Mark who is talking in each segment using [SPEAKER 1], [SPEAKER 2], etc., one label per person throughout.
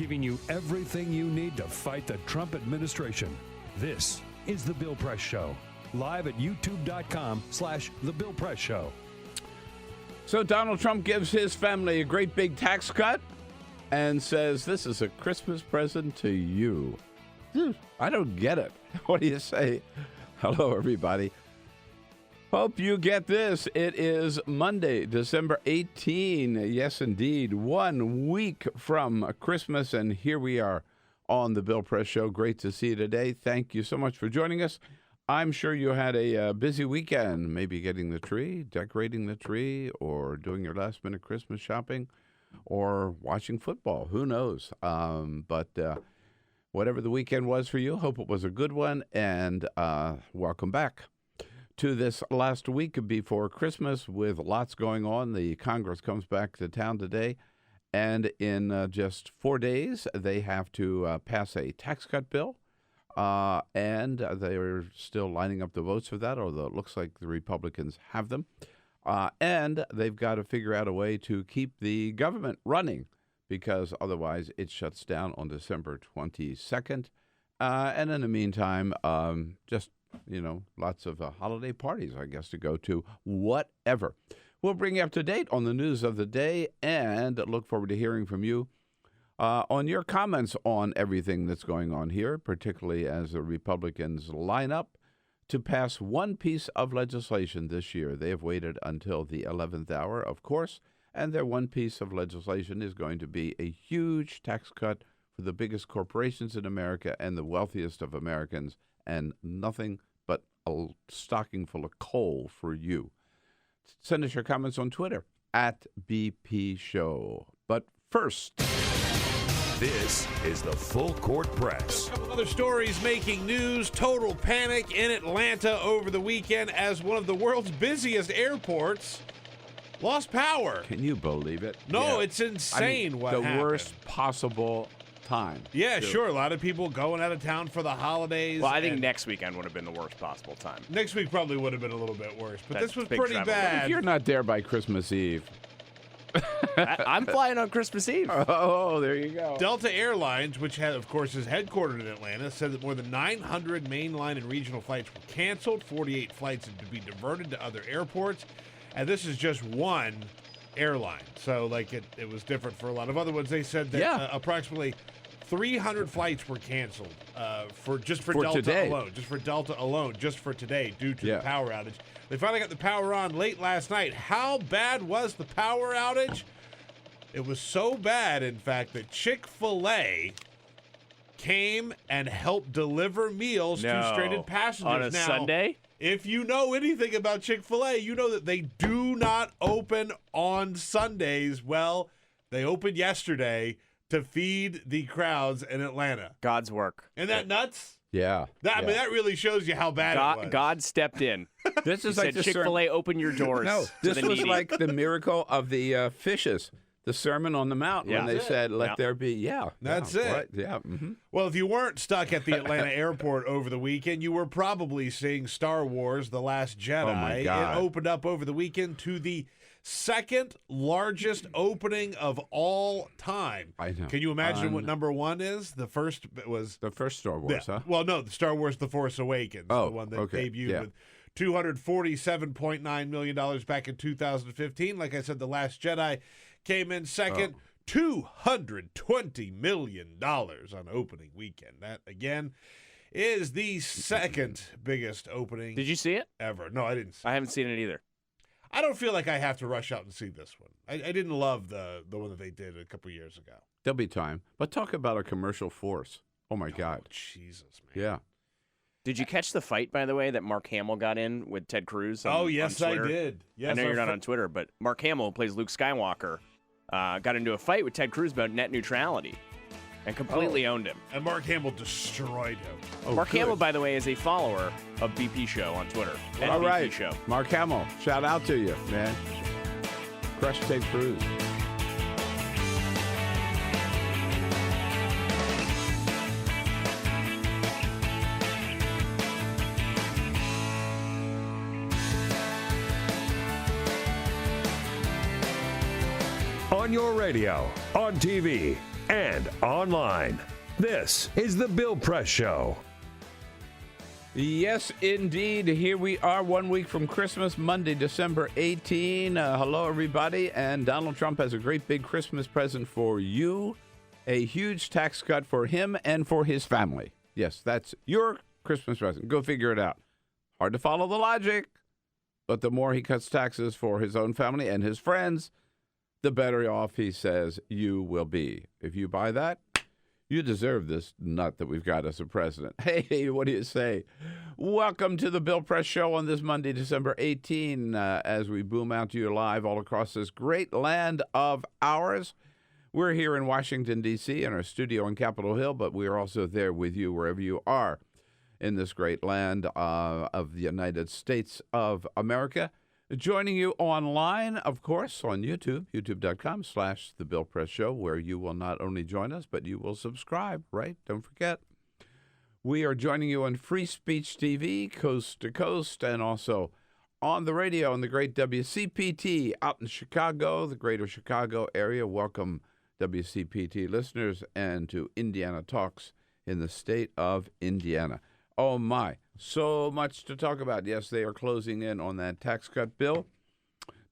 [SPEAKER 1] giving you everything you need to fight the Trump administration. This is The Bill Press Show, live at youtube.com/The Bill Press Show.
[SPEAKER 2] So Donald Trump gives his family a great big tax cut and says, this is a Christmas present to you. I don't get it. What do you say? Hello, everybody. Hope you get this. It is Monday, December 18. Yes, indeed. 1 week from Christmas, and here we are on the Bill Press Show. Great to see you today. Thank you so much for joining us. I'm sure you had a busy weekend, maybe getting the tree, decorating the tree, or doing your last-minute Christmas shopping, or watching football. Who knows? But whatever the weekend was for you, hope it was a good one, and welcome back to this last week before Christmas with lots going on. The Congress comes back to town today, and in just 4 days, they have to pass a tax cut bill, and they're still lining up the votes for that, although it looks like the Republicans have them. And they've got to figure out a way to keep the government running, because otherwise it shuts down on December 22nd. And in the meantime, just lots of holiday parties, I guess, to go to, whatever. We'll bring you up to date on the news of the day and look forward to hearing from you on your comments on everything that's going on here, particularly as the Republicans line up to pass one piece of legislation this year. They have waited until the 11th hour, of course, and their one piece of legislation is going to be a huge tax cut for the biggest corporations in America and the wealthiest of Americans, and nothing but a stocking full of coal for you. Send us your comments on Twitter at BP Show. But first,
[SPEAKER 1] this is the Full Court Press.
[SPEAKER 3] A couple other stories making news. Total panic in Atlanta over the weekend as one of the world's busiest airports lost power.
[SPEAKER 2] can you believe it?
[SPEAKER 3] No,
[SPEAKER 2] Yeah.
[SPEAKER 3] it's insane what
[SPEAKER 2] the
[SPEAKER 3] happened.
[SPEAKER 2] worst possible time.
[SPEAKER 3] Yeah,
[SPEAKER 2] too.
[SPEAKER 3] sure. A lot of people going out of town for the holidays.
[SPEAKER 4] Well, I think
[SPEAKER 3] and
[SPEAKER 4] next weekend would have been the worst possible time.
[SPEAKER 3] next week probably would have been a little bit worse, but
[SPEAKER 4] That's
[SPEAKER 3] this was
[SPEAKER 4] big
[SPEAKER 3] pretty
[SPEAKER 4] travel.
[SPEAKER 3] bad.
[SPEAKER 2] If you're not there by Christmas Eve.
[SPEAKER 4] I'm flying on Christmas Eve.
[SPEAKER 2] Oh, there you go.
[SPEAKER 3] Delta Airlines, which of course is headquartered in Atlanta, said that more than 900 mainline and regional flights were canceled. 48 flights had to be diverted to other airports, and this is just one airline. So, it was different for a lot of other ones. They said that approximately 300 flights were canceled for Delta
[SPEAKER 2] today.
[SPEAKER 3] alone. Just for Delta alone, just for today, due to
[SPEAKER 2] Yeah.
[SPEAKER 3] the power outage. They finally got the power on late last night. How bad was the power outage? It was so bad, in fact, that Chick-fil-A came and helped deliver meals to stranded passengers.
[SPEAKER 4] On a Sunday?
[SPEAKER 3] If you know anything about Chick-fil-A, you know that they do not open on Sundays. Well, they opened yesterday to feed the crowds in Atlanta.
[SPEAKER 4] God's work.
[SPEAKER 3] Isn't that nuts?
[SPEAKER 2] Yeah.
[SPEAKER 3] I mean, that really shows you how bad it was.
[SPEAKER 4] God stepped in.
[SPEAKER 2] This is
[SPEAKER 4] He
[SPEAKER 2] like
[SPEAKER 4] said, Chick-fil-A, open your doors.
[SPEAKER 2] No,
[SPEAKER 4] to
[SPEAKER 2] this
[SPEAKER 4] the
[SPEAKER 2] was
[SPEAKER 4] needy.
[SPEAKER 2] like the miracle of the fishes, the Sermon on the Mount,
[SPEAKER 4] Yeah.
[SPEAKER 2] when they
[SPEAKER 4] That's
[SPEAKER 2] said, let
[SPEAKER 4] Yeah.
[SPEAKER 2] there be,
[SPEAKER 3] That's
[SPEAKER 2] yeah,
[SPEAKER 3] it.
[SPEAKER 2] right, yeah. Mm-hmm.
[SPEAKER 3] Well, if you weren't stuck at the Atlanta airport over the weekend, you were probably seeing Star Wars: The Last Jedi.
[SPEAKER 2] Oh, my God.
[SPEAKER 3] It opened up over the weekend to the second largest opening of all time.
[SPEAKER 2] I know.
[SPEAKER 3] Can you imagine what number one is? The first was
[SPEAKER 2] The first Star Wars, huh?
[SPEAKER 3] Well, no, the Star Wars: The Force Awakens,
[SPEAKER 2] Oh,
[SPEAKER 3] the one that
[SPEAKER 2] okay,
[SPEAKER 3] debuted
[SPEAKER 2] yeah.
[SPEAKER 3] with $247.9 million back in 2015. Like I said, The Last Jedi came in second. $220 million on opening weekend. That, again, is the second biggest opening
[SPEAKER 4] Did you see it?
[SPEAKER 3] ever. No, I didn't see it.
[SPEAKER 4] I haven't seen it either.
[SPEAKER 3] I don't feel like I have to rush out and see this one. I didn't love the one that they did a couple years ago.
[SPEAKER 2] There'll be time. But talk about a commercial force. Oh, my God.
[SPEAKER 3] Oh, Jesus, man.
[SPEAKER 2] Yeah.
[SPEAKER 4] Did you catch the fight, by the way, that Mark Hamill got in with Ted Cruz? On
[SPEAKER 3] Yes,
[SPEAKER 4] on
[SPEAKER 3] I
[SPEAKER 4] Twitter?
[SPEAKER 3] did. Yes,
[SPEAKER 4] I know you're not on Twitter, but Mark Hamill, who plays Luke Skywalker, got into a fight with Ted Cruz about net neutrality and completely owned him.
[SPEAKER 3] And Mark Hamill destroyed him.
[SPEAKER 2] Oh,
[SPEAKER 4] Mark
[SPEAKER 2] good.
[SPEAKER 4] Hamill, by the way, is a follower of BP Show on Twitter.
[SPEAKER 2] All
[SPEAKER 4] BP
[SPEAKER 2] right.
[SPEAKER 4] Show.
[SPEAKER 2] Mark Hamill, shout out to you, man. Crush Ted Cruz.
[SPEAKER 1] On your radio, on TV, and online. This is The Bill Press Show.
[SPEAKER 2] Yes, indeed. Here we are 1 week from Christmas, Monday, December 18. Hello, everybody. And Donald Trump has a great big Christmas present for you. A huge tax cut for him and for his family. Yes, that's your Christmas present. Go figure it out. Hard to follow the logic, but the more he cuts taxes for his own family and his friends, the better off he says you will be. If you buy that, you deserve this nut that we've got as a president. Hey, what do you say? Welcome to the Bill Press Show on this Monday, December 18, as we boom out to you live all across this great land of ours. We're here in Washington, D.C., in our studio on Capitol Hill, but we are also there with you wherever you are in this great land of the United States of America. Joining you online, of course, on YouTube, youtube.com/The Bill Press Show, where you will not only join us, but you will subscribe, right? Don't forget. We are joining you on Free Speech TV, coast to coast, and also on the radio on the great WCPT out in Chicago, the greater Chicago area. Welcome, WCPT listeners, and to Indiana Talks in the state of Indiana. Oh, my. So much to talk about. Yes, they are closing in on that tax cut bill.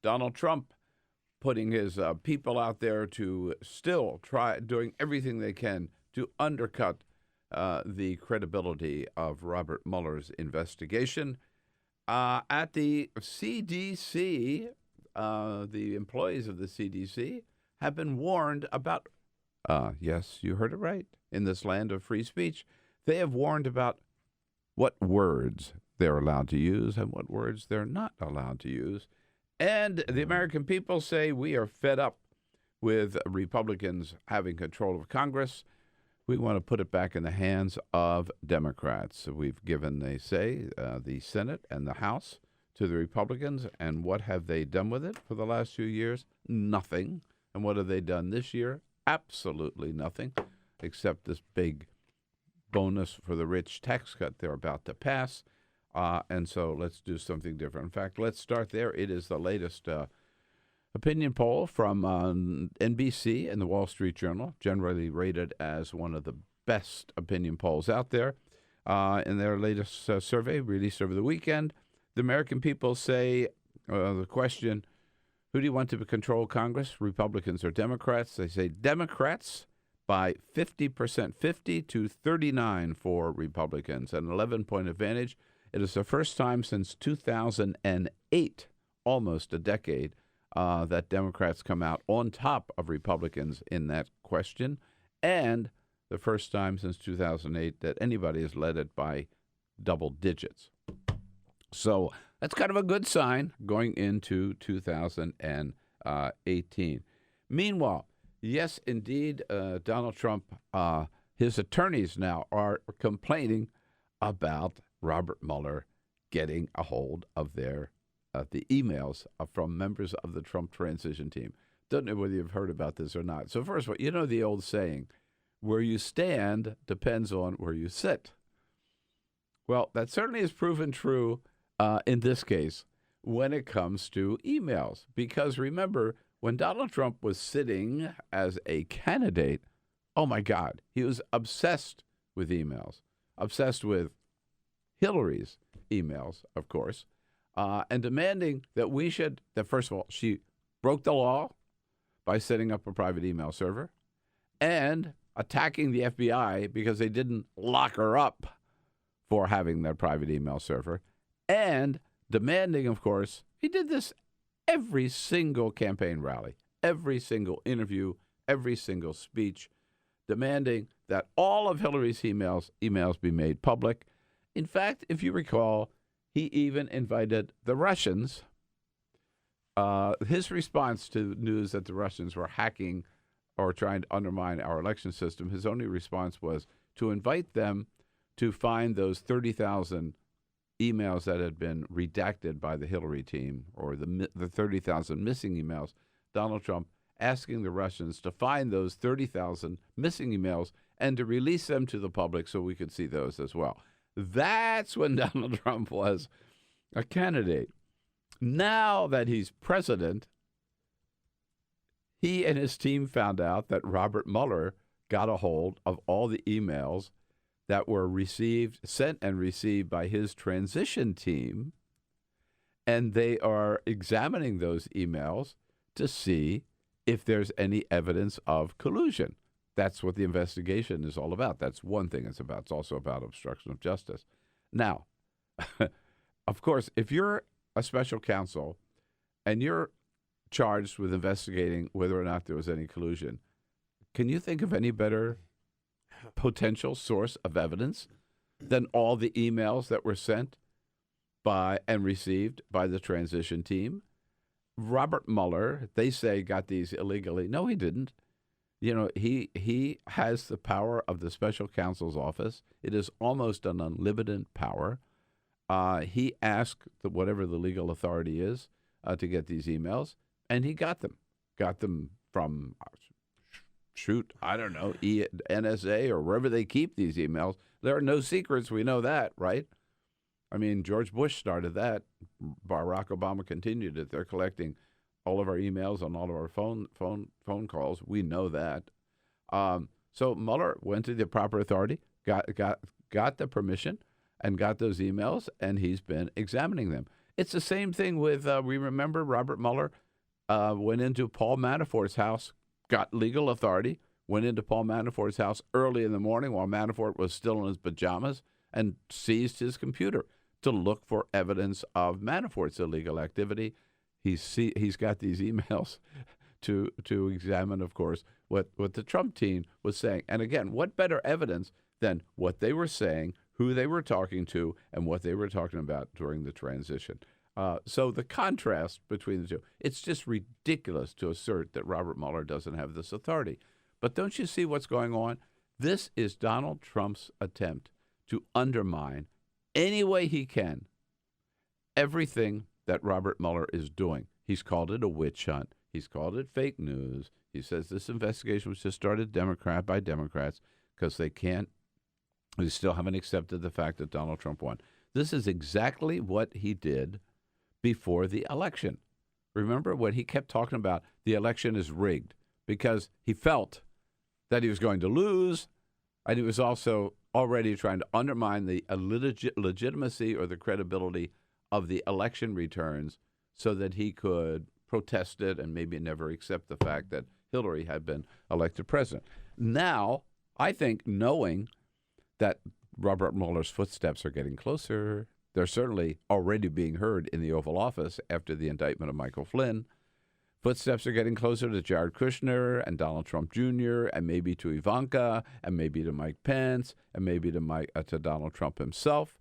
[SPEAKER 2] Donald Trump putting his people out there to still try doing everything they can to undercut the credibility of Robert Mueller's investigation. At the CDC, the employees of the CDC have been warned about, yes, you heard it right, in this land of free speech, they have warned about what words they're allowed to use and what words they're not allowed to use. And the American people say we are fed up with Republicans having control of Congress. We want to put it back in the hands of Democrats. So we've given, they say, the Senate and the House to the Republicans. And what have they done with it for the last few years? Nothing. And what have they done this year? Absolutely nothing, except this big bonus for the rich tax cut they're about to pass. And so let's do something different. In fact, let's start there. It is the latest opinion poll from NBC and the Wall Street Journal, generally rated as one of the best opinion polls out there. In their latest survey released over the weekend, the American people say the question, who do you want to control Congress, Republicans or Democrats? They say Democrats by 50%, 50 to 39 for Republicans, an 11-point advantage. It is the first time since 2008, almost a decade, that Democrats come out on top of Republicans in that question, and the first time since 2008 that anybody has led it by double digits. So that's kind of a good sign going into 2018. Meanwhile, yes, indeed, Donald Trump, his attorneys now are complaining about Robert Mueller getting a hold of their the emails from members of the Trump transition team. Don't know whether you've heard about this or not. So first of all, you know the old saying, where you stand depends on where you sit. Well, that certainly is proven true in this case when it comes to emails. Because remember, when Donald Trump was sitting as a candidate, oh, my God, he was obsessed with emails, obsessed with Hillary's emails, of course, and demanding that first of all, she broke the law by setting up a private email server and attacking the FBI because they didn't lock her up for having that private email server, and demanding, of course, he did this every single campaign rally, every single interview, every single speech, demanding that all of Hillary's emails be made public. In fact, if you recall, he even invited the Russians. His response to news that the Russians were hacking or trying to undermine our election system, his only response was to invite them to find those 30,000 emails that had been redacted by the Hillary team, or the 30,000 missing emails. Donald Trump asking the Russians to find those 30,000 missing emails and to release them to the public so we could see those as well. That's when Donald Trump was a candidate. Now that he's president, he and his team found out that Robert Mueller got a hold of all the emails that were sent and received by his transition team, and they are examining those emails to see if there's any evidence of collusion. That's what the investigation is all about. That's one thing it's about. It's also about obstruction of justice. Now, of course, if you're a special counsel and you're charged with investigating whether or not there was any collusion, can you think of any better potential source of evidence than all the emails that were sent by and received by the transition team? Robert Mueller, they say, got these illegally. No, he didn't. You know, he has the power of the special counsel's office. It is almost an unlimited power. He asked whatever the legal authority is to get these emails, and he got them. Got them from, I don't know, NSA or wherever they keep these emails. There are no secrets. We know that, right? I mean, George Bush started that. Barack Obama continued it. They're collecting all of our emails and all of our phone calls. We know that. So Mueller went to the proper authority, got the permission, and got those emails, and he's been examining them. It's the same thing with, we remember Robert Mueller went into Paul Manafort's house, got legal authority, went into Paul Manafort's house early in the morning while Manafort was still in his pajamas and seized his computer to look for evidence of Manafort's illegal activity. He's got these emails to examine, of course, what the Trump team was saying. And again, what better evidence than what they were saying, who they were talking to, and what they were talking about during the transition. So the contrast between the two, it's just ridiculous to assert that Robert Mueller doesn't have this authority. But don't you see what's going on? This is Donald Trump's attempt to undermine any way he can everything that Robert Mueller is doing. He's called it a witch hunt. He's called it fake news. He says this investigation was just started by Democrats because they still haven't accepted the fact that Donald Trump won. This is exactly what he did before the election. Remember when he kept talking about the election is rigged because he felt that he was going to lose, and he was also already trying to undermine the legitimacy or the credibility of the election returns so that he could protest it and maybe never accept the fact that Hillary had been elected president. Now, I think knowing that Robert Mueller's footsteps are getting closer, they're certainly already being heard in the Oval Office after the indictment of Michael Flynn. Footsteps are getting closer to Jared Kushner and Donald Trump Jr. and maybe to Ivanka and maybe to Mike Pence and maybe to Donald Trump himself.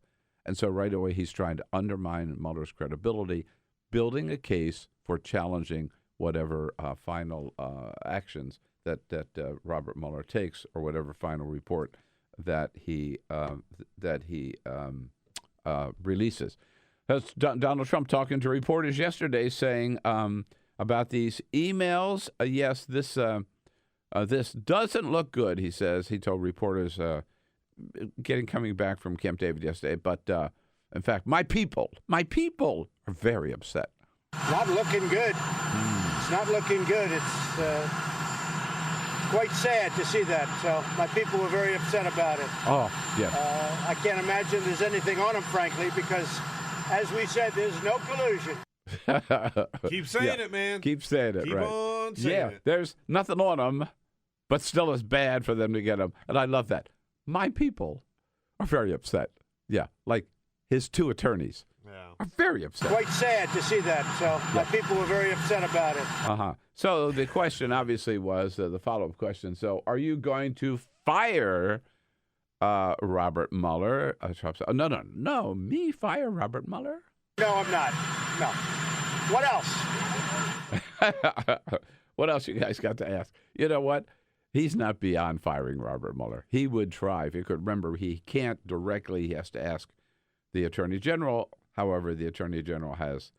[SPEAKER 2] And so right away he's trying to undermine Mueller's credibility, building a case for challenging whatever final actions that Robert Mueller takes or whatever final report that he releases. That's Donald Trump talking to reporters yesterday, saying about these emails. Yes, this doesn't look good. He says he told reporters coming back from Camp David yesterday. But in fact, my people are very upset.
[SPEAKER 5] Not looking good. It's not looking good. It's quite sad to see that. So my people were very upset about it.
[SPEAKER 2] Oh, yeah.
[SPEAKER 5] I can't imagine there's anything on them, frankly, because, as we said, there's no collusion.
[SPEAKER 3] Keep saying it, man.
[SPEAKER 2] Keep saying it,
[SPEAKER 3] Keep
[SPEAKER 2] right.
[SPEAKER 3] on saying it.
[SPEAKER 2] There's nothing on them, but still it's bad for them to get them. And I love that. My people are very upset. Yeah, like his two attorneys are very upset.
[SPEAKER 5] Quite sad to see that. So my people were very upset about it.
[SPEAKER 2] So the question obviously was the follow-up question. So are you going to fire Robert Mueller? No. Me fire Robert Mueller?
[SPEAKER 5] No, I'm not. No. What else?
[SPEAKER 2] What else you guys got to ask? You know what? He's not beyond firing Robert Mueller. He would try. If you could remember, he can't directly. He has to ask the Attorney General. However, the Attorney General has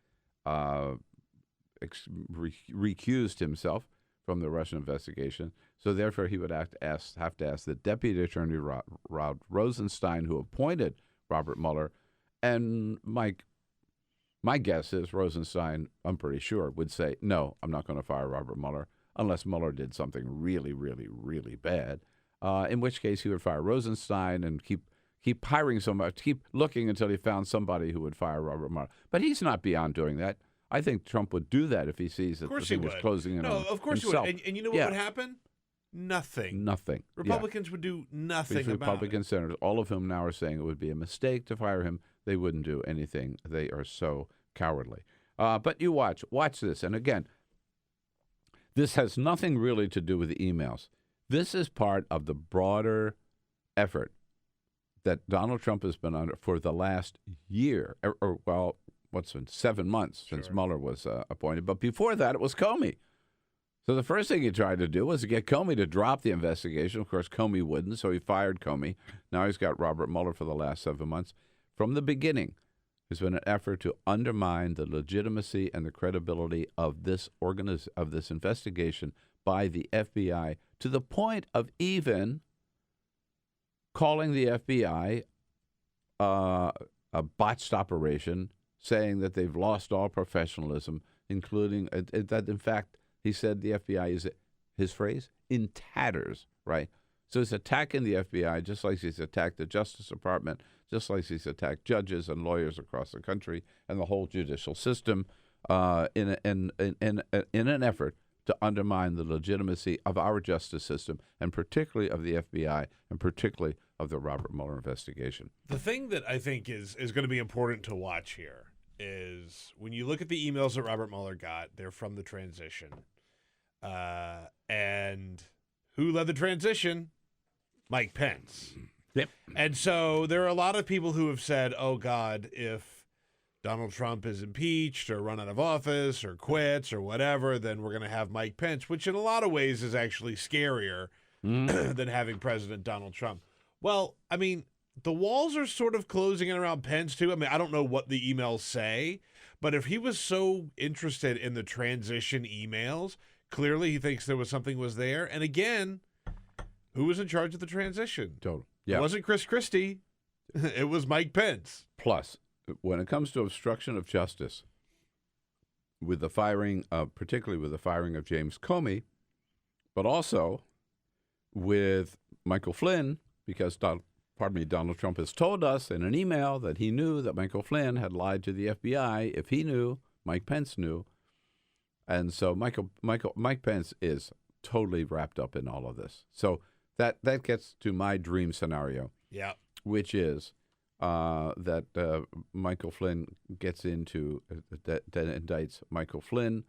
[SPEAKER 2] recused himself from the Russian investigation. So therefore, he would have to ask the Deputy Attorney Rod Rosenstein, who appointed Robert Mueller. And my guess is Rosenstein, I'm pretty sure, would say, no, I'm not going to fire Robert Mueller unless Mueller did something really, really, really bad. in which case he would fire Rosenstein and keep hiring so much, keep looking until he found somebody who would fire Robert Mueller. But he's not beyond doing that. I think Trump would do that if he sees that the thing is closing in on
[SPEAKER 3] of course
[SPEAKER 2] himself.
[SPEAKER 3] he would. And you know what would happen? Nothing. Republicans would do nothing
[SPEAKER 2] These
[SPEAKER 3] about
[SPEAKER 2] Republican
[SPEAKER 3] it.
[SPEAKER 2] senators, all of whom now are saying it would be a mistake to fire him. They wouldn't do anything. They are so cowardly. But you watch this. And again, this has nothing really to do with the emails. This is part of the broader effort that Donald Trump has been under for the last year, or what's been 7 months since Mueller was appointed. But before that, it was Comey. So the first thing he tried to do was to get Comey to drop the investigation. Of course, Comey wouldn't, so he fired Comey. Now he's got Robert Mueller for the last 7 months. From the beginning, there's been an effort to undermine the legitimacy and the credibility of this investigation by the FBI, to the point of even calling the FBI a botched operation, saying that they've lost all professionalism, including that, in fact, he said the FBI is, his phrase, in tatters, right? So he's attacking the FBI just like he's attacked the Justice Department, just like he's attacked judges and lawyers across the country and the whole judicial system in an effort to undermine the legitimacy of our justice system, and particularly of the FBI, and particularly of the Robert Mueller investigation.
[SPEAKER 3] The thing that I think is going to be important to watch here is when you look at the emails that Robert Mueller got, they're from the transition. And who led the transition? Mike Pence.
[SPEAKER 2] Yep.
[SPEAKER 3] And so there are a lot of people who have said, oh, God, if Donald Trump is impeached or run out of office or quits or whatever, then we're going to have Mike Pence, which in a lot of ways is actually scarier than having President Donald Trump. Well, I mean, the walls are sort of closing in around Pence, too. I mean, I don't know what the emails say, but if he was so interested in the transition emails, clearly he thinks something was there. And again, who was in charge of the transition?
[SPEAKER 2] Total. Yeah.
[SPEAKER 3] It wasn't Chris Christie. It was Mike Pence.
[SPEAKER 2] Plus, when it comes to obstruction of justice, with the firing particularly with the firing of James Comey, but also with Michael Flynn, because Donald Trump has told us in an email that he knew that Michael Flynn had lied to the FBI. If he knew, Mike Pence knew. And so Mike Pence is totally wrapped up in all of this. So that gets to my dream scenario, which is that Michael Flynn gets into that indicts Michael Flynn,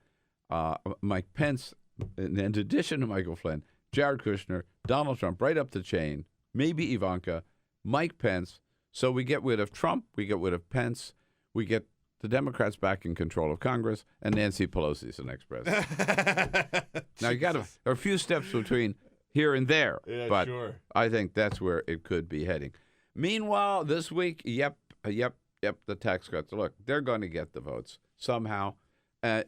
[SPEAKER 2] Mike Pence, in addition to Michael Flynn, Jared Kushner, Donald Trump, right up the chain, maybe Ivanka, Mike Pence. So we get rid of Trump, we get rid of Pence, we get the Democrats back in control of Congress, and Nancy Pelosi is the next president. Now, there are a few steps between here and there, but I think that's where it could be heading. Meanwhile, this week, the tax cuts. Look, they're going to get the votes somehow.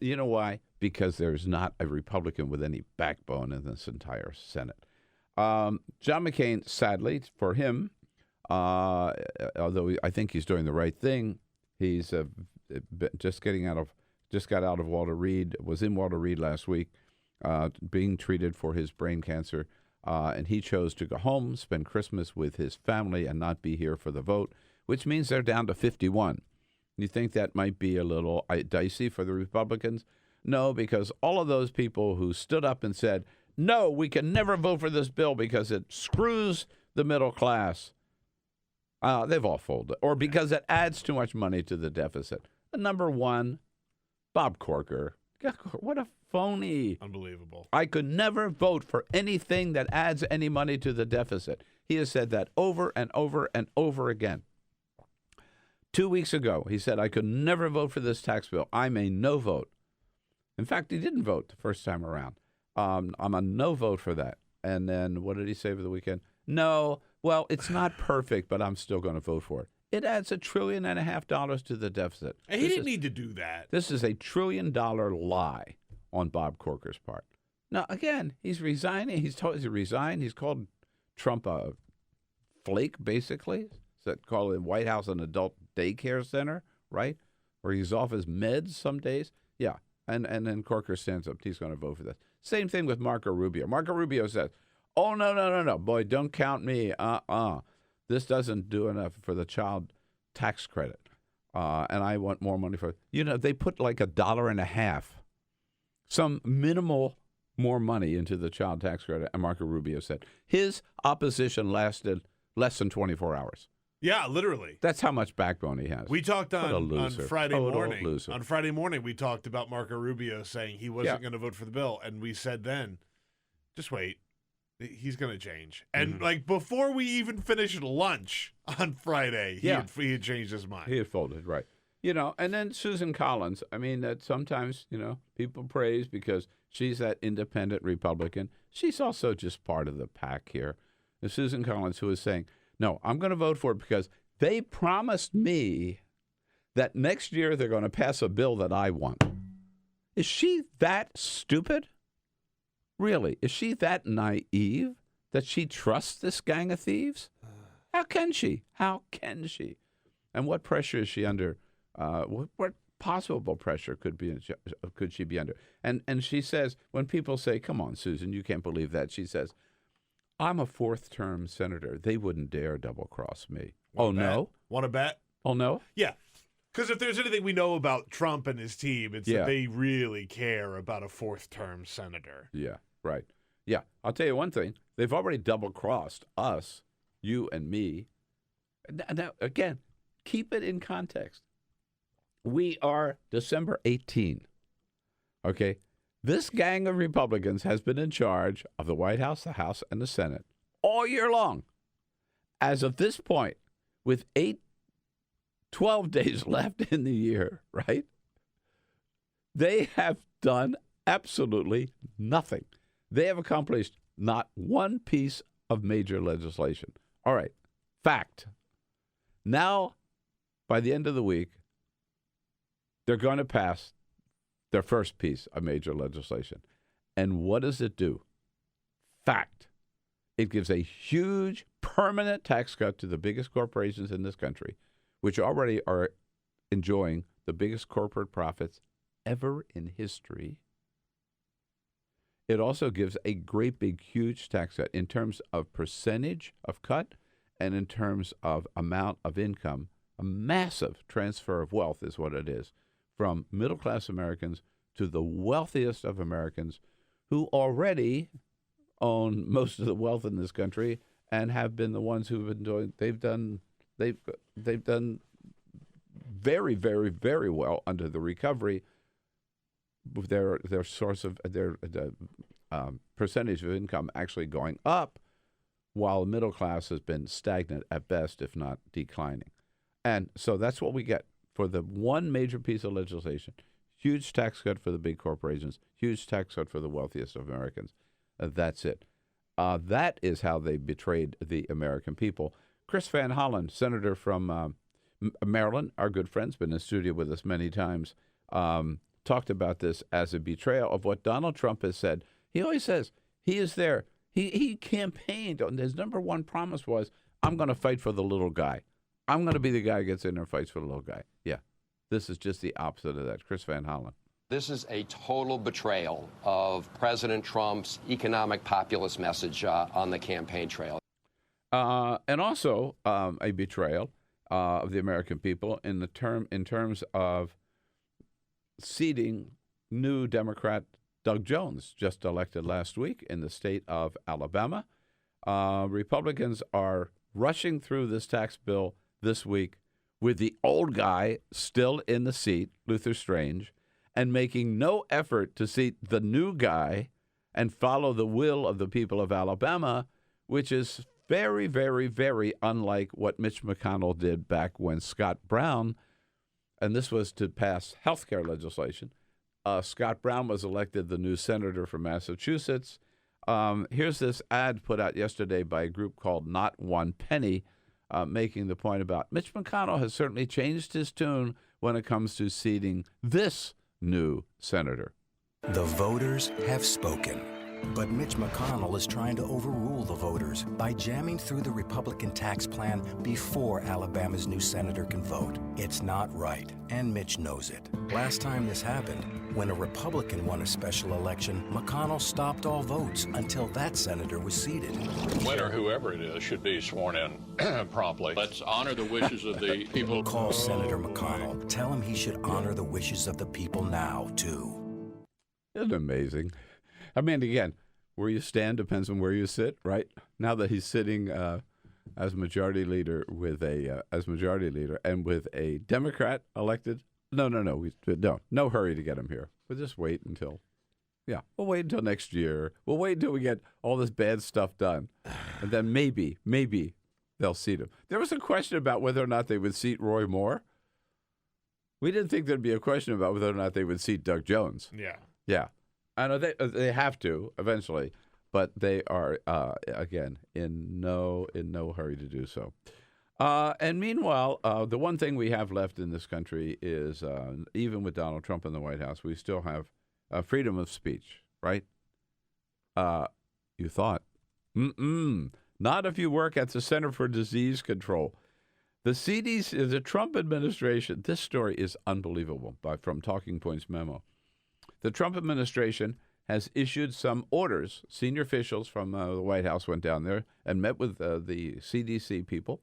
[SPEAKER 2] You know why? Because there's not a Republican with any backbone in this entire Senate. John McCain, sadly for him, although I think he's doing the right thing, he's just got out of Walter Reed, was in Walter Reed last week, being treated for his brain cancer, and he chose to go home, spend Christmas with his family, and not be here for the vote, which means they're down to 51. You think that might be a little dicey for the Republicans? No, because all of those people who stood up and said, no, we can never vote for this bill because it screws the middle class, they've all folded, or because it adds too much money to the deficit. Number one, Bob Corker. What a phony.
[SPEAKER 3] Unbelievable.
[SPEAKER 2] I could never vote for anything that adds any money to the deficit. He has said that over and over and over again. 2 weeks ago, he said, I could never vote for this tax bill. I'm a no vote. In fact, he didn't vote the first time around. I'm a no vote for that. And then what did he say over the weekend? No, well, it's not perfect, but I'm still going to vote for it. It adds $1.5 trillion to the deficit.
[SPEAKER 3] And he didn't need to do that.
[SPEAKER 2] This is $1 trillion lie on Bob Corker's part. Now, again, he's resigning. He's told to resign. He's called Trump a flake, basically. Call the White House an adult daycare center, right? Where he's off his meds some days. Yeah. And then Corker stands up. He's going to vote for this. Same thing with Marco Rubio. Marco Rubio says, Oh, no. Boy, don't count me. This doesn't do enough for the child tax credit. And I want more money for it. They put like $1.50, some minimal more money into the child tax credit. And Marco Rubio said his opposition lasted less than 24 hours.
[SPEAKER 3] Yeah, literally.
[SPEAKER 2] That's how much backbone he has.
[SPEAKER 3] We talked on Friday morning.
[SPEAKER 2] Loser.
[SPEAKER 3] On Friday morning, we talked about Marco Rubio saying he wasn't going to vote for the bill, and we said then, just wait, he's going to change. And like before we even finished lunch on Friday, he had changed his mind.
[SPEAKER 2] He had folded, right? And then Susan Collins. I mean, that sometimes people praise because she's that independent Republican. She's also just part of the pack here. And Susan Collins, who is saying, no, I'm going to vote for it because they promised me that next year they're going to pass a bill that I want. Is she that stupid? Really? Is she that naive that she trusts this gang of thieves? How can she? And what pressure is she under? What possible pressure could she be under? And she says, when people say, come on, Susan, you can't believe that, she says, I'm a fourth-term senator. They wouldn't dare double-cross me. No?
[SPEAKER 3] Want to bet?
[SPEAKER 2] Oh, no?
[SPEAKER 3] Yeah. Because if there's anything we know about Trump and his team, it's that they really care about a fourth-term senator.
[SPEAKER 2] Yeah, right. Yeah, I'll tell you one thing. They've already double-crossed us, you and me. Now, again, keep it in context. We are December 18, okay? This gang of Republicans has been in charge of the White House, the House, and the Senate all year long. As of this point, with 12 days left in the year, right? They have done absolutely nothing. They have accomplished not one piece of major legislation. All right, fact. Now, by the end of the week, they're going to pass their first piece of major legislation. And what does it do? Fact. It gives a huge permanent tax cut to the biggest corporations in this country, which already are enjoying the biggest corporate profits ever in history. It also gives a great big huge tax cut in terms of percentage of cut and in terms of amount of income. A massive transfer of wealth is what it is, from middle-class Americans to the wealthiest of Americans who already own most of the wealth in this country and have been the ones who've been doing. They've done very, very, very well under the recovery. Their source of their percentage of income actually going up, while the middle class has been stagnant at best, if not declining. And so that's what we get for the one major piece of legislation. Huge tax cut for the big corporations, huge tax cut for the wealthiest of Americans. That's it. That is how they betrayed the American people. Chris Van Hollen, senator from Maryland, our good friend's been in the studio with us many times, talked about this as a betrayal of what Donald Trump has said. He always says he is there. He campaigned, and his number one promise was, I'm going to fight for the little guy. I'm going to be the guy who gets in there and fights for the little guy. Yeah. This is just the opposite of that. Chris Van Hollen.
[SPEAKER 6] This is a total betrayal of President Trump's economic populist message on the campaign trail.
[SPEAKER 2] And also a betrayal of the American people in terms of seating new Democrat Doug Jones, just elected last week in the state of Alabama. Republicans are rushing through this tax bill this week with the old guy still in the seat, Luther Strange, and making no effort to seat the new guy and follow the will of the people of Alabama, which is very, very, very unlike what Mitch McConnell did back when Scott Brown, and this was to pass health care legislation. Scott Brown was elected the new senator from Massachusetts. Here's this ad put out yesterday by a group called Not One Penny, making the point about Mitch McConnell has certainly changed his tune when it comes to seating this new senator.
[SPEAKER 7] The voters have spoken. But Mitch McConnell is trying to overrule the voters by jamming through the Republican tax plan before Alabama's new senator can vote. It's not right, and Mitch knows it. Last time this happened, when a Republican won a special election, McConnell stopped all votes until that senator was seated.
[SPEAKER 8] The winner, whoever it is, should be sworn in promptly. Let's honor the wishes of the people.
[SPEAKER 7] Call Senator McConnell. Tell him he should honor the wishes of the people now, too.
[SPEAKER 2] Isn't it amazing? I mean, again, where you stand depends on where you sit, right? Now that he's sitting as majority leader and with a Democrat elected, no hurry to get him here. We'll just wait until, we'll wait until next year. We'll wait until we get all this bad stuff done, and then maybe they'll seat him. There was a question about whether or not they would seat Roy Moore. We didn't think there'd be a question about whether or not they would seat Doug Jones. Yeah. I know they have to eventually, but they are again in no hurry to do so. And meanwhile, the one thing we have left in this country is even with Donald Trump in the White House, we still have freedom of speech, right? You thought, not if you work at the Center for Disease Control. The CDC, the Trump administration. This story is unbelievable. From Talking Points memo. The Trump administration has issued some orders. Senior officials from the White House went down there and met with the CDC people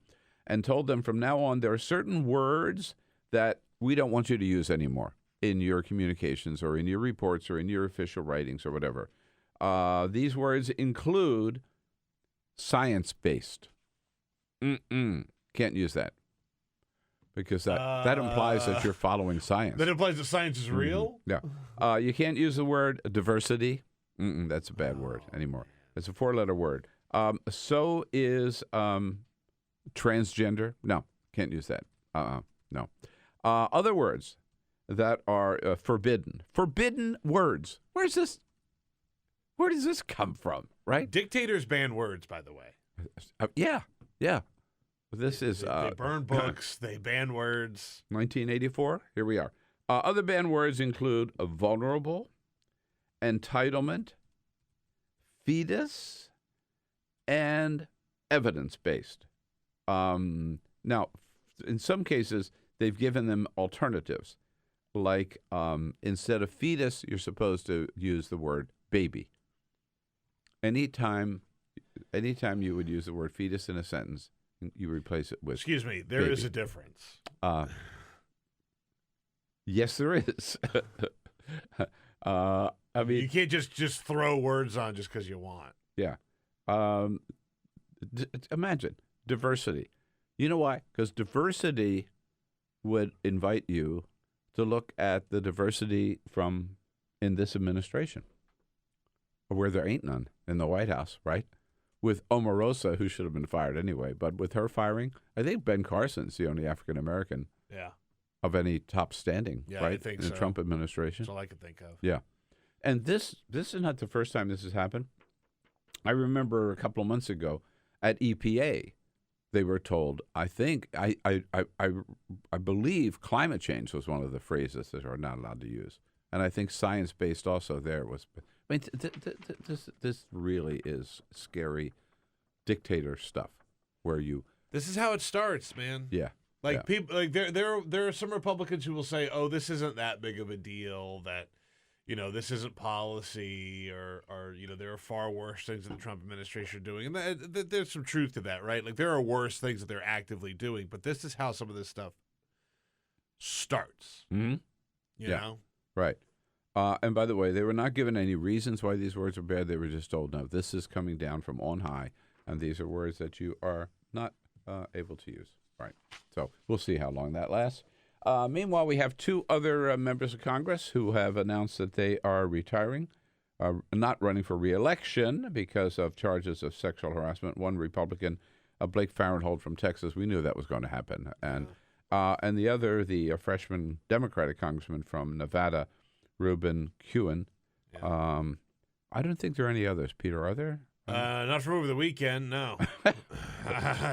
[SPEAKER 2] and told them from now on there are certain words that we don't want you to use anymore in your communications or in your reports or in your official writings or whatever. These words include science-based. Can't use that. Because that implies that you're following science.
[SPEAKER 3] That implies that science is real?
[SPEAKER 2] Yeah. You can't use the word diversity. That's a bad word anymore. It's a 4-letter word. So is transgender. No, can't use that. No. Other words that are forbidden. Forbidden words. Where does this come from, right?
[SPEAKER 3] Dictators ban words, by the way.
[SPEAKER 2] Yeah. This is
[SPEAKER 3] they burn books. They ban words.
[SPEAKER 2] 1984. Here we are. Other banned words include vulnerable, entitlement, fetus, and evidence-based. Now, in some cases, they've given them alternatives. Like instead of fetus, you're supposed to use the word baby. Anytime you would use the word fetus in a sentence, you replace it with
[SPEAKER 3] Excuse me, there
[SPEAKER 2] baby.
[SPEAKER 3] is a difference.
[SPEAKER 2] Yes, there is. I mean,
[SPEAKER 3] you can't just throw words on just because you want.
[SPEAKER 2] Yeah. Imagine diversity. You know why? Because diversity would invite you to look at the diversity in this administration, where there ain't none in the White House, right? With Omarosa, who should have been fired anyway, but with her firing, I think Ben Carson's the only African American of any top standing, right?
[SPEAKER 3] I think
[SPEAKER 2] in the Trump administration.
[SPEAKER 3] That's all I can think of.
[SPEAKER 2] Yeah. And this is not the first time this has happened. I remember a couple of months ago at EPA, they were told, I believe climate change was one of the phrases that are not allowed to use. And I think science-based also there was. I mean, this really is scary dictator stuff where you.
[SPEAKER 3] This is how it starts, man.
[SPEAKER 2] Yeah.
[SPEAKER 3] People like there are some Republicans who will say, "Oh, this isn't that big of a deal. That this isn't policy, or there are far worse things that the Trump administration are doing." And there's some truth to that, right? Like there are worse things that they're actively doing, but this is how some of this stuff starts.
[SPEAKER 2] Mm-hmm.
[SPEAKER 3] You know,
[SPEAKER 2] right. And by the way, they were not given any reasons why these words are bad. They were just told, no, this is coming down from on high, and these are words that you are not able to use. Right. So we'll see how long that lasts. Meanwhile, we have two other members of Congress who have announced that they are retiring, not running for re-election because of charges of sexual harassment. One Republican, Blake Farenthold from Texas, we knew that was going to happen. And the other, the freshman Democratic congressman from Nevada, Ruben Kuhn. Yeah. I don't think there are any others. Peter, are there?
[SPEAKER 3] Not for over the weekend, no.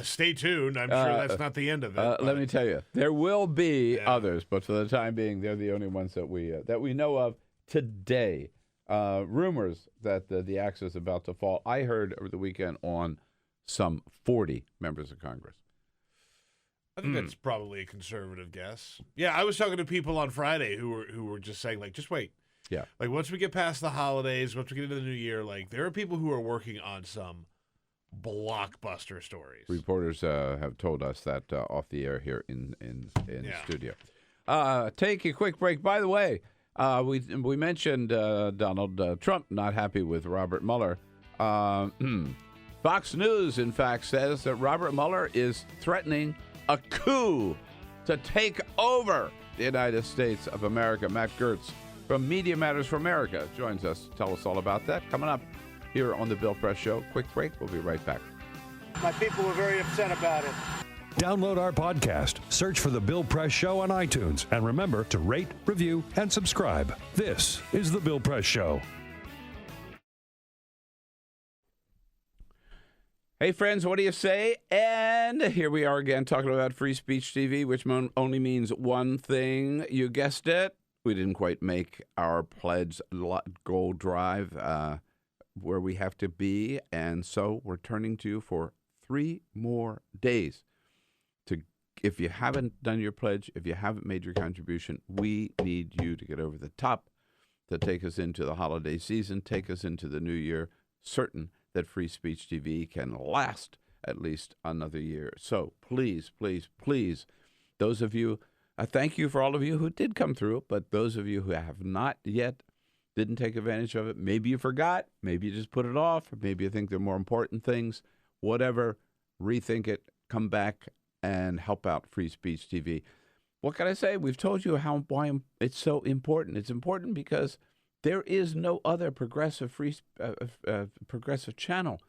[SPEAKER 3] Stay tuned. I'm sure that's not the end of it.
[SPEAKER 2] Let me tell you, there will be others, but for the time being, they're the only ones that we know of today. rumors that the axe is about to fall. I heard over the weekend on some 40 members of Congress.
[SPEAKER 3] I think that's probably a conservative guess. Yeah, I was talking to people on Friday who were just saying, like, just wait.
[SPEAKER 2] Yeah.
[SPEAKER 3] Like, once we get past the holidays, once we get into the new year, like, there are people who are working on some blockbuster stories.
[SPEAKER 2] Reporters have told us that off the air here in studio. Take a quick break. By the way, we mentioned Donald Trump not happy with Robert Mueller. Fox News, in fact, says that Robert Mueller is threatening a coup to take over the United States of America. Matt Gertz from Media Matters for America joins us to tell us all about that. Coming up here on the Bill Press Show. Quick break. We'll be right back.
[SPEAKER 5] My people were very upset about it.
[SPEAKER 1] Download our podcast, search for The Bill Press Show on iTunes, and remember to rate, review, and subscribe. This is The Bill Press Show.
[SPEAKER 2] Hey, friends, what do you say? And here we are again talking about Free Speech TV, which only means one thing. You guessed it. We didn't quite make our pledge goal drive where we have to be, and so we're turning to you for 3 more days. If you haven't done your pledge, if you haven't made your contribution, we need you to get over the top to take us into the holiday season, take us into the new year, certain that Free Speech TV can last at least another year. So please, please, please, those of you, thank you for all of you who did come through, but those of you who have not yet, didn't take advantage of it, maybe you forgot, maybe you just put it off, maybe you think there are more important things, whatever, rethink it, come back and help out Free Speech TV. What can I say? We've told you why it's so important. It's important because there is no other progressive progressive channel,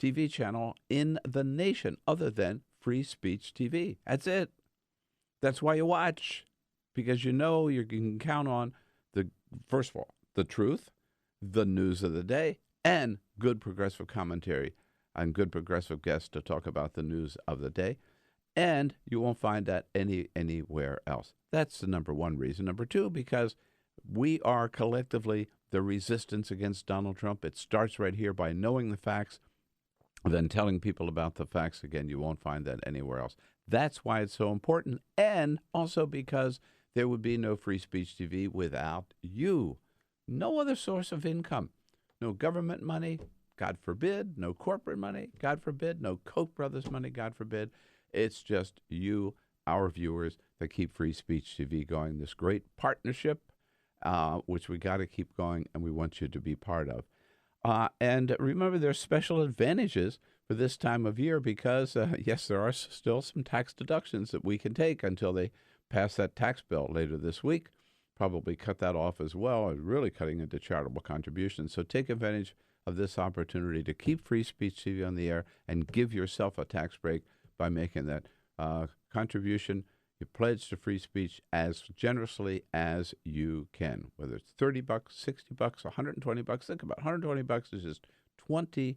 [SPEAKER 2] TV channel in the nation other than Free Speech TV. That's it. That's why you watch, because you know you can count on first of all, the truth, the news of the day, and good progressive commentary and good progressive guests to talk about the news of the day. And you won't find that anywhere else. That's the number one reason. Number two, because we are collectively the resistance against Donald Trump. It starts right here by knowing the facts, then telling people about the facts. Again, you won't find that anywhere else. That's why it's so important. And also because there would be no Free Speech TV without you. No other source of income. No government money, God forbid. No corporate money, God forbid. No Koch brothers money, God forbid. It's just you, our viewers, that keep Free Speech TV going. This great partnership, which we got to keep going, and we want you to be part of. And remember, there's special advantages for this time of year because, yes, there are still some tax deductions that we can take until they pass that tax bill later this week. Probably cut that off as well, and really cutting into charitable contributions. So take advantage of this opportunity to keep Free Speech TV on the air and give yourself a tax break by making that contribution. You pledge to free speech as generously as you can, whether it's $30, $60, $120. Think about it. $120 is just $10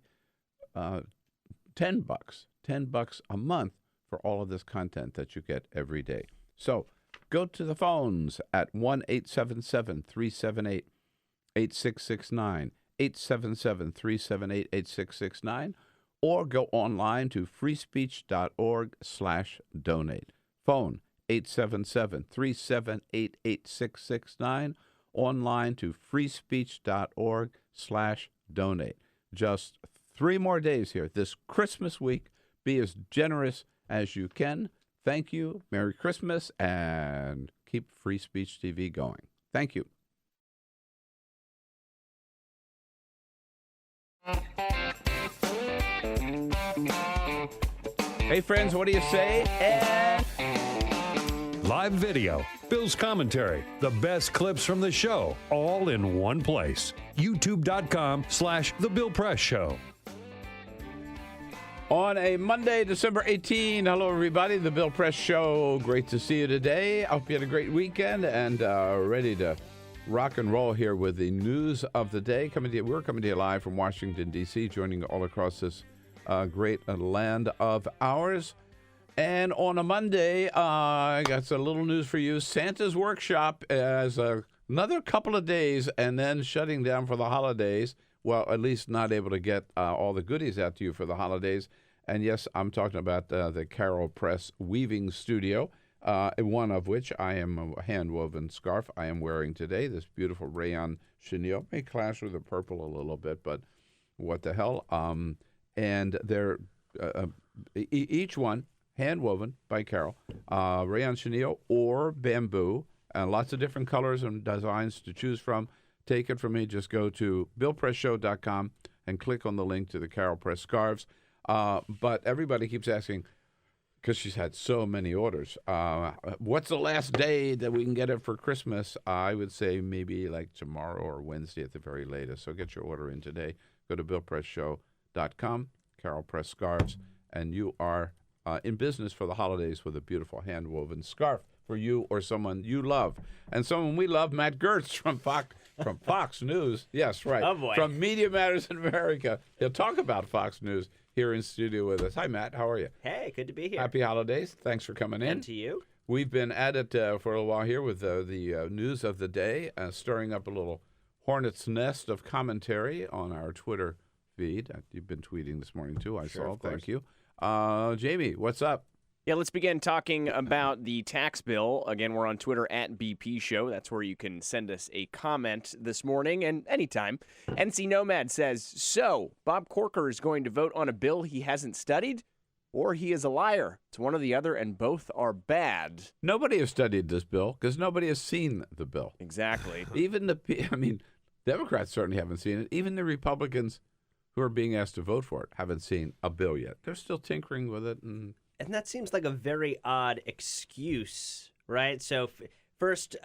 [SPEAKER 2] a month for all of this content that you get every day. So go to the phones at 1-877-378-8669, 877-378-8669, or go online to freespeech.org/donate. Phone 877-378-8669, online to freespeech.org/donate. Just 3 more days here this Christmas week. Be as generous as you can. Thank you. Merry Christmas, and keep Free Speech TV going. Thank you. Hey, friends, what do you say? And
[SPEAKER 1] live video, Bill's commentary, the best clips from the show, all in one place. YouTube.com/The Bill Press Show.
[SPEAKER 2] on a Monday, December 18, hello, everybody. The Bill Press Show. Great to see you today. I hope you had a great weekend and ready to rock and roll here with the news of the day. We're coming to you live from Washington, D.C., joining all across this great land of ours. And on a Monday, I got a little news for you. Santa's Workshop has Another couple of days and then shutting down for the holidays. Well, at least not able to get all the goodies out to you for the holidays. And yes, I'm talking about the Carol Press Weaving Studio, one of which I am a hand-woven scarf I am wearing today, this beautiful rayon chenille. May clash with the purple a little bit, but what the hell. And they're each one hand-woven by Carol, rayon chenille or bamboo, and lots of different colors and designs to choose from. Take it from me. Just go to BillPressShow.com and click on the link to the Carol Press scarves. But everybody keeps asking, because she's had so many orders, what's the last day that we can get it for Christmas? I would say maybe like tomorrow or Wednesday at the very latest. So get your order in today. Go to BillPressShow.com, Carol Press scarves, and you are in business for the holidays with a beautiful hand-woven scarf for you or someone you love. And someone we love, Matt Gertz from Fox News. Yes, right.
[SPEAKER 9] Oh, boy.
[SPEAKER 2] From Media Matters in America. He'll talk about Fox News here in studio with us. Hi, Matt. How are you?
[SPEAKER 9] Hey, good to be here.
[SPEAKER 2] Happy holidays. Thanks for coming in.
[SPEAKER 9] And to you.
[SPEAKER 2] We've been at it for a little while here with the news of the day, stirring up a little hornet's nest of commentary on our Twitter feed. You've been tweeting this morning, too, I saw. Thank you. Jamie, what's up?
[SPEAKER 4] Yeah, let's begin talking about the tax bill. Again, we're on Twitter at BP Show. That's where you can send us a comment this morning and anytime. NC Nomad says, so Bob Corker is going to vote on a bill he hasn't studied, or he is a liar. It's one or the other, and both are bad.
[SPEAKER 2] Nobody has studied this bill because nobody has seen the bill.
[SPEAKER 4] Exactly.
[SPEAKER 2] Even Democrats certainly haven't seen it. Even the Republicans who are being asked to vote for it haven't seen a bill yet. They're still tinkering with it.
[SPEAKER 9] And that seems like a very odd excuse, right? So first,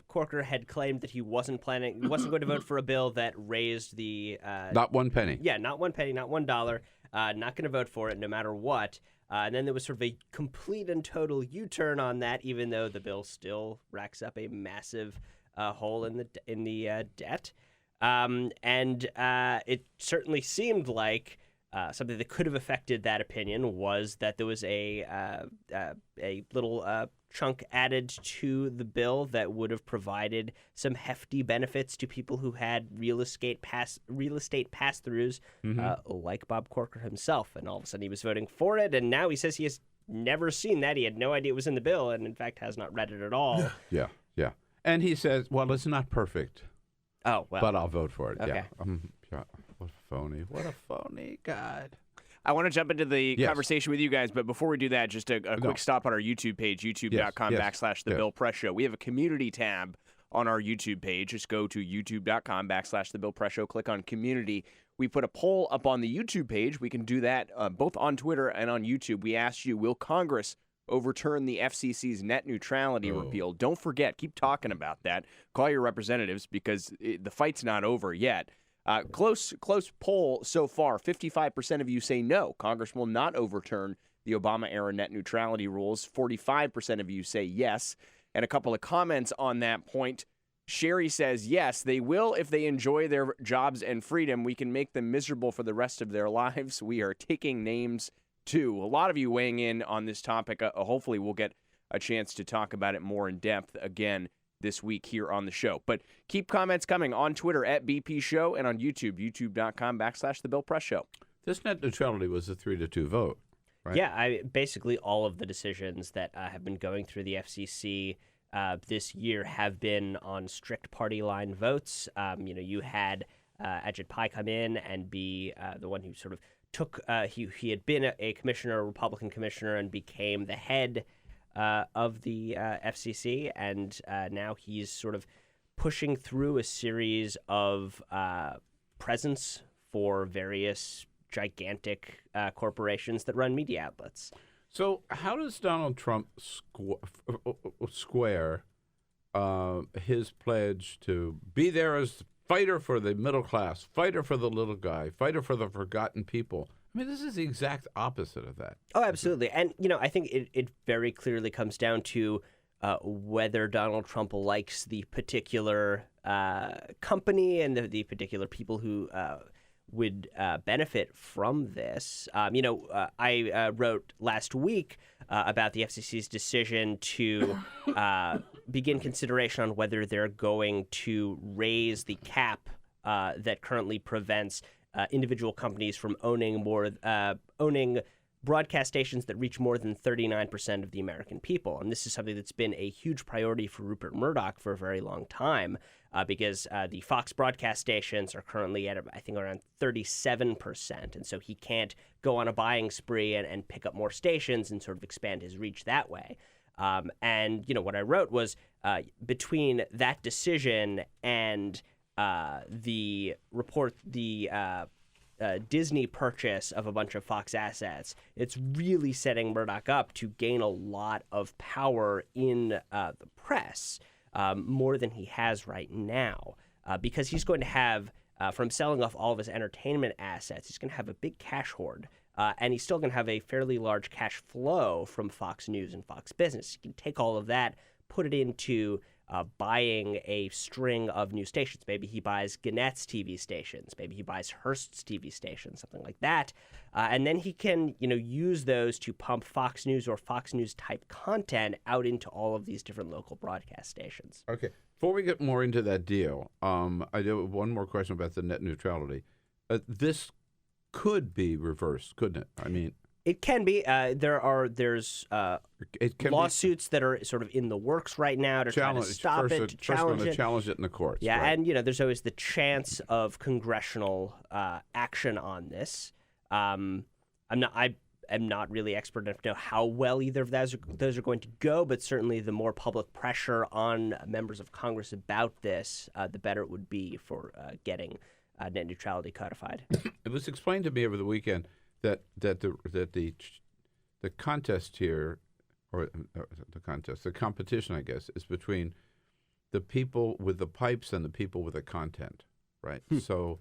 [SPEAKER 9] Corker had claimed that he wasn't going to vote for a bill that raised the
[SPEAKER 2] not one penny.
[SPEAKER 9] Yeah, not one penny, not $1. Not going to vote for it no matter what. And then there was sort of a complete and total U-turn on that, even though the bill still racks up a massive hole in the debt. And it certainly seemed like something that could have affected that opinion was that there was a little chunk added to the bill that would have provided some hefty benefits to people who had real estate pass-throughs, like Bob Corker himself. And all of a sudden he was voting for it, and now he says he has never seen that. He had no idea it was in the bill, and in fact has not read it at all.
[SPEAKER 2] Yeah. And he says, well, it's not perfect.
[SPEAKER 9] Oh, well.
[SPEAKER 2] But I'll vote for it.
[SPEAKER 9] Okay.
[SPEAKER 2] Yeah. What a phony. God.
[SPEAKER 4] I want to jump into the conversation with you guys, but before we do that, just a quick stop on our YouTube page, youtube.com/The Bill Press Show. We have a community tab on our YouTube page. Just go to youtube.com/The Bill Press Show. Click on community. We put a poll up on the YouTube page. We can do that both on Twitter and on YouTube. We asked you, will Congress overturn the FCC's net neutrality repeal? Don't forget, keep talking about that. Call your representatives because the fight's not over yet. Close poll so far. 55% of you say no. Congress will not overturn the Obama-era net neutrality rules. 45% of you say yes. And a couple of comments on that point. Sherry says, yes, they will if they enjoy their jobs and freedom. We can make them miserable for the rest of their lives. We are taking names, too. A lot of you weighing in on this topic. Hopefully we'll get a chance to talk about it more in depth again this week here on the show. But keep comments coming on Twitter at BP Show and on YouTube, youtube.com/The Bill Press Show.
[SPEAKER 2] This net neutrality was a 3-2 vote, right?
[SPEAKER 9] Yeah, basically all of the decisions that have been going through the FCC this year have been on strict party line votes. You had Ajit Pai come in and be the one who sort of took, he had been a commissioner, a Republican commissioner, and became the head of the FCC, and now he's sort of pushing through a series of presents for various gigantic corporations that run media outlets.
[SPEAKER 2] So how does Donald Trump square his pledge to be there as fighter for the middle class, fighter for the little guy, fighter for the forgotten people? I mean, this is the exact opposite of that.
[SPEAKER 9] Oh, absolutely. And, I think it very clearly comes down to whether Donald Trump likes the particular company and the particular people who would benefit from this. I wrote last week about the FCC's decision to begin consideration on whether they're going to raise the cap that currently prevents individual companies from owning broadcast stations that reach more than 39% of the American people. And this is something that's been a huge priority for Rupert Murdoch for a very long time because the Fox broadcast stations are currently at, I think, around 37%. And so he can't go on a buying spree and pick up more stations and sort of expand his reach that way. And, what I wrote was between that decision and the report, Disney purchase of a bunch of Fox assets, it's really setting Murdoch up to gain a lot of power in the press, more than he has right now, because he's going to have, from selling off all of his entertainment assets, he's going to have a big cash hoard, and he's still going to have a fairly large cash flow from Fox News and Fox Business. He can take all of that, put it into buying a string of new stations. Maybe he buys Gannett's TV stations. Maybe he buys Hearst's TV stations, something like that. And then he can, use those to pump Fox News or Fox News type content out into all of these different local broadcast stations.
[SPEAKER 2] Okay. Before we get more into that deal, I do have one more question about the net neutrality. This could be reversed, couldn't it? I mean,
[SPEAKER 9] it can be. There's lawsuits that are sort of in the works right now to try to stop it, to challenge it.
[SPEAKER 2] Challenge it in the courts.
[SPEAKER 9] Yeah,
[SPEAKER 2] right.
[SPEAKER 9] And there's always the chance of congressional action on this. I am not really expert enough to know how well either of those are going to go, but certainly the more public pressure on members of Congress about this, the better it would be for getting net neutrality codified.
[SPEAKER 2] It was explained to me over the weekend that the contest here, or the competition, I guess, is between the people with the pipes and the people with the content, right? So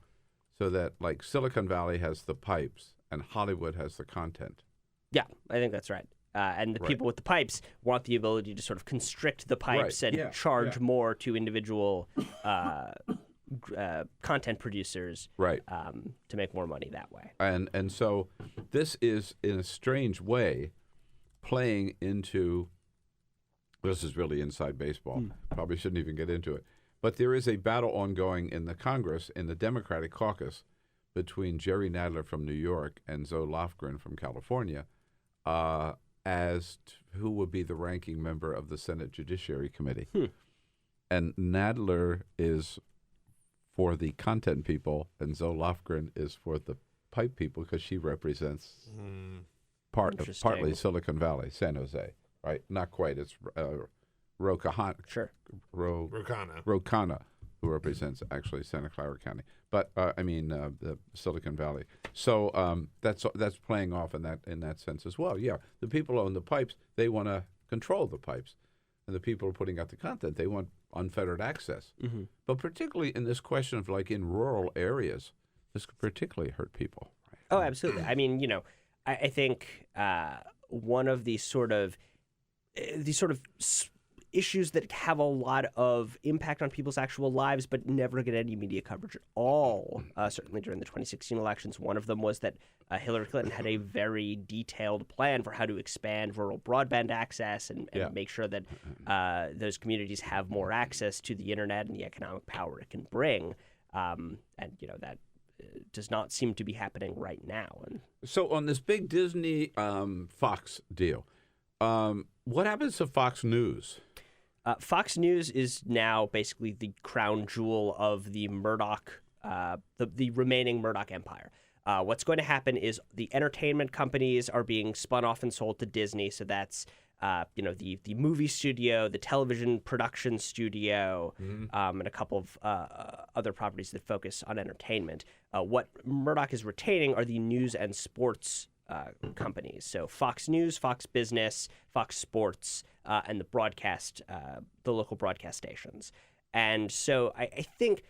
[SPEAKER 2] that like Silicon Valley has the pipes and Hollywood has the content.
[SPEAKER 9] Yeah, I think that's right. And the people with the pipes want the ability to sort of constrict the pipes and charge more to individual content producers,
[SPEAKER 2] right,
[SPEAKER 9] to make more money that way.
[SPEAKER 2] And so this is, in a strange way, playing into, this is really inside baseball. Probably shouldn't even get into it. But there is a battle ongoing in the Congress, in the Democratic caucus, between Jerry Nadler from New York and Zoe Lofgren from California, as to who would be the ranking member of the Senate Judiciary Committee. And Nadler is for the content people, and Zoe Lofgren is for the pipe people because she represents partly Silicon Valley, San Jose, right? Not quite. It's Rocana, who represents actually Santa Clara County, but the Silicon Valley. So that's playing off in that sense as well. Yeah, the people who own the pipes, they want to control the pipes, and the people who are putting out the content, they want unfettered access. But particularly in this question of like in rural areas, this could particularly hurt people. Right?
[SPEAKER 9] Oh, absolutely. I mean, I think one of these sort of issues that have a lot of impact on people's actual lives but never get any media coverage at all, certainly during the 2016 elections. One of them was that Hillary Clinton had a very detailed plan for how to expand rural broadband access and make sure that those communities have more access to the internet and the economic power it can bring. And that does not seem to be happening right now. And
[SPEAKER 2] so on this big Disney Fox deal, what happens to Fox News?
[SPEAKER 9] Fox News is now basically the crown jewel of the Murdoch, the remaining Murdoch empire. What's going to happen is the entertainment companies are being spun off and sold to Disney. So that's the movie studio, the television production studio, and a couple of other properties that focus on entertainment. What Murdoch is retaining are the news and sports companies. So Fox News, Fox Business, Fox Sports, and the local broadcast stations. And so I think,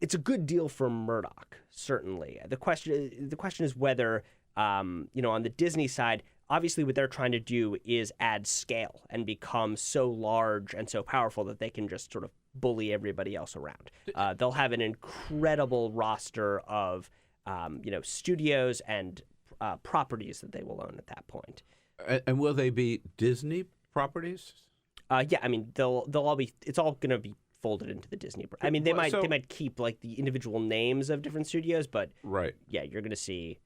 [SPEAKER 9] it's a good deal for Murdoch, certainly. The question is whether, on the Disney side, obviously what they're trying to do is add scale and become so large and so powerful that they can just sort of bully everybody else around. They'll have an incredible roster of, studios and properties that they will own at that point.
[SPEAKER 2] And will they be Disney properties?
[SPEAKER 9] Yeah, I mean they'll all be. It's all going to be folded into the Disney. I mean they might keep like the individual names of different studios, but
[SPEAKER 2] right.
[SPEAKER 9] Yeah, you're going to see.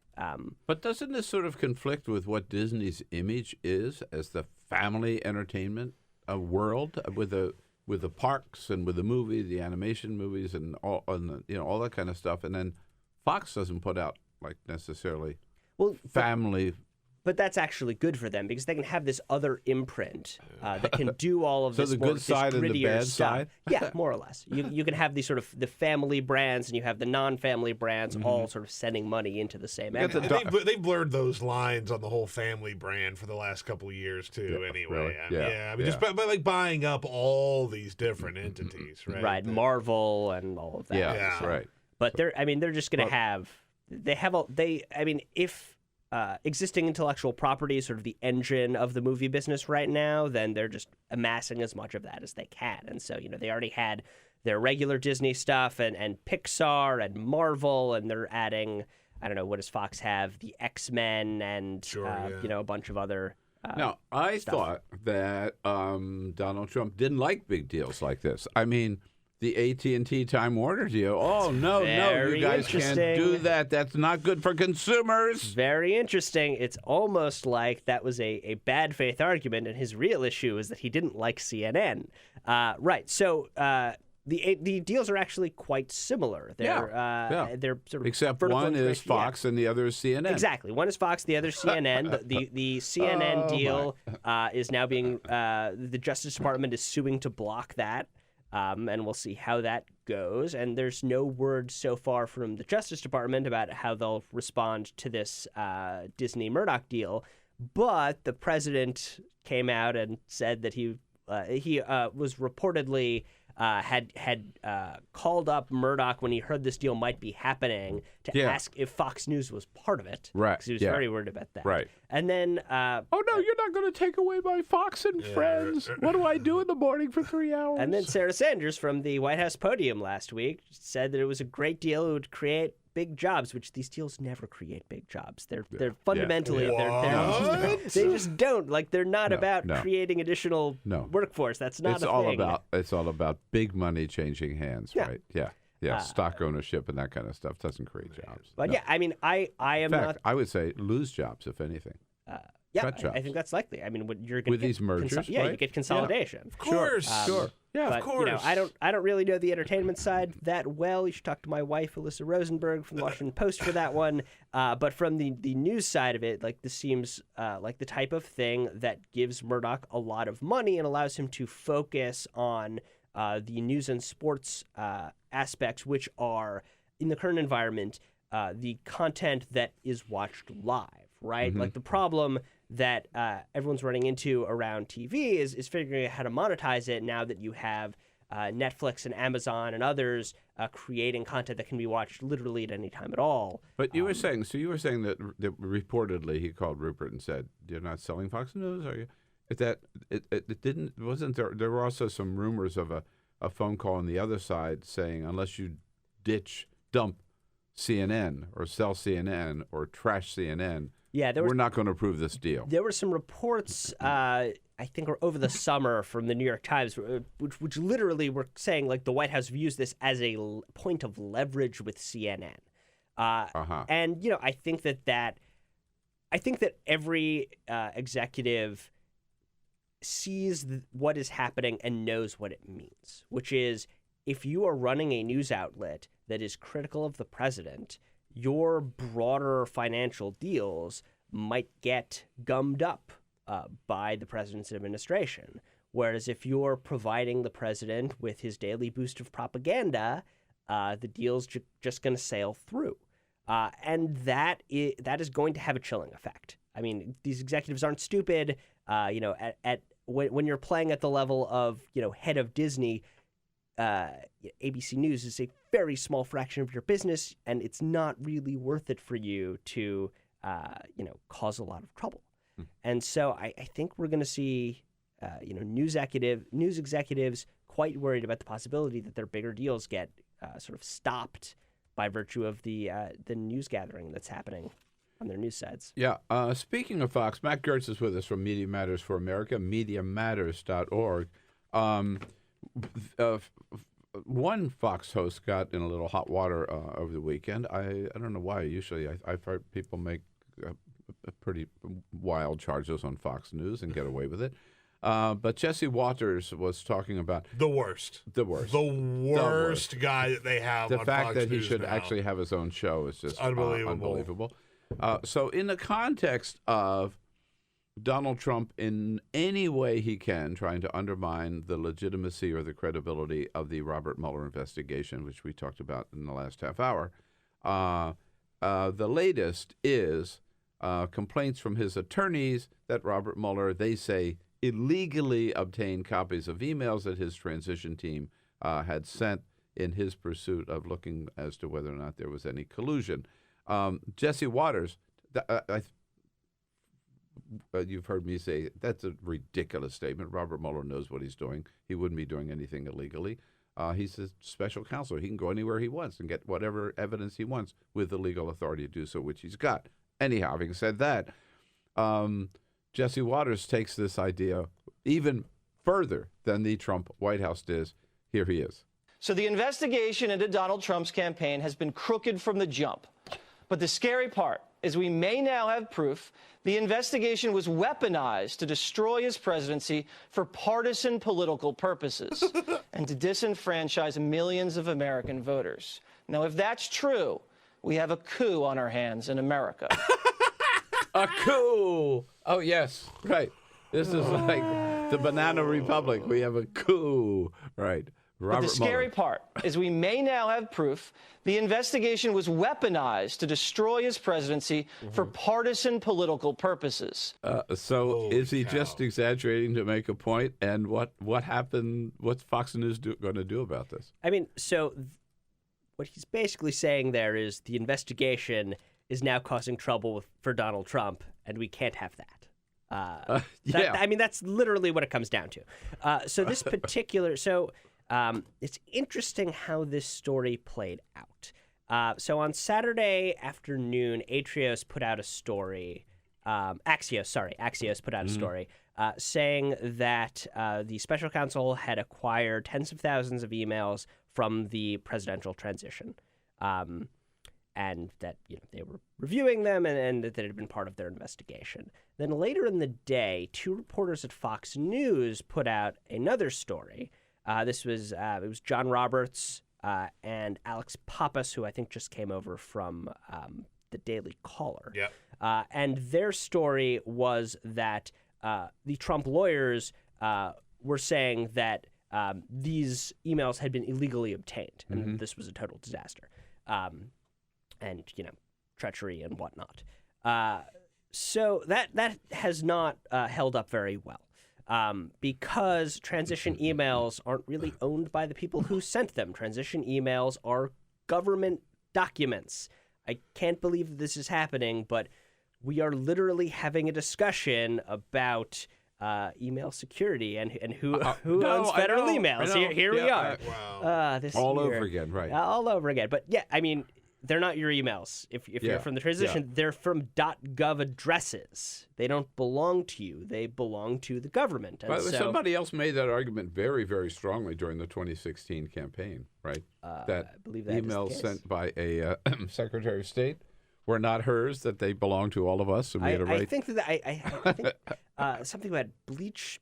[SPEAKER 2] But doesn't this sort of conflict with what Disney's image is as the family entertainment world with the parks and with the movies, the animation movies, and all that kind of stuff, and then Fox doesn't put out like necessarily family.
[SPEAKER 9] But that's actually good for them because they can have this other imprint that can do all of this.
[SPEAKER 2] So the
[SPEAKER 9] more,
[SPEAKER 2] good side and the bad
[SPEAKER 9] stuff.
[SPEAKER 2] side?
[SPEAKER 9] Yeah, more or less. You can have these sort of the family brands and you have the non-family brands all sort of sending money into the same entity.
[SPEAKER 3] They blurred those lines on the whole family brand for the last couple of years too.
[SPEAKER 2] Yeah,
[SPEAKER 3] anyway,
[SPEAKER 2] really?
[SPEAKER 3] I mean, just by like buying up all these different entities, right?
[SPEAKER 9] Right, Marvel and all of that.
[SPEAKER 2] Yeah. Right.
[SPEAKER 9] But they're just going to have. If existing intellectual property is sort of the engine of the movie business right now, then they're just amassing as much of that as they can. And so, they already had their regular Disney stuff and Pixar and Marvel, and they're adding, I don't know, what does Fox have? The X-Men and, a bunch of other
[SPEAKER 2] Now, I thought that Donald Trump didn't like big deals like this. I mean, the AT&T Time Warner deal. Oh, no, you guys can't do that. That's not good for consumers.
[SPEAKER 9] Very interesting. It's almost like that was a bad faith argument, and his real issue is that he didn't like CNN. Right. So the deals are actually quite similar. They're sort of
[SPEAKER 2] except one is Fox and the other is CNN.
[SPEAKER 9] Exactly. One is Fox, the other is CNN. The CNN deal is now being the Justice Department is suing to block that. And we'll see how that goes. And there's no word so far from the Justice Department about how they'll respond to this Disney Murdoch deal. But the president came out and said that he was reportedly had called up Murdoch when he heard this deal might be happening to ask if Fox News was part of it.
[SPEAKER 2] Right.
[SPEAKER 9] Because he was very worried about that.
[SPEAKER 2] Right.
[SPEAKER 9] And then...
[SPEAKER 2] oh, no, you're not going to take away my Fox and Friends. What do I do in the morning for 3 hours?
[SPEAKER 9] And then Sarah Sanders from the White House podium last week said that it was a great deal. It would create big jobs, which these deals never create big jobs. They're fundamentally they just don't. Like they're not about creating additional workforce. That's not a thing.
[SPEAKER 2] It's all about big money changing hands, right? Yeah. Stock ownership and that kind of stuff doesn't create jobs.
[SPEAKER 9] But I mean, I am
[SPEAKER 2] in fact,
[SPEAKER 9] not.
[SPEAKER 2] I would say lose jobs if anything. Cut jobs.
[SPEAKER 9] I think that's likely. I mean, what you're going
[SPEAKER 2] with these mergers,
[SPEAKER 9] you get consolidation.
[SPEAKER 3] Of course,
[SPEAKER 2] sure. Yeah,
[SPEAKER 3] of course.
[SPEAKER 9] I don't really know the entertainment side that well. You should talk to my wife, Alyssa Rosenberg from the Washington Post for that one. But from the news side of it, like this seems like the type of thing that gives Murdoch a lot of money and allows him to focus on the news and sports aspects, which are in the current environment the content that is watched live. Right, like the problem that everyone's running into around TV is figuring out how to monetize it now that you have Netflix and Amazon and others creating content that can be watched literally at any time at all.
[SPEAKER 2] But you were saying that reportedly he called Rupert and said, "You're not selling Fox News, are you?" There were also some rumors of a phone call on the other side saying, unless you dump CNN or sell CNN or trash CNN. We're not going to approve this deal.
[SPEAKER 9] There were some reports, I think, over the summer from the New York Times, which literally were saying like the White House views this as a point of leverage with CNN. And I think that every executive sees what is happening and knows what it means, which is if you are running a news outlet that is critical of the president, your broader financial deals might get gummed up by the president's administration. Whereas if you're providing the president with his daily boost of propaganda, the deal's just going to sail through. And that is going to have a chilling effect. I mean, these executives aren't stupid. When you're playing at the level of, head of Disney, ABC News is a very small fraction of your business, and it's not really worth it for you to, cause a lot of trouble. And so I think we're going to see, news executives quite worried about the possibility that their bigger deals get sort of stopped by virtue of the news gathering that's happening. on their news sites.
[SPEAKER 2] Yeah. Speaking of Fox, Matt Gertz is with us from Media Matters for America, MediaMatters.org. One Fox host got in a little hot water over the weekend. I don't know why. Usually I've heard people make pretty wild charges on Fox News and get away with it. But Jesse Waters was talking about
[SPEAKER 3] the worst guy that they have.
[SPEAKER 2] The
[SPEAKER 3] on
[SPEAKER 2] fact
[SPEAKER 3] Fox
[SPEAKER 2] that he
[SPEAKER 3] News
[SPEAKER 2] should
[SPEAKER 3] now.
[SPEAKER 2] actually have his own show is just
[SPEAKER 3] unbelievable.
[SPEAKER 2] So in the context of Donald Trump in any way he can trying to undermine the legitimacy or the credibility of the Robert Mueller investigation, which we talked about in the last half hour, the latest is complaints from his attorneys that Robert Mueller, they say, illegally obtained copies of emails that his transition team had sent in his pursuit of looking as to whether or not there was any collusion. Jesse Waters, you've heard me say that's a ridiculous statement. Robert Mueller knows what he's doing. He wouldn't be doing anything illegally. He's a special counsel. He can go anywhere he wants and get whatever evidence he wants with the legal authority to do so, which he's got. Anyhow, having said that, Jesse Waters takes this idea even further than the Trump White House does. Here he is.
[SPEAKER 10] So the investigation into Donald Trump's campaign has been crooked from the jump. But the scary part is we may now have proof the investigation was weaponized to destroy his presidency for partisan political purposes and to disenfranchise millions of American voters. Now, if that's true, we have a coup on our hands in America.
[SPEAKER 2] A coup! Oh, yes, right. This is like the Banana Republic. We have a coup, right.
[SPEAKER 10] But the scary part is we may now have proof the investigation was weaponized to destroy his presidency for partisan political purposes.
[SPEAKER 2] So is he just exaggerating to make a point? And what happened? What's Fox News going to do about this?
[SPEAKER 9] I mean, so what he's basically saying there is the investigation is now causing trouble for Donald Trump, and we can't have that.
[SPEAKER 2] Yeah.
[SPEAKER 9] I mean, that's literally what it comes down to. So this particular... it's interesting how this story played out. So on Saturday afternoon, Axios put out a story. Axios put out a story saying that the special counsel had acquired tens of thousands of emails from the presidential transition, and that they were reviewing them and that it had been part of their investigation. Then later in the day, two reporters at Fox News put out another story. It was John Roberts and Alex Pappas, who I think just came over from the Daily Caller.
[SPEAKER 3] Yep.
[SPEAKER 9] And their story was that the Trump lawyers were saying that these emails had been illegally obtained, and this was a total disaster, and treachery and whatnot. So that has not held up very well. Because transition emails aren't really owned by the people who sent them. Transition emails are government documents. I can't believe that this is happening, but we are literally having a discussion about email security and who owns federal emails. Here we are.
[SPEAKER 3] Wow.
[SPEAKER 9] This
[SPEAKER 2] all
[SPEAKER 9] year.
[SPEAKER 2] over again, right?
[SPEAKER 9] All over again. But yeah, I mean, they're not your emails. If you're from the transition, they're from .gov addresses. They don't belong to you. They belong to the government. And
[SPEAKER 2] somebody else made that argument very, very strongly during the 2016 campaign, right?
[SPEAKER 9] I believe that
[SPEAKER 2] emails
[SPEAKER 9] is the case.
[SPEAKER 2] sent by a Secretary of State were not hers, that they belong to all of us. And we had a right.
[SPEAKER 9] I think that I think something about bleach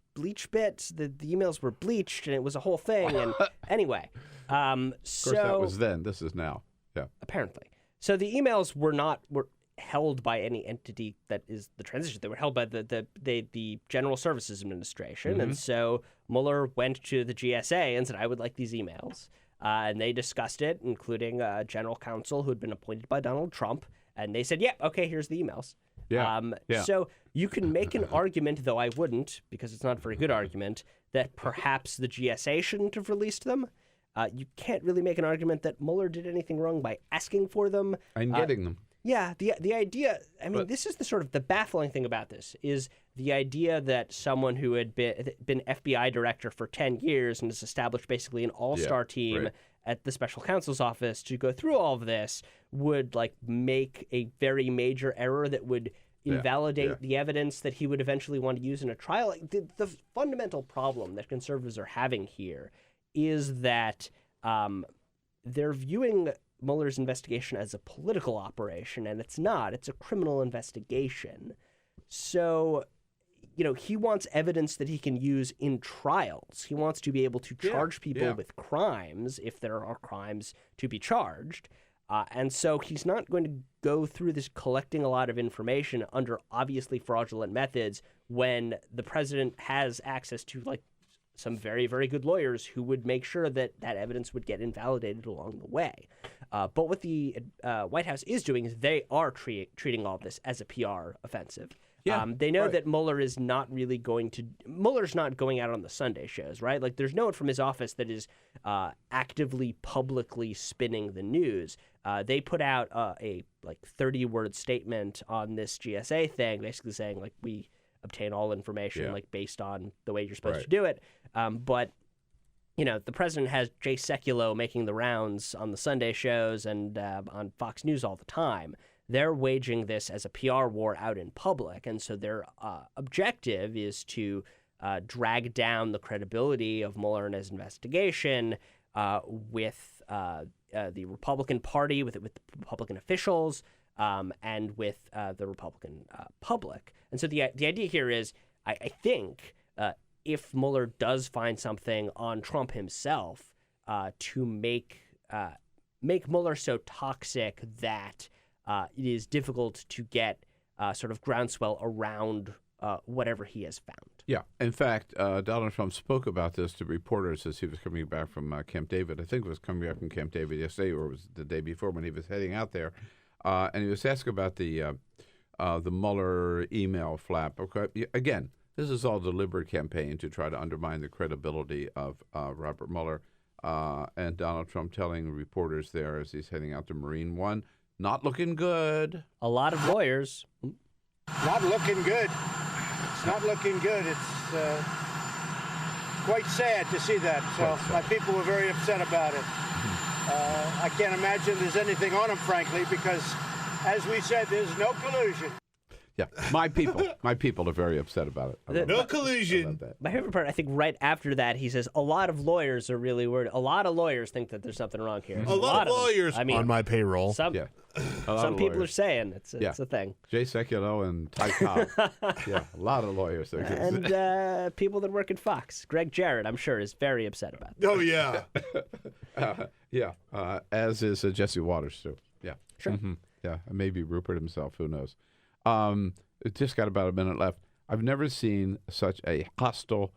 [SPEAKER 9] bits. The emails were bleached, and it was a whole thing. And anyway,
[SPEAKER 2] of course, that was then. This is now. Yeah.
[SPEAKER 9] Apparently. So the emails were held by any entity that is the transition. They were held by the General Services Administration. And so Mueller went to the GSA and said, I would like these emails. And they discussed it, including general counsel who had been appointed by Donald Trump. And they said, okay, here's the emails.
[SPEAKER 2] Yeah.
[SPEAKER 9] So you can make an argument, though I wouldn't, because it's not a very good argument, that perhaps the GSA shouldn't have released them. You can't really make an argument that Mueller did anything wrong by asking for them.
[SPEAKER 2] And getting them.
[SPEAKER 9] Yeah, the idea, I mean, this is the baffling thing about this, is the idea that someone who had been FBI director for 10 years and has established basically an all-star team at the special counsel's office to go through all of this would like make a very major error that would invalidate the evidence that he would eventually want to use in a trial. Like, the fundamental problem that conservatives are having here is that they're viewing Mueller's investigation as a political operation, and it's not. It's a criminal investigation. So, he wants evidence that he can use in trials. He wants to be able to charge people with crimes if there are crimes to be charged. And so he's not going to go through this collecting a lot of information under obviously fraudulent methods when the president has access to like some very, very good lawyers who would make sure that that evidence would get invalidated along the way. But what the White House is doing is they are treating all of this as a PR offensive. They know that Mueller is not really Mueller's not going out on the Sunday shows, right? Like there's no one from his office that is actively, publicly spinning the news. They put out a 30-word statement on this GSA thing, basically saying like we obtain all information like based on the way you're supposed to do it. But the president has Jay Sekulow making the rounds on the Sunday shows and on Fox News all the time. They're waging this as a PR war out in public, and so their objective is to drag down the credibility of Mueller and his investigation with the Republican Party, with Republican officials, and with the Republican public. And so the idea here is, I think, if Mueller does find something on Trump himself to make Mueller so toxic that it is difficult to get sort of groundswell around whatever he has found.
[SPEAKER 2] Yeah. In fact, Donald Trump spoke about this to reporters as he was coming back from Camp David. I think it was coming back from Camp David yesterday, or it was the day before when he was heading out there. And he was asked about the Mueller email flap. Okay. Again, this is all deliberate campaign to try to undermine the credibility of Robert Mueller. And Donald Trump telling reporters there as he's heading out to Marine One, not looking good.
[SPEAKER 9] A lot of lawyers.
[SPEAKER 5] Not looking good. It's not looking good. It's quite sad to see that. So my people were very upset about it. I can't imagine there's anything on him, frankly, because, as we said, there's no collusion.
[SPEAKER 2] Yeah, my people are very upset about it.
[SPEAKER 3] No collusion.
[SPEAKER 9] My favorite part, I think, right after that, he says, a lot of lawyers are really worried. A lot of lawyers think that there's something wrong here.
[SPEAKER 3] A lot of lawyers
[SPEAKER 9] on
[SPEAKER 3] my payroll.
[SPEAKER 9] Some people are saying it's a thing.
[SPEAKER 2] Jay Sekulow and Ty Cobb. A lot of lawyers.
[SPEAKER 9] And people that work at Fox. Greg Jarrett, I'm sure, is very upset about it.
[SPEAKER 3] Oh, yeah.
[SPEAKER 2] As is Jesse Waters, too. Yeah.
[SPEAKER 9] Sure.
[SPEAKER 2] Mm-hmm. Yeah, maybe Rupert himself. Who knows? It just got about a minute left. I've never seen such a hostile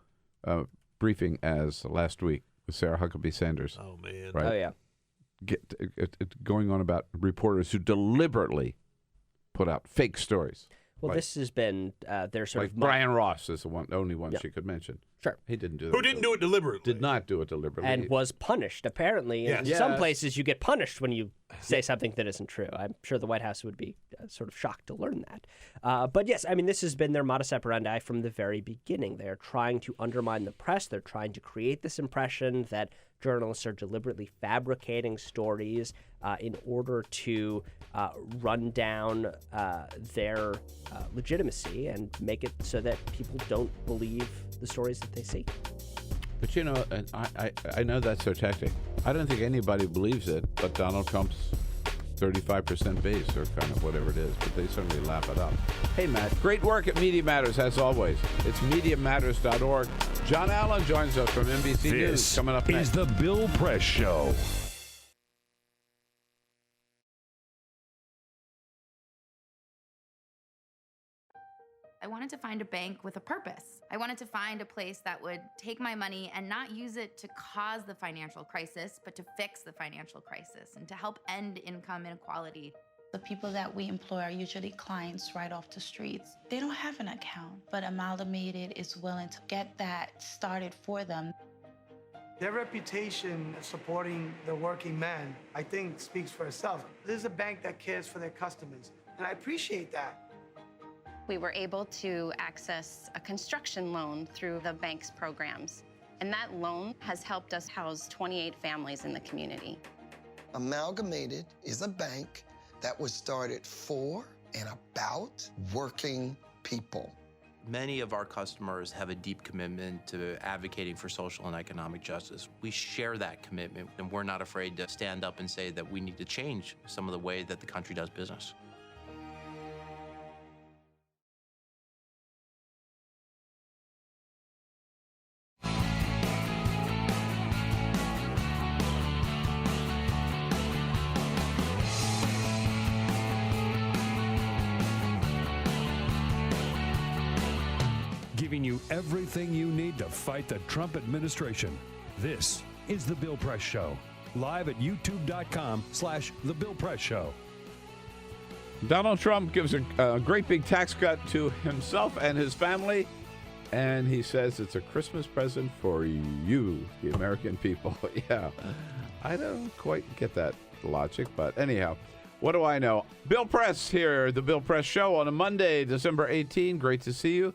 [SPEAKER 2] briefing as last week with Sarah Huckabee Sanders.
[SPEAKER 3] Oh, man.
[SPEAKER 2] Right?
[SPEAKER 9] Oh, yeah.
[SPEAKER 2] Going on about reporters who deliberately put out fake stories.
[SPEAKER 9] Well, this has been their sort
[SPEAKER 2] of...
[SPEAKER 9] of...
[SPEAKER 2] Brian Ross is the only one she could mention.
[SPEAKER 9] Sure.
[SPEAKER 2] He didn't do that.
[SPEAKER 3] Who didn't do it deliberately.
[SPEAKER 2] Did not do it deliberately.
[SPEAKER 9] And was punished, apparently. In some places, you get punished when you say something that isn't true. I'm sure the White House would be sort of shocked to learn that. But yes, I mean, this has been their modus operandi from the very beginning. They're trying to undermine the press. They're trying to create this impression that journalists are deliberately fabricating stories in order to run down their legitimacy and make it so that people don't believe the stories that they see.
[SPEAKER 2] But I know that's their tactic. I don't think anybody believes it, but Donald Trump's 35% base, or kind of whatever it is, but they certainly laugh it up. Hey, Matt, great work at Media Matters, as always. It's MediaMatters.org. John Allen joins us from NBC News. Coming up next.
[SPEAKER 1] Is the Bill Press Show.
[SPEAKER 11] I wanted to find a bank with a purpose. I wanted to find a place that would take my money and not use it to cause the financial crisis, but to fix the financial crisis and to help end income inequality.
[SPEAKER 12] The people that we employ are usually clients right off the streets. They don't have an account, but Amalgamated is willing to get that started for them.
[SPEAKER 13] Their reputation supporting the working man, I think, speaks for itself. This is a bank that cares for their customers, and I appreciate that.
[SPEAKER 14] We were able to access a construction loan through the bank's programs. And that loan has helped us house 28 families in the community.
[SPEAKER 15] Amalgamated is a bank that was started for and about working people.
[SPEAKER 16] Many of our customers have a deep commitment to advocating for social and economic justice. We share that commitment, and we're not afraid to stand up and say that we need to change some of the way that the country does business.
[SPEAKER 1] Giving you everything you need to fight the Trump administration. This is The Bill Press Show. Live at youtube.com/The Bill Press Show.
[SPEAKER 2] Donald Trump gives a great big tax cut to himself and his family, and he says it's a Christmas present for you, the American people. Yeah, I don't quite get that logic, but anyhow, what do I know? Bill Press here, The Bill Press Show on a Monday, December 18. Great to see you.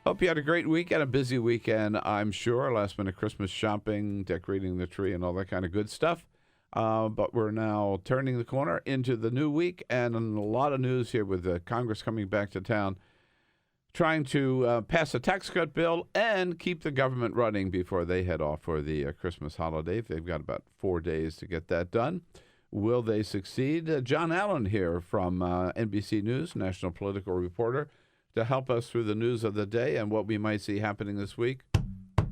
[SPEAKER 2] Hope you had a great weekend, a busy weekend, I'm sure. Last minute Christmas shopping, decorating the tree, and all that kind of good stuff. But we're now turning the corner into the new week, and a lot of news here with Congress coming back to town, trying to pass a tax cut bill and keep the government running before they head off for the Christmas holiday. They've got about 4 days to get that done. Will they succeed? John Allen here from NBC News, national political reporter, to help us through the news of the day and what we might see happening this week.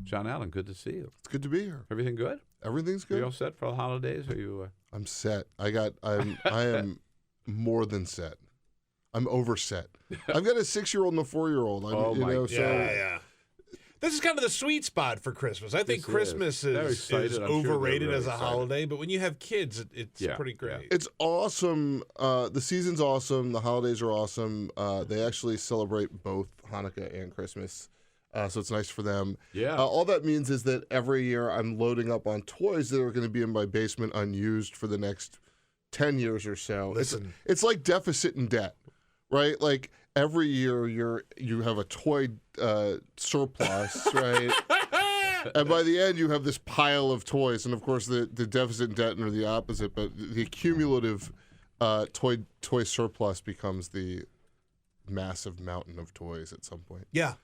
[SPEAKER 2] John Allen, good to see you.
[SPEAKER 17] It's good to be here.
[SPEAKER 2] Everything good?
[SPEAKER 17] Everything's good.
[SPEAKER 2] Are you all set for the holidays? Are you?
[SPEAKER 17] I'm set. I am more than set. I'm overset. I've got a 6-year-old and a 4-year-old.
[SPEAKER 3] Yeah. This is kind of the sweet spot for Christmas. I think Christmas is overrated as a holiday, but when you have kids, it's pretty great.
[SPEAKER 17] It's awesome. The season's awesome. The holidays are awesome. They actually celebrate both Hanukkah and Christmas, so it's nice for them.
[SPEAKER 2] Yeah.
[SPEAKER 17] All that means is that every year I'm loading up on toys that are going to be in my basement unused for the next 10 years or so. It's like deficit and debt, right? Like, every year you have a toy surplus, right? And by the end, you have this pile of toys. And, of course, the deficit and debt are the opposite. But the cumulative toy surplus becomes the massive mountain of toys at some point.
[SPEAKER 3] Yeah.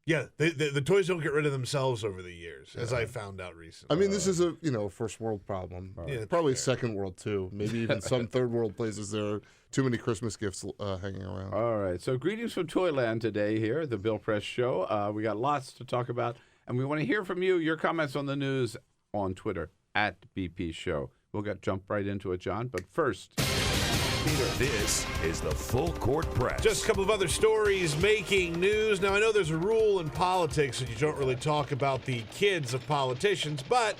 [SPEAKER 3] Yeah, the toys don't get rid of themselves over the years, as I found out recently.
[SPEAKER 17] I mean, this is a first world problem.
[SPEAKER 3] Yeah,
[SPEAKER 17] probably second world too. Maybe even some third world places there are too many Christmas gifts hanging around.
[SPEAKER 2] All right. So greetings from Toyland today here, the Bill Press Show. We got lots to talk about, and we want to hear from you. Your comments on the news on Twitter at BP Show. We'll jump right into it, John. But first,
[SPEAKER 1] this is the Full Court Press.
[SPEAKER 3] Just a couple of other stories making news. Now, I know there's a rule in politics that you don't really talk about the kids of politicians, but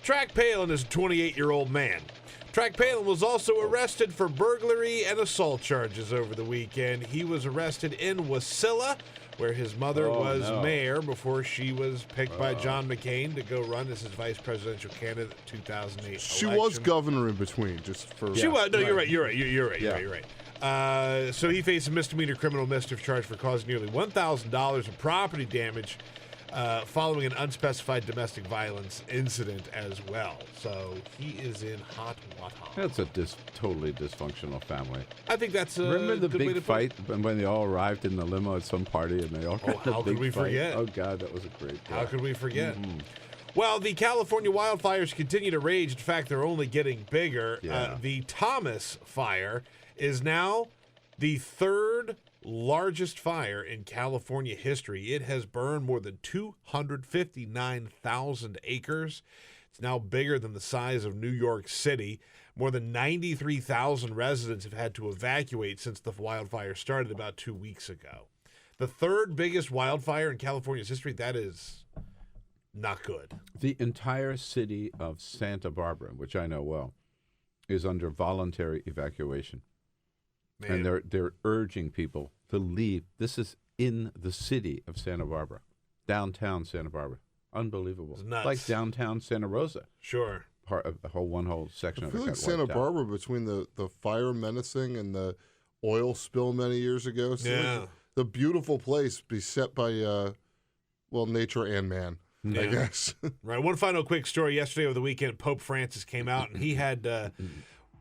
[SPEAKER 3] Track Palin is a 28-year-old man. Track Palin was also arrested for burglary and assault charges over the weekend. He was arrested in Wasilla, where his mother was mayor before she was picked by John McCain to go run as his vice presidential candidate in 2008
[SPEAKER 17] She
[SPEAKER 3] election.
[SPEAKER 17] was governor in between, just for...
[SPEAKER 3] She was. No, you're right. You're right. So he faced a misdemeanor criminal mischief charge for causing nearly $1,000 of property damage following an unspecified domestic violence incident as well. So he is in hot water.
[SPEAKER 2] That's a totally dysfunctional family.
[SPEAKER 3] I think that's a
[SPEAKER 2] Remember the
[SPEAKER 3] good way
[SPEAKER 2] big
[SPEAKER 3] to
[SPEAKER 2] fight when they all arrived in the limo at some party and they all got
[SPEAKER 3] how
[SPEAKER 2] the big
[SPEAKER 3] could we
[SPEAKER 2] fight?
[SPEAKER 3] forget?
[SPEAKER 2] Oh, God, that was a great
[SPEAKER 3] How could we forget?
[SPEAKER 2] Mm-hmm.
[SPEAKER 3] Well, the California wildfires continue to rage. In fact, they're only getting bigger.
[SPEAKER 2] Yeah.
[SPEAKER 3] The Thomas fire is now the third largest fire in California history. It has burned more than 259,000 acres. It's now bigger than the size of New York City. More than 93,000 residents have had to evacuate since the wildfire started about 2 weeks ago. The third biggest wildfire in California's history, that is not good.
[SPEAKER 2] The entire city of Santa Barbara, which I know well, is under voluntary evacuation.
[SPEAKER 3] Man.
[SPEAKER 2] And they're urging people to leave. This is in the city of Santa Barbara, downtown Santa Barbara. Unbelievable.
[SPEAKER 3] It's nuts.
[SPEAKER 2] Like downtown Santa Rosa.
[SPEAKER 3] Sure.
[SPEAKER 2] Part of one whole section
[SPEAKER 17] I
[SPEAKER 2] of
[SPEAKER 17] feel
[SPEAKER 2] it
[SPEAKER 17] like
[SPEAKER 2] got
[SPEAKER 17] Santa
[SPEAKER 2] wiped out.
[SPEAKER 17] Barbara, between the fire menacing and the oil spill many years ago,
[SPEAKER 3] Yeah.
[SPEAKER 17] the beautiful place beset by, nature and man. I guess.
[SPEAKER 3] Right. One final quick story. Yesterday over the weekend, Pope Francis came out and he had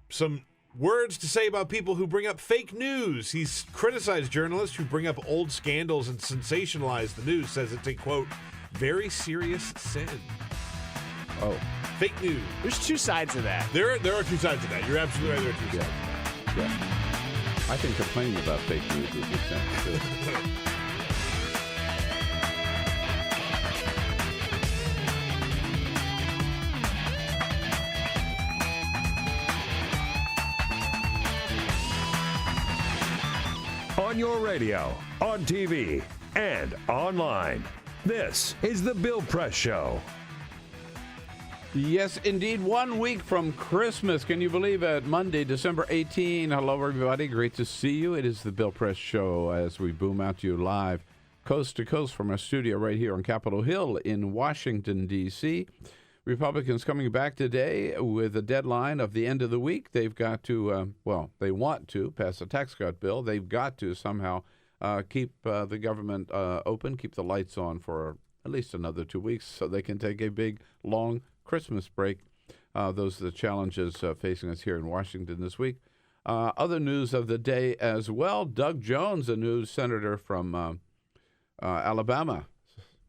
[SPEAKER 3] some words to say about people who bring up fake news. He's criticized journalists who bring up old scandals and sensationalize the news, says it's a, quote, very serious sin.
[SPEAKER 2] Oh.
[SPEAKER 3] Fake news.
[SPEAKER 4] There's two sides of that.
[SPEAKER 3] There are two sides of that. You're absolutely right. There are two sides.
[SPEAKER 2] Yeah. I think complaining about fake news is a sin, too.
[SPEAKER 1] On your radio, on TV, and online. This is The Bill Press Show.
[SPEAKER 2] Yes, indeed. 1 week from Christmas. Can you believe it? Monday, December 18. Hello, everybody. Great to see you. It is The Bill Press Show as we boom out to you live, coast to coast from our studio right here on Capitol Hill in Washington, D.C. Republicans coming back today with a deadline of the end of the week. They've got to, they want to pass a tax cut bill. They've got to somehow keep the government open, keep the lights on for at least another 2 weeks so they can take a big, long Christmas break. Those are the challenges facing us here in Washington this week. Other news of the day as well. Doug Jones, a new senator from Alabama,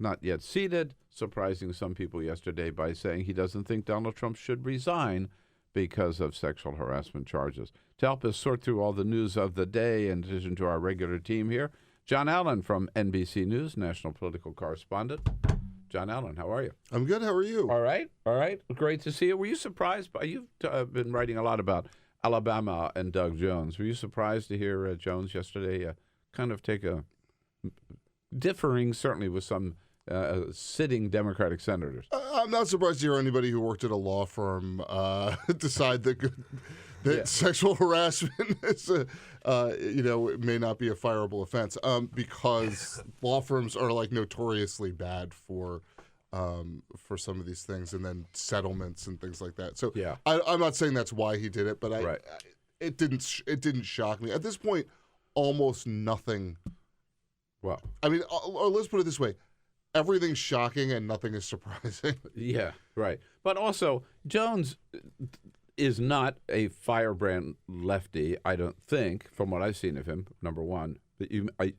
[SPEAKER 2] not yet seated, surprising some people yesterday by saying he doesn't think Donald Trump should resign because of sexual harassment charges. To help us sort through all the news of the day, in addition to our regular team here, John Allen from NBC News, national political correspondent. John Allen, how are you?
[SPEAKER 17] I'm good. How are you?
[SPEAKER 2] All right. Great to see you. Were you surprised by, you've been writing a lot about Alabama and Doug Jones. Were you surprised to hear Jones yesterday kind of take a differing, certainly with some sitting Democratic senators?
[SPEAKER 17] I'm not surprised to hear anybody who worked at a law firm decide that sexual harassment is, it may not be a fireable offense because law firms are like notoriously bad for some of these things, and then settlements and things like that. So I'm not saying that's why he did it, but it didn't shock me at this point. Almost nothing.
[SPEAKER 2] Well,
[SPEAKER 17] I mean, or let's put it this way. Everything's shocking and nothing is surprising.
[SPEAKER 2] Yeah, right. But also, Jones is not a firebrand lefty, I don't think, from what I've seen of him, number one.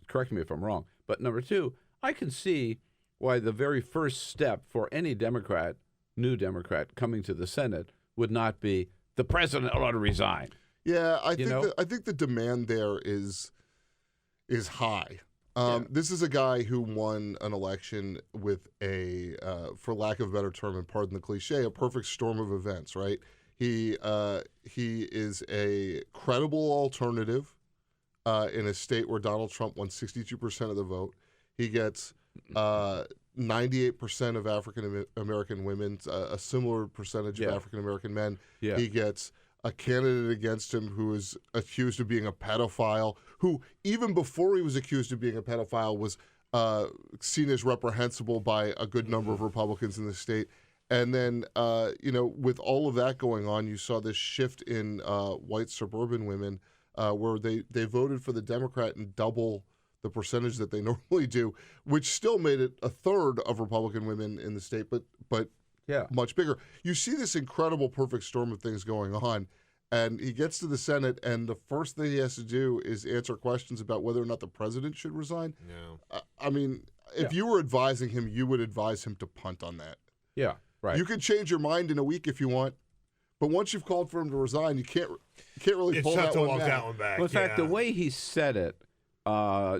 [SPEAKER 2] Correct me if I'm wrong. But number two, I can see why the very first step for any Democrat, new Democrat, coming to the Senate would not be the president ought to resign.
[SPEAKER 17] Yeah, I think the demand there is high. This is a guy who won an election with a, for lack of a better term, and pardon the cliche, a perfect storm of events, right? He is a credible alternative in a state where Donald Trump won 62% of the vote. He gets 98% of African American women, a similar percentage of African American men. Yeah. He gets a candidate against him who is accused of being a pedophile, who even before he was accused of being a pedophile was seen as reprehensible by a good number of Republicans in the state. And then, with all of that going on, you saw this shift in white suburban women where they voted for the Democrat in double the percentage that they normally do, which still made it a third of Republican women in the state, but much bigger. You see this incredible perfect storm of things going on, and he gets to the Senate, and the first thing he has to do is answer questions about whether or not the president should resign.
[SPEAKER 3] Yeah.
[SPEAKER 17] If you were advising him, you would advise him to punt on that.
[SPEAKER 2] Yeah, right.
[SPEAKER 17] You can change your mind in a week if you want, but once you've called for him to resign, you can't really pull that one back.
[SPEAKER 2] Well, in fact, the way he said it,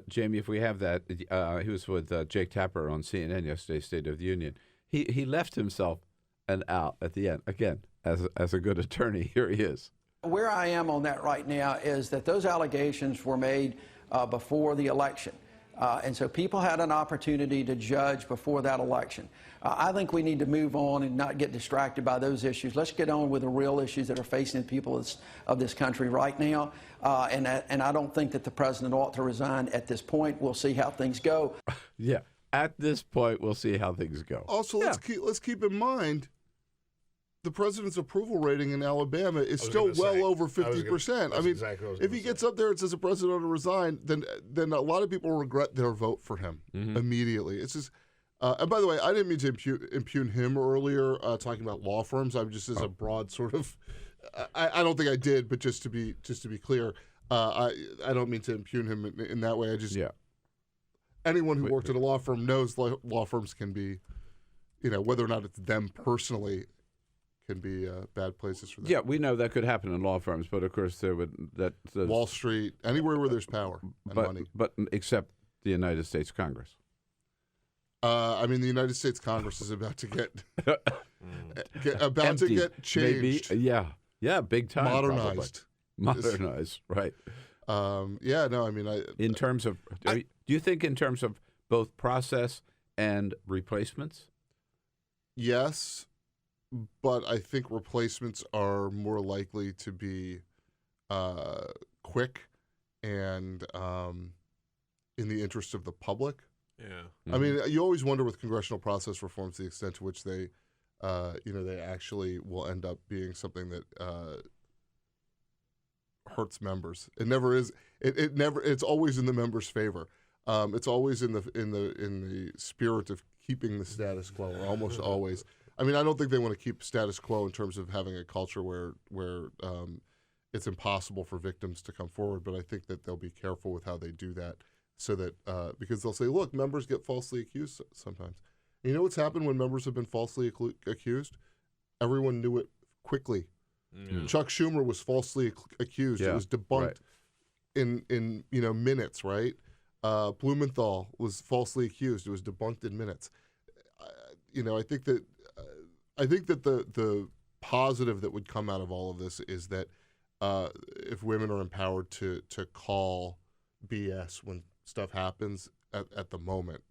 [SPEAKER 2] Jamie, if we have that, he was with Jake Tapper on CNN yesterday, State of the Union. He left himself an out at the end. Again, as a good attorney, here he is.
[SPEAKER 18] Where I am on that right now is that those allegations were made before the election. And so people had an opportunity to judge before that election. I think we need to move on and not get distracted by those issues. Let's get on with the real issues that are facing the people of this country right now. And I don't think that the president ought to resign at this point. We'll see how things go.
[SPEAKER 2] Yeah. At this point, we'll see how things go.
[SPEAKER 17] Also, let's keep in mind the president's approval rating in Alabama is still well over 50%. I mean, if he gets up there and says the president ought to resign, then a lot of people regret their vote for him immediately. It's just, And by the way, I didn't mean to impugn him earlier, talking about law firms. I'm just as a broad sort of. I don't think I did, but just to be clear, I don't mean to impugn him in that way. I just anyone who worked at a law firm knows law firms can be, whether or not it's them personally, can be bad places for them.
[SPEAKER 2] Yeah, we know that could happen in law firms, but of course
[SPEAKER 17] Wall Street, anywhere where there's power and money,
[SPEAKER 2] but except the United States Congress.
[SPEAKER 17] The United States Congress is about to get changed.
[SPEAKER 2] Maybe, yeah, big time.
[SPEAKER 17] Modernized,
[SPEAKER 2] right?
[SPEAKER 17] In
[SPEAKER 2] terms of, do you think in terms of both process and replacements?
[SPEAKER 17] Yes, but I think replacements are more likely to be quick and in the interest of the public.
[SPEAKER 3] Yeah.
[SPEAKER 17] I mean, you always wonder with congressional process reforms the extent to which they actually will end up being something that hurts members. It never is. It never. It's always in the members' favor. It's always in the spirit of keeping the status quo, or almost always. I mean, I don't think they want to keep status quo in terms of having a culture where it's impossible for victims to come forward. But I think that they'll be careful with how they do that. So that because they'll say, look, members get falsely accused sometimes. And you know what's happened when members have been falsely accused? Everyone knew it quickly. Mm. Chuck Schumer was falsely accused. Yeah, it was debunked in minutes, right? Blumenthal was falsely accused. It was debunked in minutes. I think that the positive that would come out of all of this is that if women are empowered to call BS when stuff happens at the moment,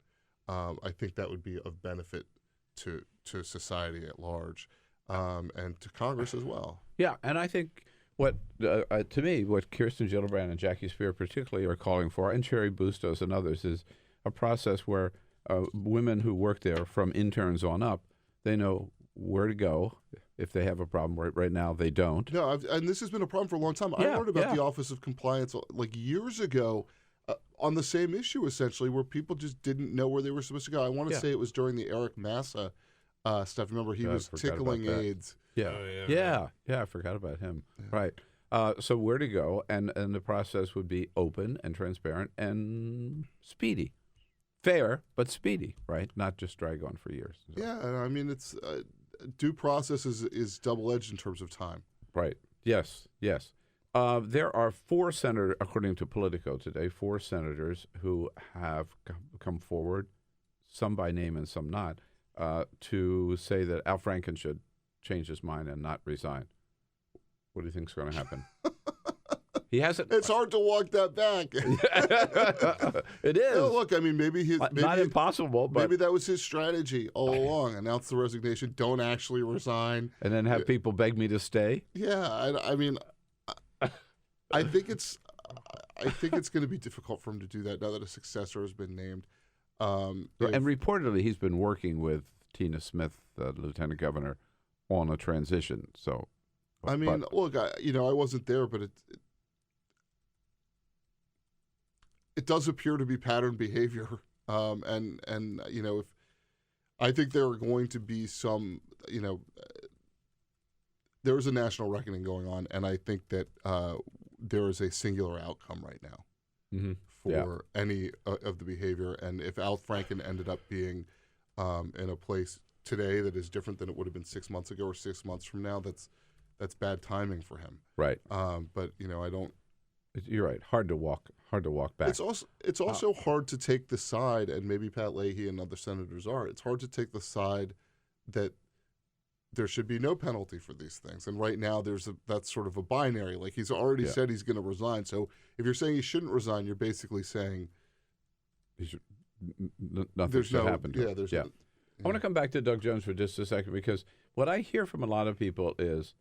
[SPEAKER 17] I think that would be of benefit to society at large, and to Congress as well.
[SPEAKER 2] Yeah, and I think what to me, what Kirsten Gillibrand and Jackie Spear particularly are calling for, and Cherry Bustos and others, is a process where women who work there from interns on up, they know where to go if they have a problem. Right now, they don't.
[SPEAKER 17] No, and this has been a problem for a long time. I learned about the Office of Compliance like years ago. On the same issue, essentially, where people just didn't know where they were supposed to go. I want to say it was during the Eric Massa stuff. Remember, he was tickling aides.
[SPEAKER 2] Yeah. Oh, yeah, I forgot about him. Yeah. Right. So where to go, and the process would be open and transparent and speedy. Fair, but speedy, right? Not just drag on for years.
[SPEAKER 17] So. Yeah, I mean, it's due process is double-edged in terms of time.
[SPEAKER 2] Right. Yes. There are 4 senators, according to Politico today, 4 senators who have come forward, some by name and some not, to say that Al Franken should change his mind and not resign. What do you think is going to happen? He hasn't.
[SPEAKER 17] It's hard to walk that back.
[SPEAKER 2] It is.
[SPEAKER 17] No, look, I mean, maybe
[SPEAKER 2] not impossible, but
[SPEAKER 17] maybe that was his strategy all along. Announce the resignation, don't actually resign,
[SPEAKER 2] and then have people beg me to stay.
[SPEAKER 17] Yeah, I mean. I think it's going to be difficult for him to do that now that a successor has been named.
[SPEAKER 2] And reportedly, he's been working with Tina Smith, the lieutenant governor, on a transition. So,
[SPEAKER 17] I mean, look, I wasn't there, but it does appear to be pattern behavior. And if I think there are going to be some, there is a national reckoning going on, and I think that there is a singular outcome right now for any of the behavior. And if Al Franken ended up being in a place today that is different than it would have been 6 months ago or 6 months from now, that's bad timing for him.
[SPEAKER 2] Right.
[SPEAKER 17] But I don't.
[SPEAKER 2] You're right. Hard to walk back.
[SPEAKER 17] It's also hard to take the side, and maybe Pat Leahy and other senators are. It's hard to take the side that there should be no penalty for these things. And right now that's sort of a binary. Like, he's already said he's going to resign. So if you're saying he shouldn't resign, you're basically saying
[SPEAKER 2] nothing should happen to him.
[SPEAKER 17] I
[SPEAKER 2] want to come back to Doug Jones for just a second, because what I hear from a lot of people is,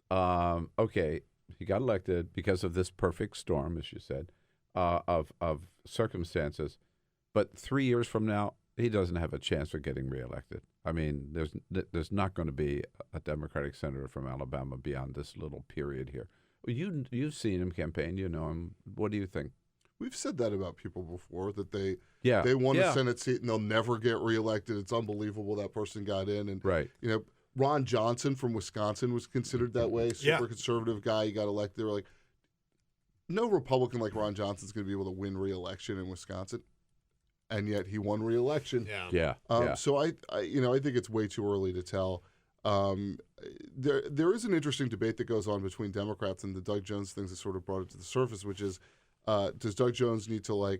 [SPEAKER 2] okay, he got elected because of this perfect storm, as you said, of circumstances. But 3 years from now, he doesn't have a chance of getting reelected. I mean, there's not going to be a Democratic senator from Alabama beyond this little period here. You've seen him campaign. You know him. What do you think?
[SPEAKER 17] We've said that about people before, that they
[SPEAKER 2] Yeah.
[SPEAKER 17] want
[SPEAKER 2] Yeah.
[SPEAKER 17] a Senate seat and they'll never get reelected. It's unbelievable that person got in. And
[SPEAKER 2] Right.
[SPEAKER 17] you know, Ron Johnson from Wisconsin was considered that way. Super conservative guy. He got elected. They were like, no Republican like Ron Johnson's going to be able to win re-election in Wisconsin. And yet he won re-election.
[SPEAKER 2] Yeah.
[SPEAKER 17] So I think it's way too early to tell. There is an interesting debate that goes on between Democrats, and the Doug Jones things that sort of brought it to the surface, which is, does Doug Jones need to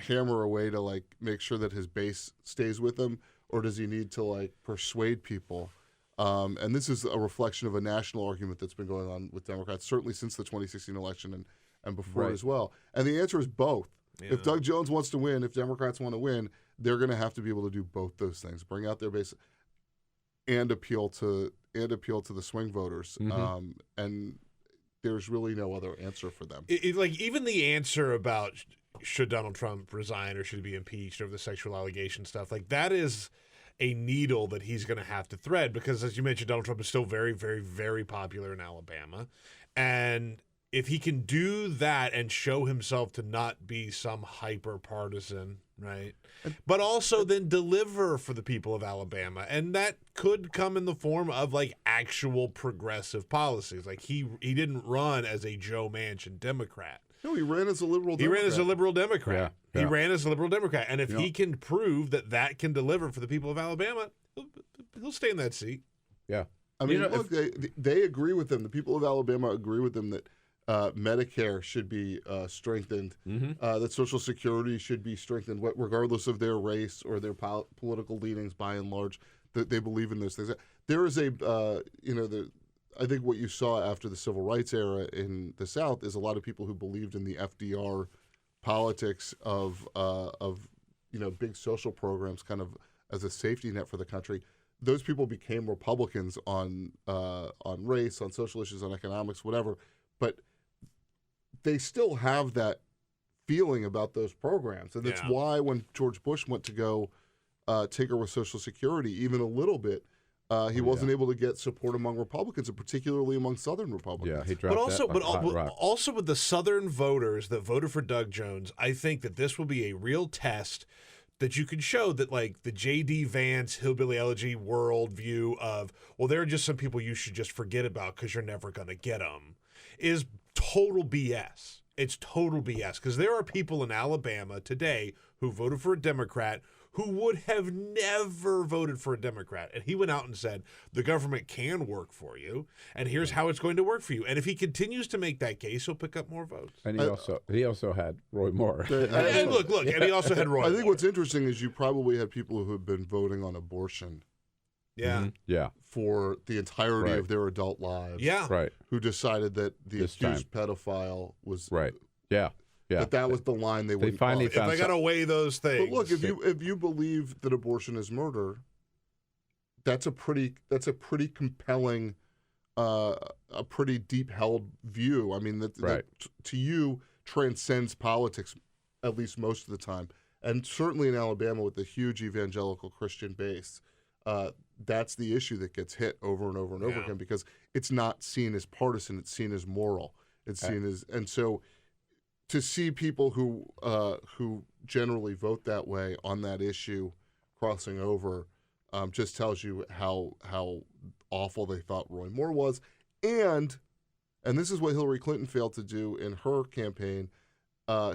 [SPEAKER 17] hammer away to make sure that his base stays with him, or does he need to persuade people? And this is a reflection of a national argument that's been going on with Democrats, certainly since the 2016 election and before as well. And the answer is both. Yeah. If Doug Jones wants to win, if Democrats want to win, they're going to have to be able to do both those things: bring out their base and appeal to the swing voters.
[SPEAKER 2] Mm-hmm.
[SPEAKER 17] And there's really no other answer for them.
[SPEAKER 3] Even the answer about should Donald Trump resign or should he be impeached over the sexual allegation stuff, that is a needle that he's going to have to thread, because, as you mentioned, Donald Trump is still very, very, very popular in Alabama. And if he can do that and show himself to not be some hyper partisan, right, but also then deliver for the people of Alabama, and that could come in the form of actual progressive policies. He didn't run as a Joe Manchin Democrat.
[SPEAKER 17] No, he ran as a liberal Democrat.
[SPEAKER 3] He ran as a liberal Democrat.
[SPEAKER 2] Yeah.
[SPEAKER 3] He ran as a liberal Democrat. And if he can prove that can deliver for the people of Alabama, he'll stay in that seat.
[SPEAKER 2] Yeah.
[SPEAKER 17] I mean, look, they agree with him. The people of Alabama agree with him that Medicare should be strengthened, that Social Security should be strengthened, regardless of their race or their political leanings. By and large, that they believe in those things. There is I think what you saw after the civil rights era in the South is a lot of people who believed in the FDR politics of big social programs, kind of as a safety net for the country. Those people became Republicans on race, on social issues, on economics, whatever. But they still have that feeling about those programs. And that's why when George Bush went to go tinker with Social Security, even a little bit, he wasn't able to get support among Republicans, and particularly among Southern Republicans.
[SPEAKER 2] Yeah, he dropped
[SPEAKER 3] also with the Southern voters that voted for Doug Jones, I think that this will be a real test that you can show that the J.D. Vance hillbilly elegy worldview of, well, there are just some people you should just forget about because you're never going to get them, is total BS. It's total BS, because there are people in Alabama today who voted for a Democrat who would have never voted for a Democrat. And he went out and said, the government can work for you, and here's how it's going to work for you. And if he continues to make that case, he'll pick up more votes.
[SPEAKER 2] And he also had Roy Moore.
[SPEAKER 3] And look, and he also had Roy Moore.
[SPEAKER 17] I think what's interesting is you probably had people who have been voting on abortion.
[SPEAKER 3] Yeah.
[SPEAKER 2] Mm-hmm. Yeah.
[SPEAKER 17] For the entirety of their adult lives.
[SPEAKER 3] Yeah.
[SPEAKER 2] Right.
[SPEAKER 17] Who decided that the accused pedophile was
[SPEAKER 2] right. Yeah. Yeah.
[SPEAKER 17] That was the line they wouldn't
[SPEAKER 2] finally
[SPEAKER 17] cross.
[SPEAKER 2] found.
[SPEAKER 3] They got to weigh those things.
[SPEAKER 17] But look, if you believe that abortion is murder, that's a pretty compelling, a pretty deep held view. I mean, that to you transcends politics, at least most of the time, and certainly in Alabama with the huge evangelical Christian base. That's the issue that gets hit over and over and over again, because it's not seen as partisan; it's seen as moral. It's seen as, and so to see people who generally vote that way on that issue crossing over just tells you how awful they thought Roy Moore was, and this is what Hillary Clinton failed to do in her campaign.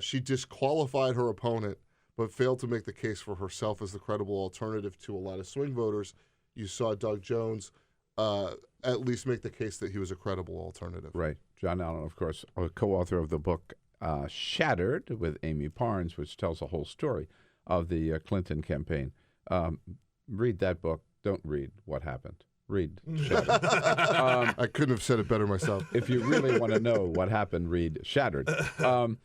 [SPEAKER 17] She disqualified her opponent, but failed to make the case for herself as the credible alternative to a lot of swing voters. You saw Doug Jones at least make the case that he was a credible alternative.
[SPEAKER 2] Right. John Allen, of course, a co-author of the book Shattered with Amy Parnes, which tells the whole story of the Clinton campaign. Read that book. Don't read what happened. Read Shattered.
[SPEAKER 17] I couldn't have said it better myself.
[SPEAKER 2] If you really want to know what happened, read Shattered. The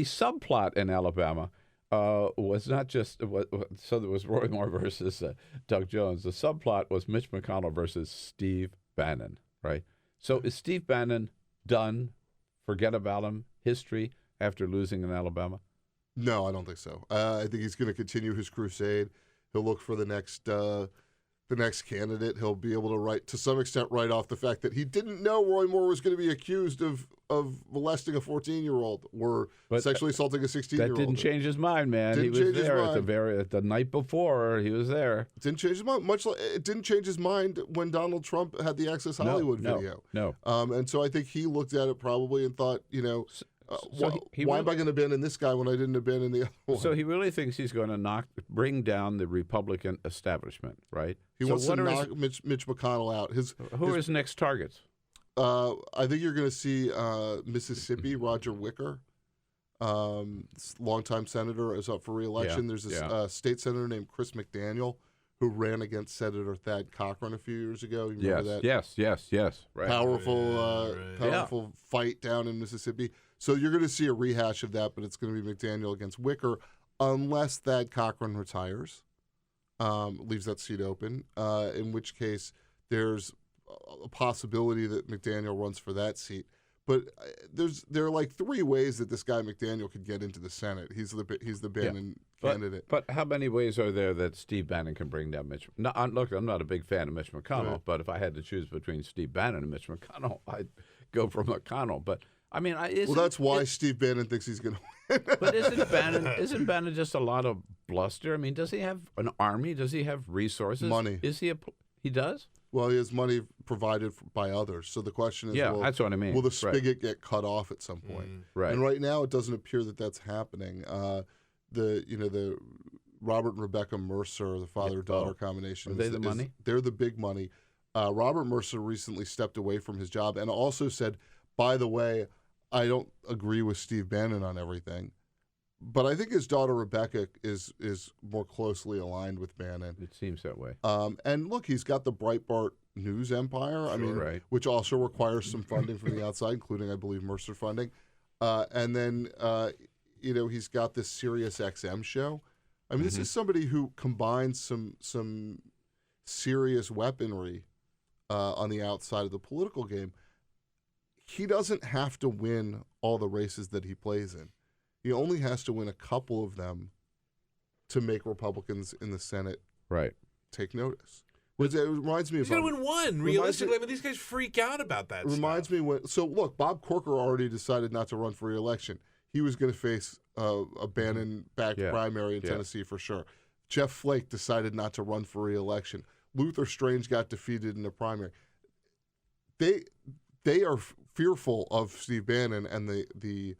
[SPEAKER 2] subplot in Alabama was not just so there was Roy Moore versus Doug Jones. The subplot was Mitch McConnell versus Steve Bannon, right? So is Steve Bannon done? Forget about him? History after losing in Alabama?
[SPEAKER 17] No, I don't think so. I think he's going to continue his crusade. He'll look for the next candidate. He'll be able to to some extent write off the fact that he didn't know Roy Moore was going to be accused of molesting a 14-year-old or sexually assaulting a 16-year-old.
[SPEAKER 2] That didn't change his mind, man.
[SPEAKER 17] Didn't
[SPEAKER 2] he was
[SPEAKER 17] change his
[SPEAKER 2] there
[SPEAKER 17] mind.
[SPEAKER 2] at the night before. He was there.
[SPEAKER 17] Didn't change his mind. Much like it didn't change his mind when Donald Trump had the Access Hollywood video.
[SPEAKER 2] No.
[SPEAKER 17] And so I think he looked at it probably and thought, why am I going to abandon this guy when I didn't abandon the other one?
[SPEAKER 2] So he really thinks he's going to bring down the Republican establishment, right?
[SPEAKER 17] He wants to knock Mitch McConnell out.
[SPEAKER 2] Who are his next targets?
[SPEAKER 17] I think you're going to see Mississippi, Roger Wicker, longtime senator, is up for re-election. There's this state senator named Chris McDaniel who ran against Senator Thad Cochran a few years ago. You remember that?
[SPEAKER 2] Yes. Right.
[SPEAKER 17] Powerful fight down in Mississippi. So you're going to see a rehash of that, but it's going to be McDaniel against Wicker, unless Thad Cochran retires, leaves that seat open, in which case there's a possibility that McDaniel runs for that seat. But there are like three ways that this guy McDaniel could get into the Senate. He's the Bannon candidate.
[SPEAKER 2] But how many ways are there that Steve Bannon can bring down Mitch? No, look, I'm not a big fan of Mitch McConnell,
[SPEAKER 17] Right.
[SPEAKER 2] but if I had to choose between Steve Bannon and Mitch McConnell, I'd go for McConnell. But I mean,
[SPEAKER 17] that's why Steve Bannon thinks he's going to win.
[SPEAKER 2] But isn't Bannon just a lot of bluster? I mean, does he have an army? Does he have resources?
[SPEAKER 17] Money.
[SPEAKER 2] He does?
[SPEAKER 17] Well, he has money provided by others. So the question is,
[SPEAKER 2] that's what I mean.
[SPEAKER 17] Will the spigot get cut off at some point?
[SPEAKER 2] Right.
[SPEAKER 17] And right now, it doesn't appear that that's happening. The Robert and Rebecca Mercer, the father-daughter combination.
[SPEAKER 2] Are they the money?
[SPEAKER 17] They're the big money. Robert Mercer recently stepped away from his job and also said, by the way, I don't agree with Steve Bannon on everything, but I think his daughter Rebecca is more closely aligned with Bannon.
[SPEAKER 2] It seems that way.
[SPEAKER 17] And look, he's got the Breitbart news empire. Which also requires some funding from the outside, including, I believe, Mercer funding. And then he's got this Sirius XM show. I mean, this is somebody who combines some serious weaponry on the outside of the political game. He doesn't have to win all the races that he plays in. He only has to win a couple of them to make Republicans in the Senate take notice. It reminds me of...
[SPEAKER 3] He's going to win one, realistically. I mean, these guys freak out about that
[SPEAKER 17] reminds me when... So, look, Bob Corker already decided not to run for re-election. He was going to face a Bannon-backed primary in Tennessee for sure. Jeff Flake decided not to run for re-election. Luther Strange got defeated in the primary. They are fearful of Steve Bannon and the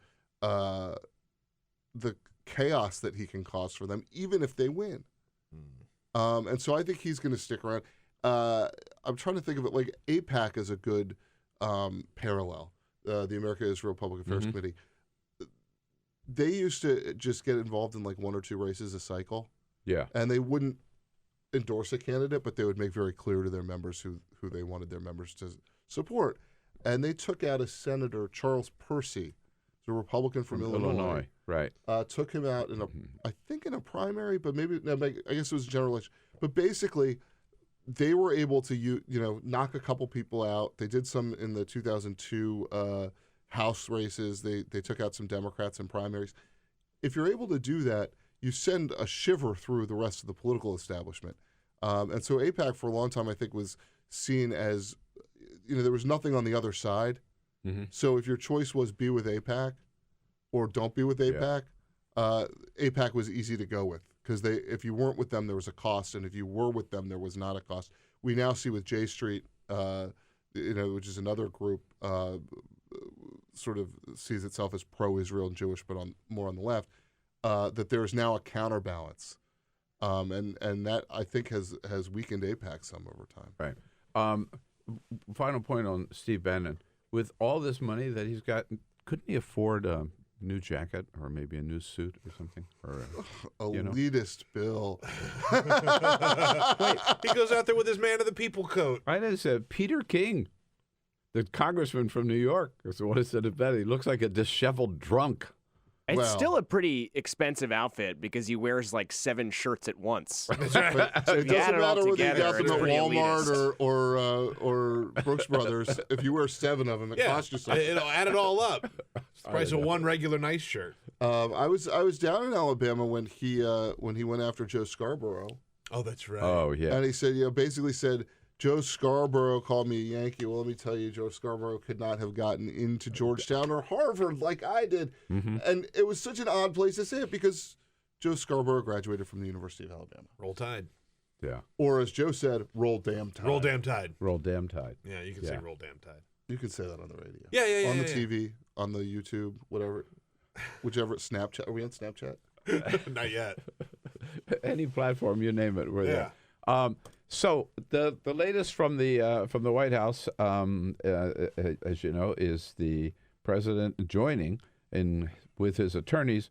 [SPEAKER 17] chaos that he can cause for them, even if they win. And so I think he's going to stick around. I'm trying to think of it like AIPAC is a good parallel. The America-Israel Public Affairs Committee. They used to just get involved in like one or two races a cycle.
[SPEAKER 2] Yeah.
[SPEAKER 17] And they wouldn't endorse a candidate, but they would make very clear to their members who they wanted their members to support. And they took out a senator, Charles Percy, a Republican from Illinois.
[SPEAKER 2] Right.
[SPEAKER 17] Took him out in I think in a primary, but I guess it was a general election. But basically, they were able to knock a couple people out. They did some in the 2002 House races. They took out some Democrats in primaries. If you're able to do that, you send a shiver through the rest of the political establishment. And so AIPAC for a long time, I think, was seen as, there was nothing on the other side. So if your choice was be with AIPAC or don't be with AIPAC, AIPAC was easy to go with because if you weren't with them, there was a cost, and if you were with them, there was not a cost. We now see with J Street, which is another group, sort of sees itself as pro-Israel and Jewish, but more on the left, that there is now a counterbalance, and that I think has weakened AIPAC some over time.
[SPEAKER 2] Right. Final point on Steve Bannon. With all this money that he's got, couldn't he afford a new jacket or maybe a new suit or something? Or
[SPEAKER 17] elitist Bill.
[SPEAKER 3] Wait, he goes out there with his man of the people coat.
[SPEAKER 2] Right, it's Peter King, the congressman from New York. That's what I said about it. He looks like a disheveled drunk.
[SPEAKER 4] It's still a pretty expensive outfit because he wears like 7 shirts at once.
[SPEAKER 17] That's right. It doesn't matter whether you got them at Walmart or Brooks Brothers. If you wear 7 of them, it costs you something.
[SPEAKER 3] It'll add it all up. It's the price of one regular nice shirt.
[SPEAKER 17] I was down in Alabama when he went after Joe Scarborough.
[SPEAKER 3] Oh, that's right.
[SPEAKER 2] Oh, yeah.
[SPEAKER 17] And he said, basically said, Joe Scarborough called me a Yankee. Well, let me tell you, Joe Scarborough could not have gotten into Georgetown or Harvard like I did. And it was such an odd place to say it because Joe Scarborough graduated from the University of Alabama.
[SPEAKER 3] Roll Tide.
[SPEAKER 2] Yeah.
[SPEAKER 17] Or as Joe said, roll damn tide.
[SPEAKER 3] Roll damn tide.
[SPEAKER 2] Roll damn tide.
[SPEAKER 3] Yeah, you can say roll damn tide.
[SPEAKER 17] You can say that on the radio.
[SPEAKER 3] Yeah.
[SPEAKER 17] On the TV, on the YouTube, whatever. Whichever. Snapchat. Are we on Snapchat?
[SPEAKER 3] Not yet.
[SPEAKER 2] Any platform, you name it, we're there. So the latest from the White House, as you know, is the president joining with his attorneys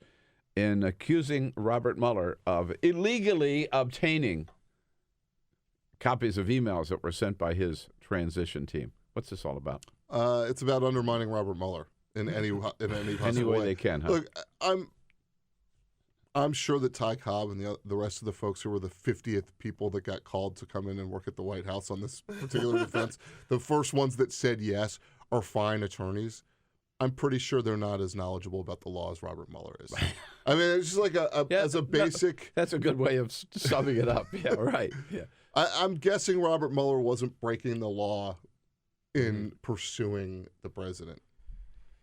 [SPEAKER 2] in accusing Robert Mueller of illegally obtaining copies of emails that were sent by his transition team. What's this all about?
[SPEAKER 17] It's about undermining Robert Mueller in any possible
[SPEAKER 2] way they can. Huh?
[SPEAKER 17] Look, I'm sure that Ty Cobb and the rest of the folks who were the 50th people that got called to come in and work at the White House on this particular defense, the first ones that said yes are fine attorneys. I'm pretty sure they're not as knowledgeable about the law as Robert Mueller is. I mean, it's just like as a basic.
[SPEAKER 2] That's a good way of summing it up. Yeah, right. Yeah.
[SPEAKER 17] I'm guessing Robert Mueller wasn't breaking the law in pursuing the president.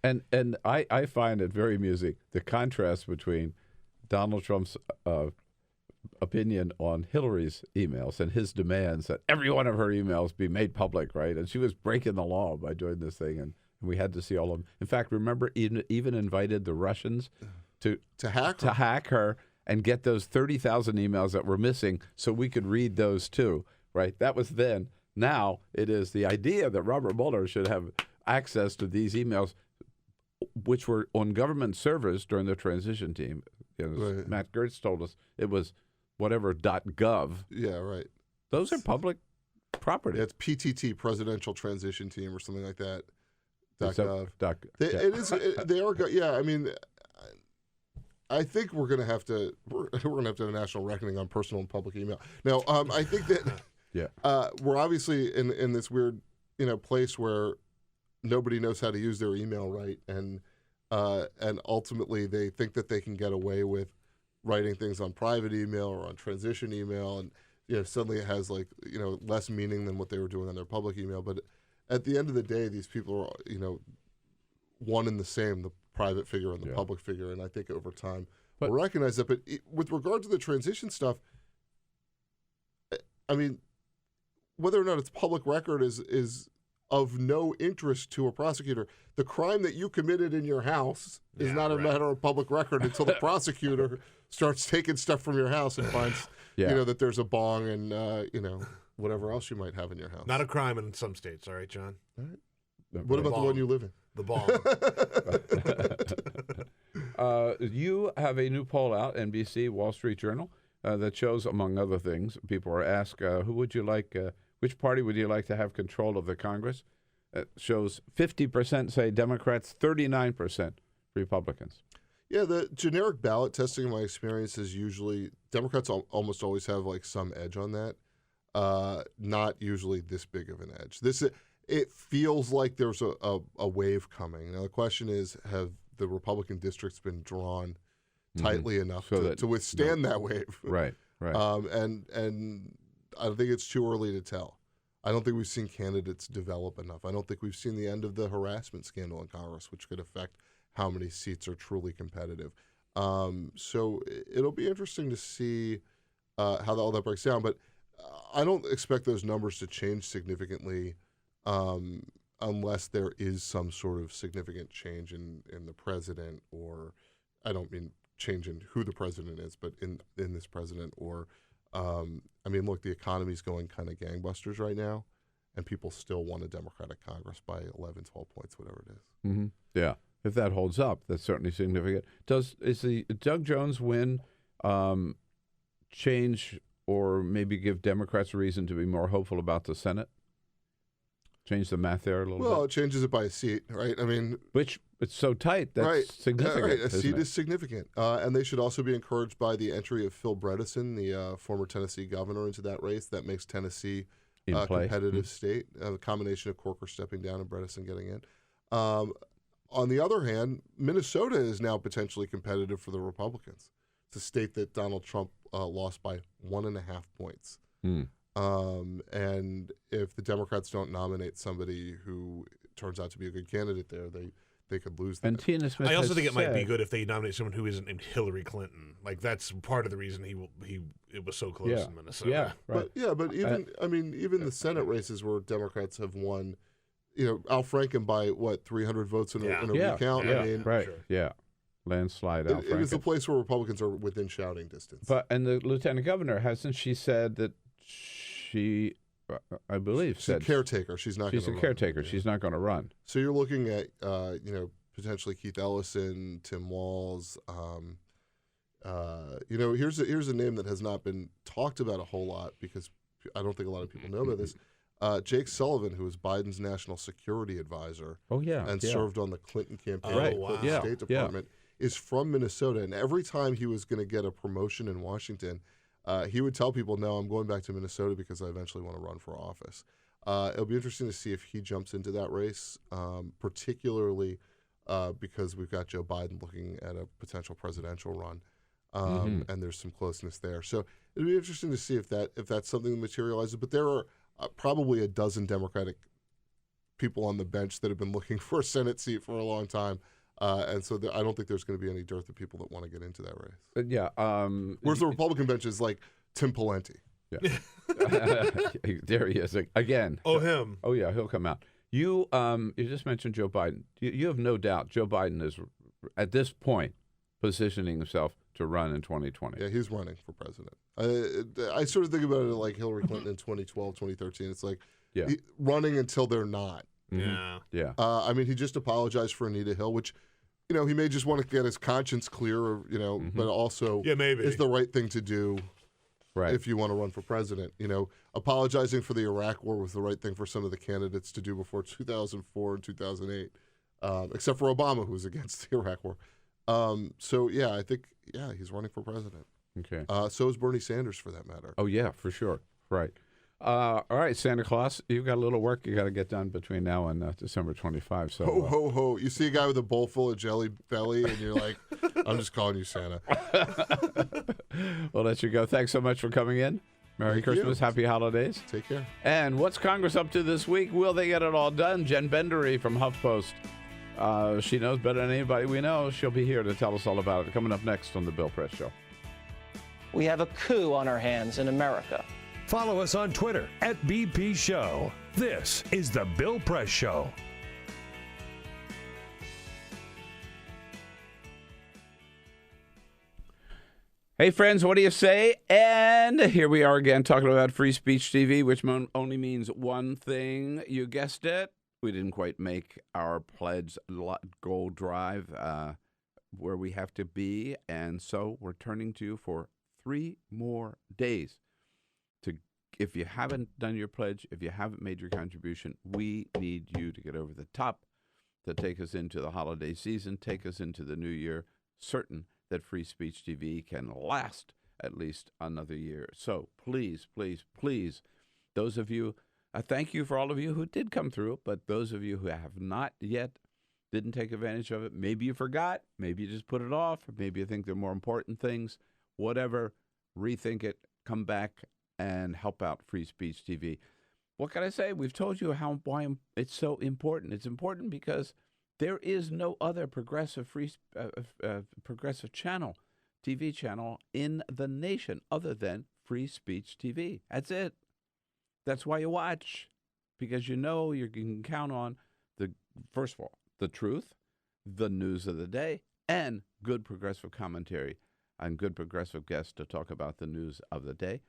[SPEAKER 2] And I find it very amusing, the contrast between Donald Trump's opinion on Hillary's emails and his demands that every one of her emails be made public, right? And she was breaking the law by doing this thing, and we had to see all of them. In fact, remember, even invited the Russians to hack her and get those 30,000 emails that were missing so we could read those too, right? That was then. Now it is the idea that Robert Mueller should have access to these emails, which were on government servers during the transition team. You know,
[SPEAKER 17] Right.
[SPEAKER 2] Matt Gertz told us it was whatever .gov.
[SPEAKER 17] Yeah, right.
[SPEAKER 2] Those are public property.
[SPEAKER 17] Yeah, it's PTT, Presidential Transition Team, or something like that.
[SPEAKER 2] So-
[SPEAKER 17] .gov.
[SPEAKER 2] yeah.
[SPEAKER 17] It is. They are. Yeah, I mean, I think we're going to have to. We're going to have to have a national reckoning on personal and public email. Now, I think that. We're obviously in this weird, place where nobody knows how to use their email right, and ultimately they think that they can get away with writing things on private email or on transition email, and suddenly it has less meaning than what they were doing on their public email. But at the end of the day, these people are one and the same, the private figure and the public figure, and I think over time we'll recognize that. But with regard to the transition stuff, I mean, whether or not it's public record is of no interest to a prosecutor. The crime that you committed in your house is not a matter of public record until the prosecutor starts taking stuff from your house and finds, that there's a bong and, whatever else you might have in your house.
[SPEAKER 3] Not a crime in some states, all right, John?
[SPEAKER 17] All right. What about the one you live in?
[SPEAKER 3] The bong.
[SPEAKER 2] You have a new poll out, NBC, Wall Street Journal, that shows, among other things, people are asked, who would you like, which party would you like to have control of the Congress? It shows 50% say Democrats, 39% Republicans.
[SPEAKER 17] Yeah, the generic ballot testing, in my experience, is usually Democrats almost always have some edge on that. Not usually this big of an edge. It feels like there's a wave coming. Now the question is, have the Republican districts been drawn tightly enough to withstand that wave?
[SPEAKER 2] Right.
[SPEAKER 17] And I think it's too early to tell. I don't think we've seen candidates develop enough. I don't think we've seen the end of the harassment scandal in Congress, which could affect how many seats are truly competitive. So it'll be interesting to see how all that breaks down. But I don't expect those numbers to change significantly unless there is some sort of significant change in the president, or I don't mean change in who the president is, but in this president, or look, the economy's going kind of gangbusters right now, and people still want a Democratic Congress by 11, 12 points, whatever it is.
[SPEAKER 2] Mm-hmm. Yeah, if that holds up, that's certainly significant. Is the Doug Jones win change or maybe give Democrats a reason to be more hopeful about the Senate? Change the math there a little bit?
[SPEAKER 17] Well, it changes it by a seat, right?
[SPEAKER 2] Which it's so tight, that's significant.
[SPEAKER 17] Right, a seat is significant. And they should also be encouraged by the entry of Phil Bredesen, the former Tennessee governor, into that race. That makes Tennessee a competitive state, a combination of Corker stepping down and Bredesen getting in. On the other hand, Minnesota is now potentially competitive for the Republicans. It's a state that Donald Trump lost by 1.5 points. And if the Democrats don't nominate somebody who turns out to be a good candidate there, they could lose that.
[SPEAKER 2] And Tina Smith
[SPEAKER 3] I also
[SPEAKER 2] has
[SPEAKER 3] think it might be
[SPEAKER 2] said-
[SPEAKER 3] good if they nominate someone who isn't named Hillary Clinton. Like that's part of the reason it was so close in Minnesota.
[SPEAKER 2] Yeah, right.
[SPEAKER 17] But even the Senate races where Democrats have won, Al Franken by 300 votes in a recount.
[SPEAKER 2] Yeah,
[SPEAKER 17] I mean,
[SPEAKER 2] right. Yeah, landslide. Al
[SPEAKER 17] it is a
[SPEAKER 2] Franken.
[SPEAKER 17] place where Republicans are within shouting distance.
[SPEAKER 2] And the lieutenant governor, hasn't she said that she, I believe,
[SPEAKER 17] She's a caretaker. She's not.
[SPEAKER 2] She's a
[SPEAKER 17] gonna
[SPEAKER 2] caretaker.
[SPEAKER 17] Run.
[SPEAKER 2] She's not going to run.
[SPEAKER 17] So you're looking at potentially Keith Ellison, Tim Walz. Here's a name that has not been talked about a whole lot because I don't think a lot of people know about this. Jake Sullivan, who was Biden's national security advisor, and served on the Clinton campaign, Clinton State Department, is from Minnesota. And every time he was going to get a promotion in Washington, he would tell people, "No, I'm going back to Minnesota because I eventually want to run for office." It'll be interesting to see if he jumps into that race, particularly because we've got Joe Biden looking at a potential presidential run, and there's some closeness there. So it'll be interesting to see if that's something that materializes. But there are probably a dozen Democratic people on the bench that have been looking for a Senate seat for a long time. And so I don't think there's going to be any dearth of people that want to get into that race. Whereas the Republican bench is like Tim Pawlenty.
[SPEAKER 2] Yeah. There he is again.
[SPEAKER 3] Oh, him.
[SPEAKER 2] Oh, yeah, he'll come out. You just mentioned Joe Biden. You have no doubt Joe Biden is, at this point, positioning himself to run in 2020.
[SPEAKER 17] Yeah, he's running for president. I sort of think about it like Hillary Clinton in 2012, 2013. It's like running until they're not.
[SPEAKER 3] Yeah.
[SPEAKER 2] Yeah.
[SPEAKER 17] I mean, he just apologized for Anita Hill, which, he may just want to get his conscience clear, or, but also
[SPEAKER 3] maybe
[SPEAKER 17] is the right thing to do.
[SPEAKER 2] Right.
[SPEAKER 17] If you want to run for president, apologizing for the Iraq War was the right thing for some of the candidates to do before 2004 and 2008, except for Obama, who was against the Iraq War. I think he's running for president.
[SPEAKER 2] Okay.
[SPEAKER 17] So is Bernie Sanders, for that matter.
[SPEAKER 2] Oh yeah, for sure. Right. All right, Santa Claus, you've got a little work you got to get done between now and December 25. So
[SPEAKER 17] ho ho ho! You see a guy with a bowl full of Jelly Belly, and you're like, "I'm just calling you Santa."
[SPEAKER 2] We'll let you go. Thanks so much for coming in. Merry Christmas, happy holidays.
[SPEAKER 17] Take care.
[SPEAKER 2] And what's Congress up to this week? Will they get it all done? Jen Bendery from HuffPost. She knows better than anybody we know. She'll be here to tell us all about it. Coming up next on The Bill Press Show.
[SPEAKER 10] We have a coup on our hands in America.
[SPEAKER 1] Follow us on Twitter @BP Show. This is The Bill Press Show.
[SPEAKER 2] Hey, friends, what do you say? And here we are again talking about Free Speech TV, which only means one thing. You guessed it. We didn't quite make our pledge go drive where we have to be. And so we're turning to you for 3 more days. If you haven't done your pledge, if you haven't made your contribution, we need you to get over the top to take us into the holiday season, take us into the new year, certain that Free Speech TV can last at least another year. So please, please, please, those of you, thank you for all of you who did come through, but those of you who have not yet, didn't take advantage of it, maybe you forgot, maybe you just put it off, maybe you think there are more important things, whatever, rethink it, come back and help out Free Speech TV. What can I say? We've told you why it's so important. It's important because there is no other progressive progressive channel, TV channel in the nation other than Free Speech TV. That's it. That's why you watch, because you know you can count on first of all, the truth, the news of the day, and good progressive commentary and good progressive guests to talk about the news of the day.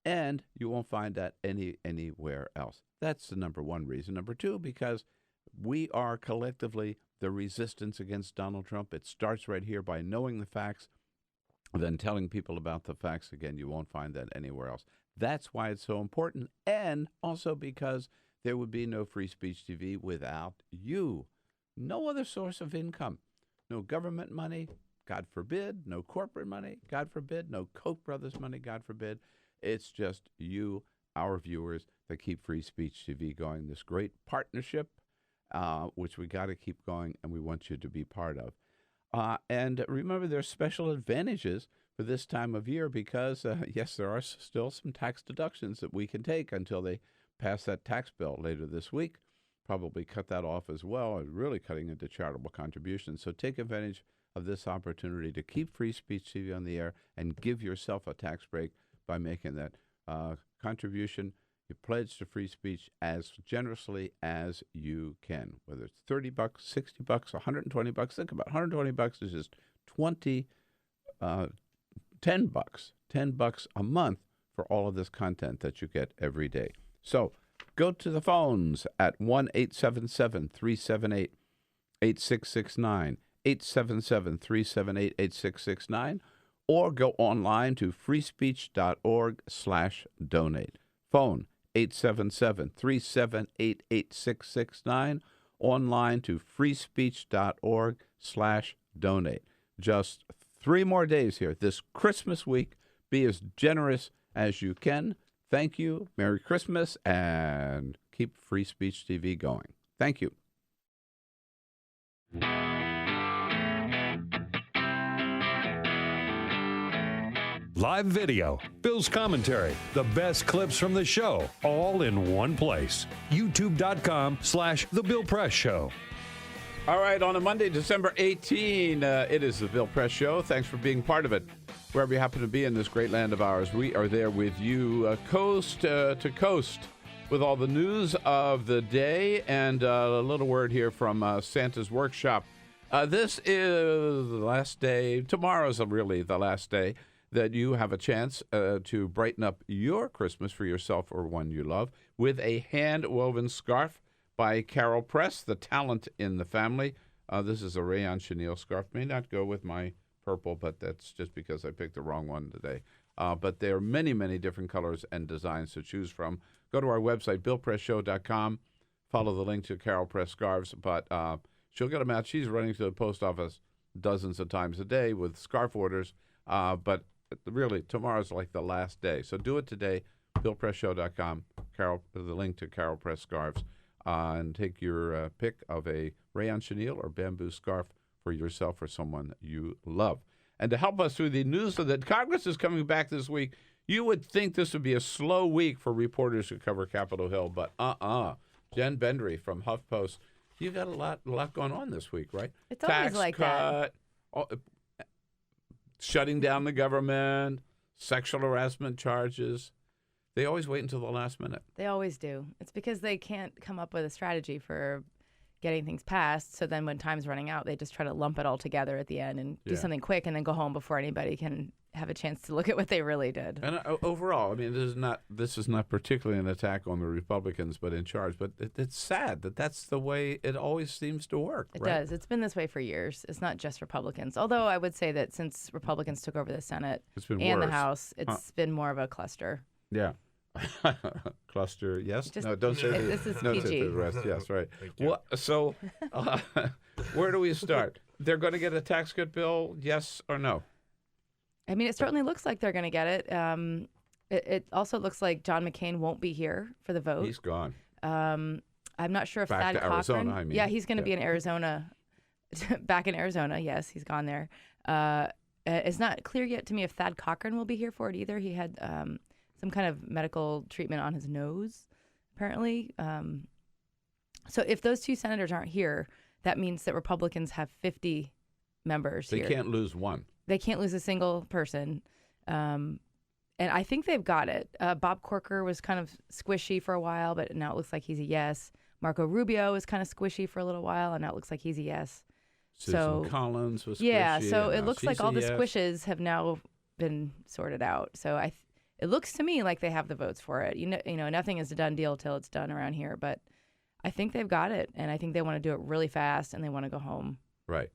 [SPEAKER 2] And you won't find that anywhere else. That's the number one reason. Number two, because we are collectively the resistance against Donald Trump. It starts right here by knowing the facts, then telling people about the facts. Again, you won't find that anywhere else. That's why it's so important. And also because there would be no Free Speech TV without you. No other source of income. No government money, God forbid. No corporate money, God forbid. No Koch brothers money, God forbid. It's just you, our viewers, that keep Free Speech TV going. This great partnership, which we got to keep going, and we want you to be part of. And remember, there's special advantages for this time of year because, yes, there are still some tax deductions that we can take until they pass that tax bill later this week. Probably cut that off as well, and really cutting into charitable contributions. So take advantage of this opportunity to keep Free Speech TV on the air and give yourself a tax break by making that contribution. You pledge to free speech as generously as you can, whether it's $30, $60, $120. Think about it. $120 is just $10 a month for all of this content that you get every day. So go to the phones at 1-877-378-8669, 877-378-8669, or go online to freespeech.org/donate. Phone 877-378-8669, online to freespeech.org/donate. Just 3 more days here this Christmas week. Be as generous as you can. Thank you. Merry Christmas, and keep Free Speech TV going. Thank you.
[SPEAKER 1] Live video, Bill's commentary, the best clips from the show, all in one place. YouTube.com/The Bill Press Show.
[SPEAKER 2] All right, on a Monday, December 18, it is the Bill Press Show. Thanks for being part of it. Wherever you happen to be in this great land of ours, we are there with you coast to coast with all the news of the day. And a little word here from Santa's Workshop. This is the last day. Tomorrow's really the last day that you have a chance to brighten up your Christmas for yourself or one you love with a hand-woven scarf by Carol Press, the talent in the family. This is a rayon chenille scarf. May not go with my purple, but that's just because I picked the wrong one today. But there are many, many different colors and designs to choose from. Go to our website, BillPressShow.com. Follow the link to Carol Press scarves, but she'll get them out. She's running to the post office dozens of times a day with scarf orders, but really, tomorrow's like the last day. So do it today, BillPressShow.com, the link to Carol Press scarves, and take your pick of a rayon chenille or bamboo scarf for yourself or someone you love. And to help us through the news so that Congress is coming back this week, you would think this would be a slow week for reporters who cover Capitol Hill, but Jen Bendery from HuffPost, you got a lot going on this week, right?
[SPEAKER 19] It's always like that.
[SPEAKER 2] Shutting down the government, sexual harassment charges. They always wait until the last minute.
[SPEAKER 19] They always do. It's because they can't come up with a strategy for getting things passed. So then when time's running out, they just try to lump it all together at the end and do something quick and then go home before anybody can have a chance to look at what they really did.
[SPEAKER 2] And overall, I mean, this is not particularly an attack on the Republicans, but in charge. But it's sad that that's the way it always seems to work.
[SPEAKER 19] It does. It's been this way for years. It's not just Republicans. Although I would say that since Republicans took over the Senate and the House, it's been more of a cluster.
[SPEAKER 2] Yeah. Cluster, yes?
[SPEAKER 19] Just,
[SPEAKER 2] no, don't say that.
[SPEAKER 19] This is
[SPEAKER 2] no,
[SPEAKER 19] PG.
[SPEAKER 2] Say the rest. Yes, right. So where do we start? They're going to get a tax cut bill, yes or no?
[SPEAKER 19] I mean, it certainly looks like they're going to get it. It also looks like John McCain won't be here for the vote.
[SPEAKER 2] He's gone.
[SPEAKER 19] I'm not sure if
[SPEAKER 2] back
[SPEAKER 19] Thad
[SPEAKER 2] to
[SPEAKER 19] Cochran.
[SPEAKER 2] Arizona, I mean.
[SPEAKER 19] Yeah, he's going to be in Arizona. Back in Arizona, yes, he's gone there. It's not clear yet to me if Thad Cochran will be here for it either. He had some kind of medical treatment on his nose, apparently. So if those two senators aren't here, that means that Republicans have 50 members here.
[SPEAKER 2] They can't lose one.
[SPEAKER 19] They can't lose a single person. And I think they've got it. Bob Corker was kind of squishy for a while, but now it looks like he's a yes. Marco Rubio was kind of squishy for a little while, and now it looks like he's a yes.
[SPEAKER 2] Susan Collins was squishy.
[SPEAKER 19] Yeah, so it looks like all the
[SPEAKER 2] yes.
[SPEAKER 19] squishes have now been sorted out. So it looks to me like they have the votes for it. You know, nothing is a done deal till it's done around here, but I think they've got it, and I think they want to do it really fast, and they want to go home.
[SPEAKER 2] Right.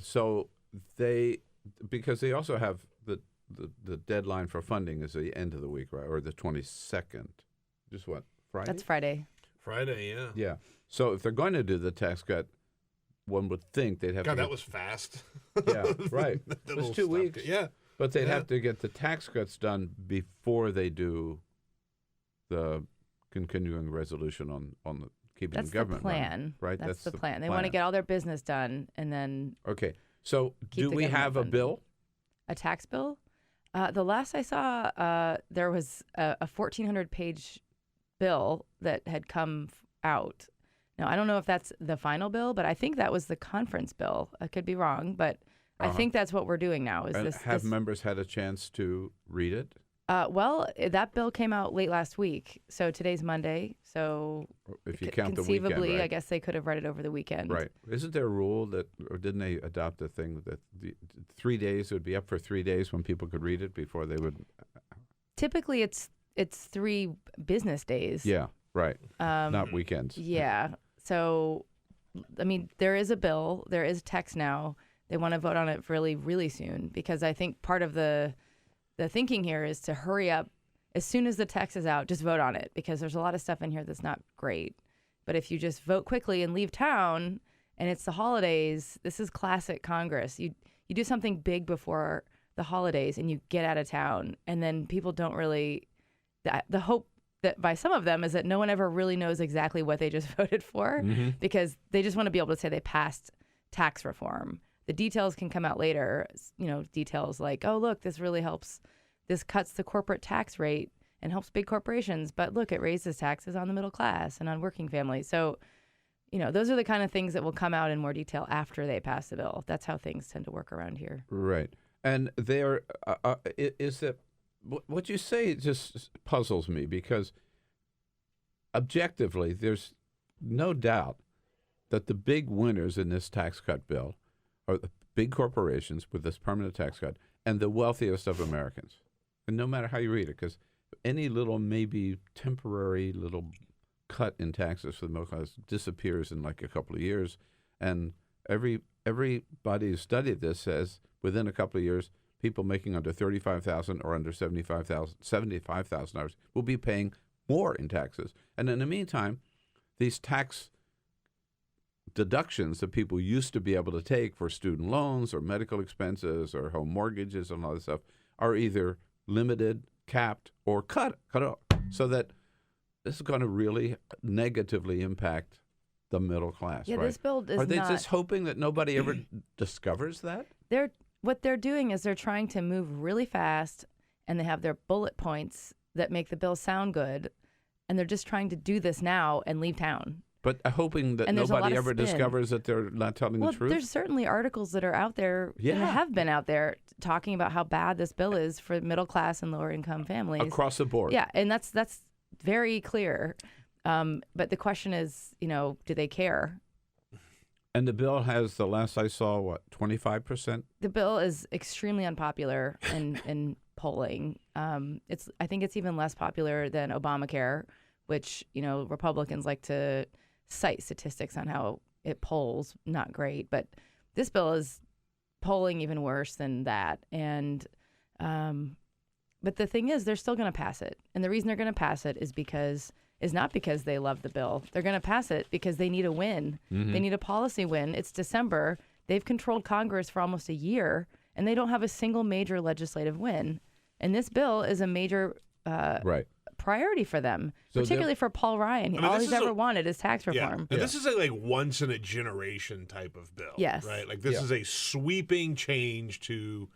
[SPEAKER 2] So because they also have the deadline for funding is the end of the week, right, or the 22nd. Just what, Friday?
[SPEAKER 19] That's Friday.
[SPEAKER 3] Friday, yeah.
[SPEAKER 2] Yeah. So if they're going to do the tax cut, one would think they'd have to.
[SPEAKER 3] God, that was fast.
[SPEAKER 2] Yeah, right. It was 2 weeks.
[SPEAKER 3] Yeah.
[SPEAKER 2] But they'd have to get the tax cuts done before they do the continuing resolution on the keeping the government
[SPEAKER 19] running. That's the plan.
[SPEAKER 2] Right?
[SPEAKER 19] That's the plan. They want to get all their business done and then.
[SPEAKER 2] Okay. So do we have a bill?
[SPEAKER 19] a tax bill. The last I saw, there was a 1,400-page bill that had come out. Now, I don't know if that's the final bill, but I think that was the conference bill. I could be wrong, but I think that's what we're doing now.
[SPEAKER 2] Have members had a chance to read it?
[SPEAKER 19] Well, that bill came out late last week, so today's Monday. So
[SPEAKER 2] if you count the
[SPEAKER 19] conceivably,
[SPEAKER 2] weekend, right?
[SPEAKER 19] I guess they could have read it over the weekend.
[SPEAKER 2] Right. Isn't there a rule that, or didn't they adopt a thing that 3 days, it would be up for 3 days when people could read it before they would?
[SPEAKER 19] Typically, it's 3 business days.
[SPEAKER 2] Yeah, right. Not weekends.
[SPEAKER 19] Yeah. So, I mean, there is a bill. There is text now. They want to vote on it really, really soon because I think part of the thinking here is to hurry up. As soon as the text is out, just vote on it because there's a lot of stuff in here that's not great. But if you just vote quickly and leave town and it's the holidays, this is classic Congress. You do something big before the holidays and you get out of town, and then people don't really the hope that by some of them is that no one ever really knows exactly what they just voted for because they just want to be able to say they passed tax reform. The details can come out later, details like, oh, look, this really helps. This cuts the corporate tax rate and helps big corporations. But look, it raises taxes on the middle class and on working families. So, those are the kind of things that will come out in more detail after they pass the bill. That's how things tend to work around here.
[SPEAKER 2] Right. And there is that what you say just puzzles me because objectively, there's no doubt that the big winners in this tax cut bill are the big corporations with this permanent tax cut and the wealthiest of Americans. And no matter how you read it, because any little maybe temporary little cut in taxes for the middle class disappears in like a couple of years. And everybody who studied this says within a couple of years, people making under $35,000 or under $75,000 will be paying more in taxes. And in the meantime, these tax deductions that people used to be able to take for student loans or medical expenses or home mortgages and all this stuff are either limited, capped, or cut off. So that this is going to really negatively impact the middle class.
[SPEAKER 19] Yeah,
[SPEAKER 2] right?
[SPEAKER 19] this bill is
[SPEAKER 2] Are they
[SPEAKER 19] not...
[SPEAKER 2] just hoping that nobody ever discovers that?
[SPEAKER 19] What they're doing is they're trying to move really fast, and they have their bullet points that make the bill sound good, and they're just trying to do this now and leave town.
[SPEAKER 2] But hoping that nobody ever discovers that they're not telling the truth?
[SPEAKER 19] Well, there's certainly articles that are out there and have been out there talking about how bad this bill is for middle class and lower income families.
[SPEAKER 2] Across the board.
[SPEAKER 19] Yeah, and that's very clear. But the question is, do they care?
[SPEAKER 2] And the bill has, the last I saw, 25%?
[SPEAKER 19] The bill is extremely unpopular in polling. I think it's even less popular than Obamacare, which, Republicans like to cite statistics on how it polls. Not great, but this bill is polling even worse than that. And but the thing is, they're still going to pass it. And the reason they're going to pass it is not because they love the bill. They're going to pass it because they need a win. Mm-hmm. They need a policy win. It's December. They've controlled Congress for almost a year, and they don't have a single major legislative win. And this bill is a major priority for them, so particularly for Paul Ryan. All he's ever wanted is tax reform.
[SPEAKER 3] And this is a once in a generation type of bill.
[SPEAKER 19] Yes.
[SPEAKER 3] Right? Like this is a sweeping change to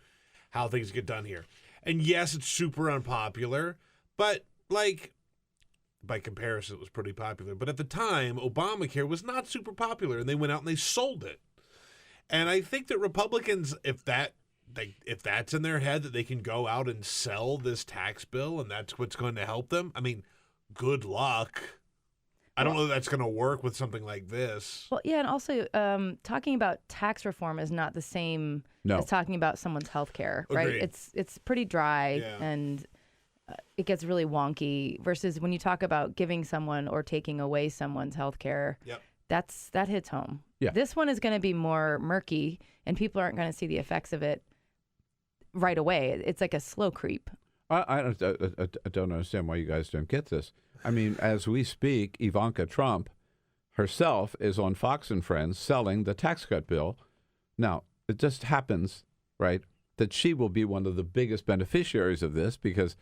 [SPEAKER 3] how things get done here. And yes, it's super unpopular, but by comparison, it was pretty popular. But at the time, Obamacare was not super popular, and they went out and they sold it. And I think that Republicans, if that's in their head that they can go out and sell this tax bill and that's what's going to help them, I mean, good luck. I don't know that that's going to work with something like this.
[SPEAKER 19] Well, yeah, and also talking about tax reform is not the same as talking about someone's health care, right?
[SPEAKER 3] Agreed.
[SPEAKER 19] It's pretty dry and it gets really wonky versus when you talk about giving someone or taking away someone's health care.
[SPEAKER 3] Yep.
[SPEAKER 19] That hits home.
[SPEAKER 2] Yeah.
[SPEAKER 19] This one is going to be more murky, and people aren't going to see the effects of it right away. It's like a slow creep.
[SPEAKER 2] I don't understand why you guys don't get this. I mean, as we speak, Ivanka Trump herself is on Fox and Friends selling the tax cut bill. Now, it just happens, right, that she will be one of the biggest beneficiaries of this because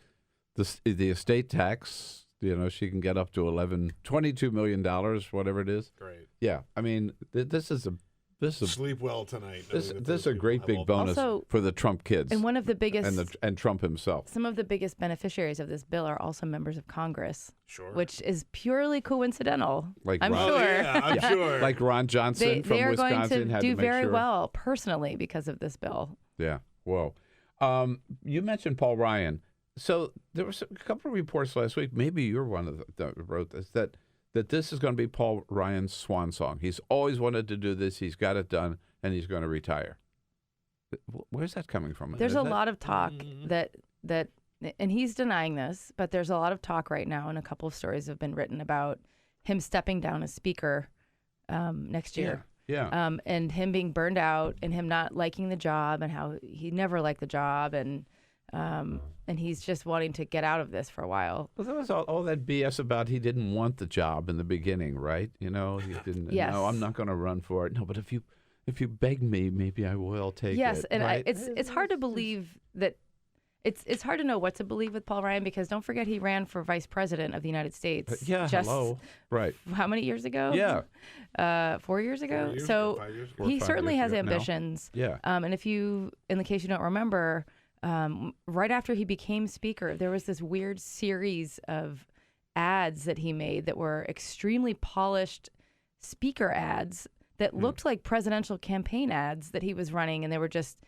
[SPEAKER 2] the estate tax, she can get up to $22 million, whatever it is.
[SPEAKER 3] Great.
[SPEAKER 2] Yeah. I mean, this is a
[SPEAKER 3] Sleep well tonight.
[SPEAKER 2] This is a great big bonus
[SPEAKER 19] Also,
[SPEAKER 2] for the Trump kids.
[SPEAKER 19] And one of the biggest
[SPEAKER 2] and Trump himself.
[SPEAKER 19] Some of the biggest beneficiaries of this bill are also members of Congress.
[SPEAKER 3] Sure.
[SPEAKER 19] Which is purely coincidental.
[SPEAKER 2] Like
[SPEAKER 19] I'm
[SPEAKER 2] Ron,
[SPEAKER 19] sure.
[SPEAKER 3] Yeah, I'm sure.
[SPEAKER 2] Like Ron Johnson from
[SPEAKER 19] they are
[SPEAKER 2] Wisconsin
[SPEAKER 19] going to
[SPEAKER 2] had
[SPEAKER 19] do
[SPEAKER 2] to make
[SPEAKER 19] very
[SPEAKER 2] sure.
[SPEAKER 19] well personally because of this bill.
[SPEAKER 2] Yeah. Whoa. You mentioned Paul Ryan. So there was a couple of reports last week. Maybe you're one of that wrote this that this is going to be Paul Ryan's swan song. He's always wanted to do this. He's got it done, and he's going to retire. Where's that coming from?
[SPEAKER 19] There's a lot of talk that, and he's denying this, but there's a lot of talk right now, and a couple of stories have been written about him stepping down as speaker next year.
[SPEAKER 2] Yeah.
[SPEAKER 19] And him being burned out, and him not liking the job, and how he never liked the job, and he's just wanting to get out of this for a while.
[SPEAKER 2] Well, there was all that BS about he didn't want the job in the beginning, right? You know, he didn't.
[SPEAKER 19] Yes.
[SPEAKER 2] No, I'm not going to run for it. No, but if you beg me, maybe I will take it.
[SPEAKER 19] Yes, and
[SPEAKER 2] right?
[SPEAKER 19] it's hard to believe that. It's hard to know what to believe with Paul Ryan, because don't forget he ran for vice president of the United States.
[SPEAKER 2] Hello. Right.
[SPEAKER 19] How many years ago?
[SPEAKER 2] Yeah.
[SPEAKER 19] 4 years ago.
[SPEAKER 3] 4 years
[SPEAKER 19] so
[SPEAKER 3] ago, 5 years
[SPEAKER 2] ago.
[SPEAKER 19] he
[SPEAKER 2] 4 or 5
[SPEAKER 19] certainly
[SPEAKER 2] years
[SPEAKER 19] has
[SPEAKER 2] ago now.
[SPEAKER 19] ambitions.
[SPEAKER 2] Yeah.
[SPEAKER 19] And if you, in the case you don't remember, right after he became speaker, there was this weird series of ads that he made that were extremely polished speaker ads that looked like presidential campaign ads that he was running, and they were just,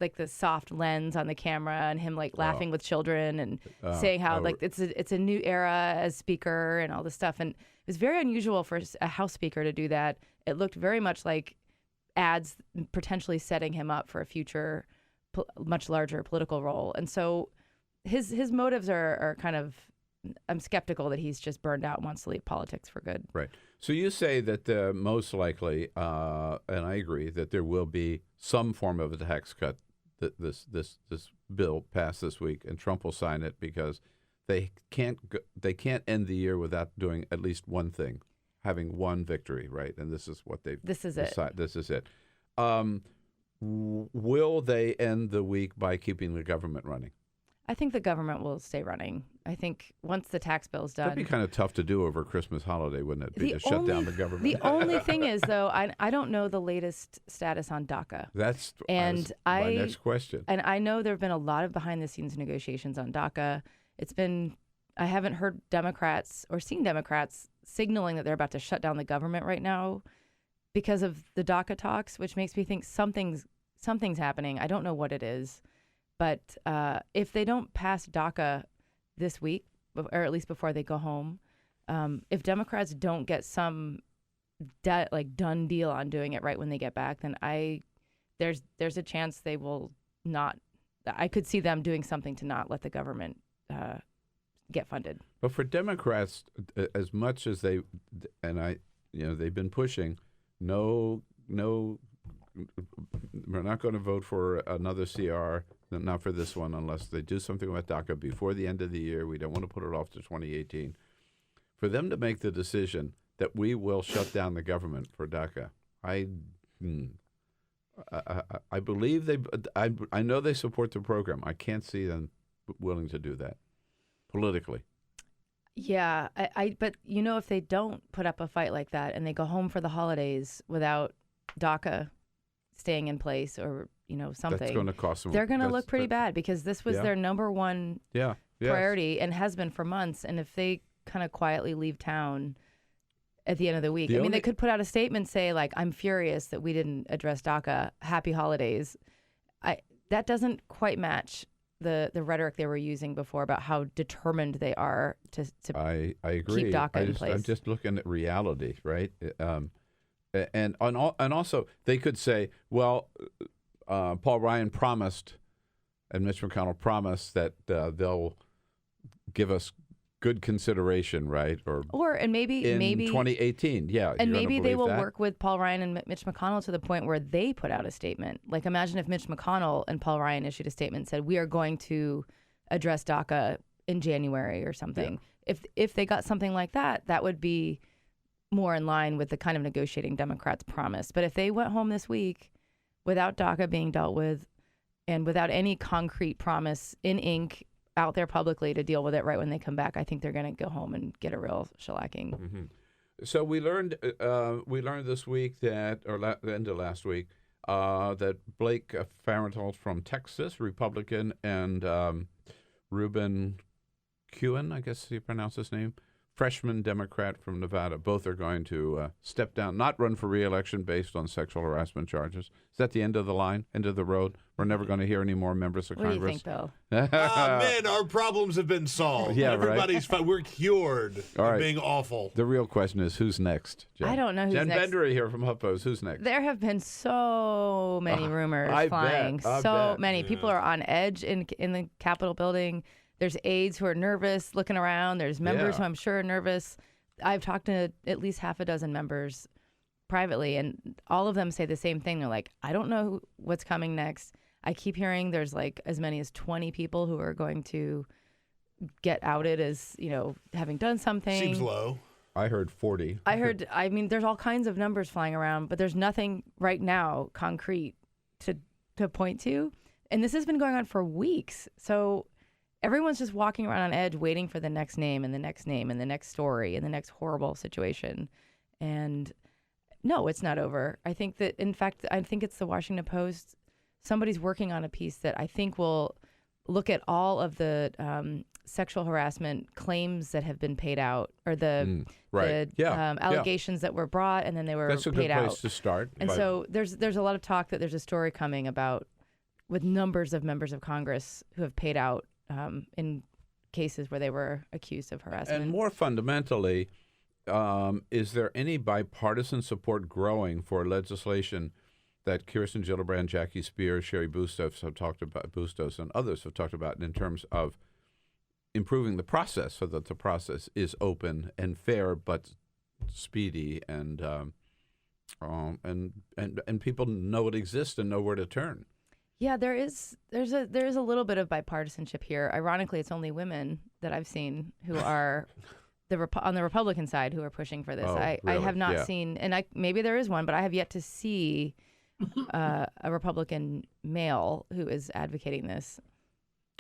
[SPEAKER 19] like the soft lens on the camera, and him like laughing with children and saying how like it's a new era as speaker and all this stuff. And it was very unusual for a House speaker to do that. It looked very much like ads potentially setting him up for a future much larger political role. And so his motives are kind of, I'm skeptical that he's just burned out and wants to leave politics for good.
[SPEAKER 2] Right. So you say that most likely, and I agree, that there will be some form of a tax cut that this bill passed this week, and Trump will sign it because they can't end the year without doing at least one thing, having one victory, right? And this is what they've decided. This is it. Will they end the week by keeping the government running?
[SPEAKER 19] I think the government will stay running. I think once the tax bill's done.
[SPEAKER 2] That'd be kind of tough to do over Christmas holiday, wouldn't it? To shut down the government.
[SPEAKER 19] The only thing is, though, I don't know the latest status on DACA.
[SPEAKER 2] That's my next question.
[SPEAKER 19] And I know there have been a lot of behind-the-scenes negotiations on DACA. I haven't heard Democrats or seen Democrats signaling that they're about to shut down the government right now because of the DACA talks, which makes me think something's happening. I don't know what it is. But if they don't pass DACA this week, or at least before they go home, if Democrats don't get some done deal on doing it right when they get back, then there's a chance they will not. I could see them doing something to not let the government get funded.
[SPEAKER 2] But for Democrats, as much as they've been pushing, no, we're not going to vote for another CR. Not for this one, unless they do something with DACA before the end of the year. We don't want to put it off to 2018. For them to make the decision that we will shut down the government for DACA, I believe I know they support the program. I can't see them willing to do that politically.
[SPEAKER 19] Yeah, but if they don't put up a fight like that and they go home for the holidays without DACA staying in place, or something,
[SPEAKER 2] that's going to cost them.
[SPEAKER 19] They're going to look pretty bad, because this was their number one priority and has been for months. And if they kind of quietly leave town at the end of the week, they could put out a statement, say like, "I'm furious that we didn't address DACA. Happy holidays." That doesn't quite match the rhetoric they were using before about how determined they are to
[SPEAKER 2] I agree.
[SPEAKER 19] keep DACA in place.
[SPEAKER 2] I'm just looking at reality, right? And also they could say, well, Paul Ryan promised and Mitch McConnell promised that they'll give us good consideration, right?
[SPEAKER 19] And maybe
[SPEAKER 2] 2018, yeah.
[SPEAKER 19] And maybe they will work with Paul Ryan and Mitch McConnell to the point where they put out a statement. Like, imagine if Mitch McConnell and Paul Ryan issued a statement and said, we are going to address DACA in January or something. Yeah. If they got something like that, that would be more in line with the kind of negotiating Democrats promised. But if they went home this week without DACA being dealt with and without any concrete promise in ink out there publicly to deal with it right when they come back, I think they're going to go home and get a real shellacking.
[SPEAKER 2] Mm-hmm. So we learned this week that, the end of last week, that Blake Farenthold from Texas, Republican, and Ruben Kuhn, I guess you pronounce his name, freshman Democrat from Nevada, both are going to step down, not run for re-election based on sexual harassment charges. Is that the end of the line, end of the road? We're never going to hear any more members of Congress.
[SPEAKER 19] What do you think, Bill?
[SPEAKER 3] Man, our problems have been solved.
[SPEAKER 2] Yeah,
[SPEAKER 3] Everybody's fine. We're cured of being awful.
[SPEAKER 2] The real question is, who's next? Jen?
[SPEAKER 19] I don't know who's
[SPEAKER 2] Jen
[SPEAKER 19] next.
[SPEAKER 2] Bendery here from HuffPost. Who's next?
[SPEAKER 19] There have been so many rumors flying.
[SPEAKER 2] I
[SPEAKER 19] so
[SPEAKER 2] bet.
[SPEAKER 19] many. People are on edge in the Capitol building. There's aides who are nervous looking around. There's members who I'm sure are nervous. I've talked to at least half a dozen members privately, and all of them say the same thing. They're like, I don't know what's coming next. I keep hearing there's like as many as 20 people who are going to get outed as, having done something.
[SPEAKER 3] Seems low.
[SPEAKER 2] I heard 40.
[SPEAKER 19] I mean, there's all kinds of numbers flying around, but there's nothing right now concrete to point to. And this has been going on for weeks. So everyone's just walking around on edge waiting for the next name and the next name and the next story and the next horrible situation. And no, it's not over. I think that, in fact, it's the Washington Post. Somebody's working on a piece that I think will look at all of the sexual harassment claims that have been paid out, or the allegations that were brought and then they were paid out.
[SPEAKER 2] That's a good place to start.
[SPEAKER 19] And so there's a lot of talk that there's a story coming about with numbers of members of Congress who have paid out in cases where they were accused of harassment.
[SPEAKER 2] And more fundamentally, is there any bipartisan support growing for legislation that Kirsten Gillibrand, Jackie Spears, Sherry Bustos and others have talked about in terms of improving the process so that the process is open and fair but speedy and people know it exists and know where to turn?
[SPEAKER 19] Yeah, there is a little bit of bipartisanship here. Ironically, it's only women that I've seen who are on the Republican side who are pushing for this.
[SPEAKER 2] Oh,
[SPEAKER 19] I have not
[SPEAKER 2] yeah.
[SPEAKER 19] seen, and maybe there is one, but I have yet to see a Republican male who is advocating this.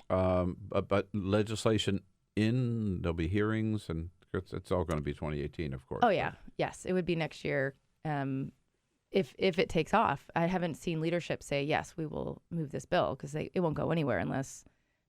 [SPEAKER 2] But legislation there'll be hearings, and it's all going to be 2018, of course.
[SPEAKER 19] Oh yeah, yes, it would be next year. If it takes off. I haven't seen leadership say, yes, we will move this bill, because it won't go anywhere unless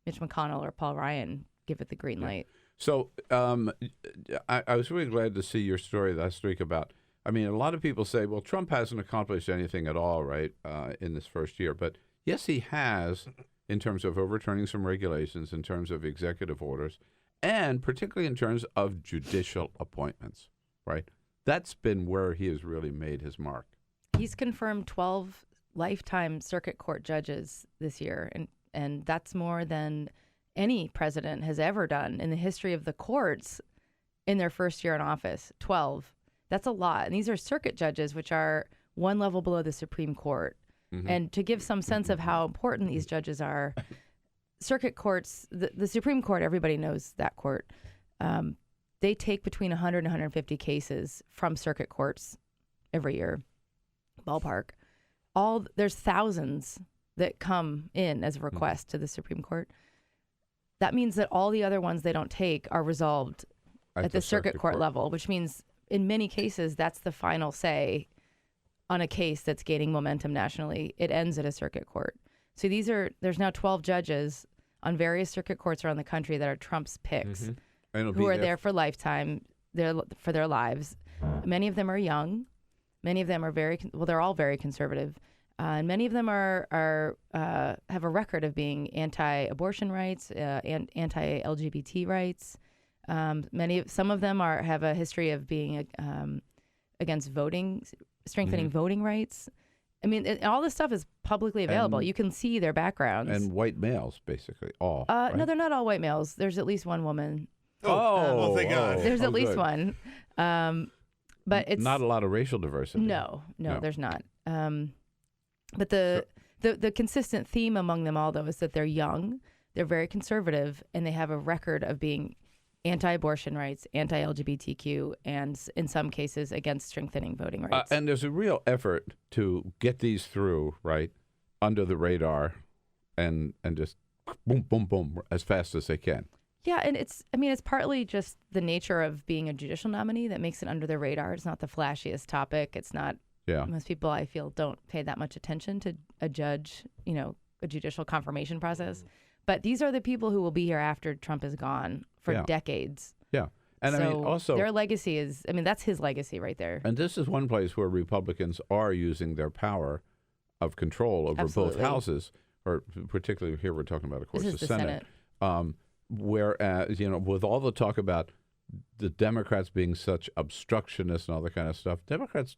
[SPEAKER 19] Mitch McConnell or Paul Ryan give it the green light.
[SPEAKER 2] So I was really glad to see your story last week about, a lot of people say, well, Trump hasn't accomplished anything at all, right, in this first year. But yes, he has, in terms of overturning some regulations, in terms of executive orders, and particularly in terms of judicial appointments, right? That's been where he has really made his mark.
[SPEAKER 19] He's confirmed 12 lifetime circuit court judges this year, and that's more than any president has ever done in the history of the courts in their first year in office. 12. That's a lot. And these are circuit judges, which are one level below the Supreme Court. Mm-hmm. And to give some sense of how important these judges are, circuit courts, the Supreme Court, everybody knows that court, they take between 100 and 150 cases from circuit courts every year. Ballpark. There's thousands that come in as a request to the Supreme Court. That means that all the other ones they don't take are resolved at the circuit court level, which means in many cases that's the final say on a case that's gaining momentum nationally. It ends at a circuit court. So there's now 12 judges on various circuit courts around the country that are Trump's picks, who are there for lifetime, for their lives. Many of them are young. Many of them are they're all very conservative. And many of them have a record of being anti-abortion rights, and anti-LGBT rights. Some of them have a history of being against strengthening voting rights. All this stuff is publicly available. You can see their backgrounds.
[SPEAKER 2] And white males, basically, all. Right?
[SPEAKER 19] No, they're not all white males. There's at least one woman.
[SPEAKER 3] Oh, thank God.
[SPEAKER 19] There's at least one. But it's
[SPEAKER 2] not a lot of racial diversity.
[SPEAKER 19] No, there's not. But the consistent theme among them all, though, is that they're young, they're very conservative, and they have a record of being anti-abortion rights, anti-LGBTQ, and in some cases against strengthening voting rights.
[SPEAKER 2] And there's a real effort to get these through, right, under the radar, and just boom, boom, boom, as fast as they can.
[SPEAKER 19] Yeah, and it's partly just the nature of being a judicial nominee that makes it under the radar. It's not the flashiest topic. It's not.
[SPEAKER 2] Yeah.
[SPEAKER 19] Most people, I feel, don't pay that much attention to a judge, a judicial confirmation process. But these are the people who will be here after Trump is gone for decades.
[SPEAKER 2] Yeah. And
[SPEAKER 19] so
[SPEAKER 2] also
[SPEAKER 19] their legacy is, that's his legacy right there.
[SPEAKER 2] And this is one place where Republicans are using their power of control over both houses, or particularly here we're talking about, of course, the Senate. Whereas, with all the talk about the Democrats being such obstructionists and all that kind of stuff, Democrats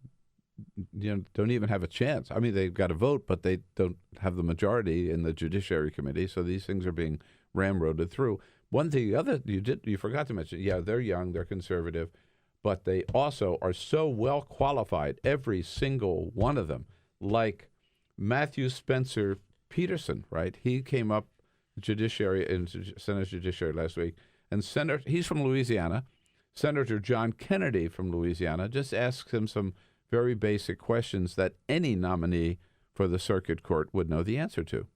[SPEAKER 2] don't even have a chance. I mean, they've got a vote, but they don't have the majority in the Judiciary Committee, so these things are being ramroded through. One thing, you forgot to mention, they're young, they're conservative, but they also are so well qualified, every single one of them, like Matthew Spencer Peterson, right? He came up Judiciary in Senate Judiciary last week, and he's from Louisiana. Senator John Kennedy from Louisiana just asked him some very basic questions that any nominee for the circuit court would know the answer to.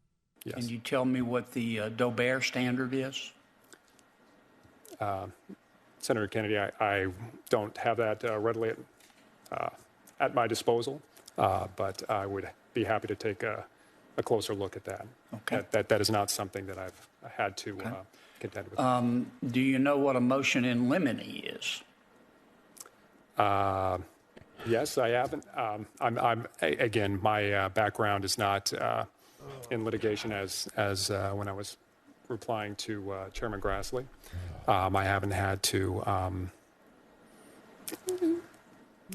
[SPEAKER 20] Yes. Can you tell me what the Dober standard is?
[SPEAKER 21] Senator Kennedy, I don't have that readily at my disposal, but I would be happy to take a closer look at that.
[SPEAKER 20] Okay.
[SPEAKER 21] That is not something that I've had to contend with.
[SPEAKER 20] Do you know what a motion in limine is?
[SPEAKER 21] Yes, I haven't. Again, my background is not in litigation as when I was replying to Chairman Grassley. I haven't had to,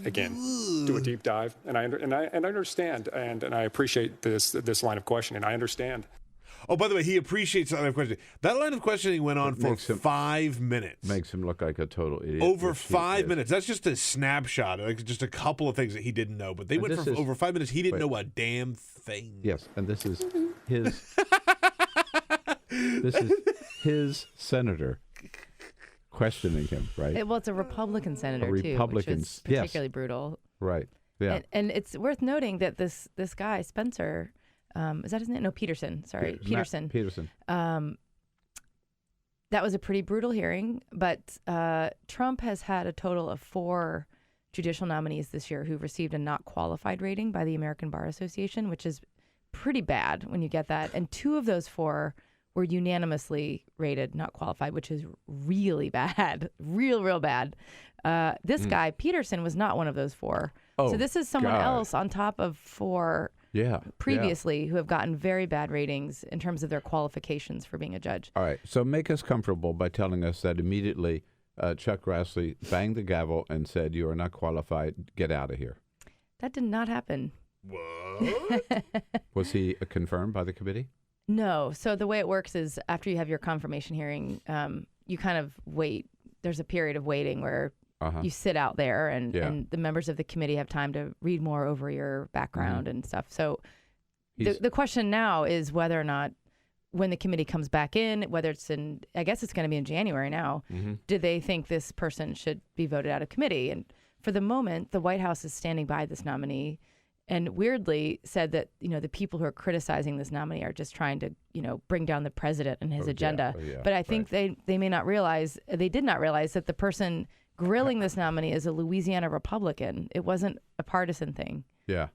[SPEAKER 21] again, do a deep dive, and I understand, and I appreciate this line of questioning. I understand.
[SPEAKER 3] Oh, by the way, he appreciates that line of questioning. That line of questioning went on for 5 minutes.
[SPEAKER 2] Makes him look like a total idiot.
[SPEAKER 3] Over 5 minutes. That's just a snapshot, like just a couple of things that he didn't know. But they went for over 5 minutes. He didn't know a damn thing.
[SPEAKER 2] Yes, and this is his. This is his senator questioning him, right?
[SPEAKER 19] It's a Republican senator
[SPEAKER 2] too, which is
[SPEAKER 19] particularly brutal.
[SPEAKER 2] Right. Yeah.
[SPEAKER 19] And it's worth noting that this guy Spencer. Is that his name? No, Peterson. Sorry, Peterson.
[SPEAKER 2] Peterson.
[SPEAKER 19] That was a pretty brutal hearing, but Trump has had a total of 4 judicial nominees this year who've received a not qualified rating by the American Bar Association, which is pretty bad when you get that. And 2 of those 4 were unanimously rated not qualified, which is really bad, real bad. This guy, Peterson, was not one of those 4. So this is someone else on top of 4 previously who have gotten very bad ratings in terms of their qualifications for being a judge.
[SPEAKER 2] All right. So make us comfortable by telling us that immediately Chuck Grassley banged the gavel and said, "You are not qualified. Get out of here."
[SPEAKER 19] That did not happen.
[SPEAKER 3] What?
[SPEAKER 2] Was he confirmed by the committee?
[SPEAKER 19] No. So the way it works is after you have your confirmation hearing, you kind of wait. There's a period of waiting where you sit out there and the members of the committee have time to read more over your background and stuff. So the question now is whether or not when the committee comes back in, whether it's I guess it's going to be in January now, do they think this person should be voted out of committee? And for the moment, the White House is standing by this nominee and weirdly said that, the people who are criticizing this nominee are just trying to, bring down the president and his agenda. But I think they may not realize, they did not realize that the person grilling this nominee is a Louisiana Republican. It wasn't a partisan thing.
[SPEAKER 2] Yeah.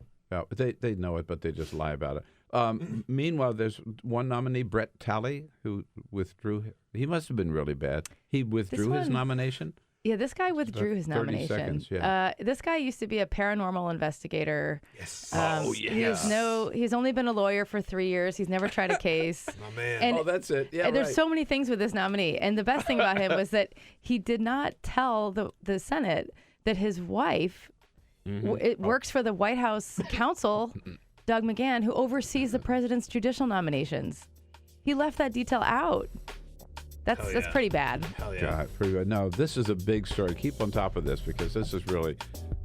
[SPEAKER 2] They know it, but they just lie about it. Meanwhile, there's one nominee, Brett Talley, who withdrew. He must have been really bad. He withdrew his nomination.
[SPEAKER 19] Yeah, this guy withdrew his nomination. This guy used to be a paranormal investigator.
[SPEAKER 3] Yes.
[SPEAKER 19] He's only been a lawyer for 3 years. He's never tried a case.
[SPEAKER 3] My man.
[SPEAKER 19] And,
[SPEAKER 2] that's it. Yeah,
[SPEAKER 19] and there's so many things with this nominee. And the best thing about him was that he did not tell the Senate that his wife works for the White House counsel, Doug McGahn, who oversees the president's judicial nominations. He left that detail out. That's pretty bad.
[SPEAKER 3] Hell yeah.
[SPEAKER 2] God, pretty bad. No, this is a big story. Keep on top of this because this is really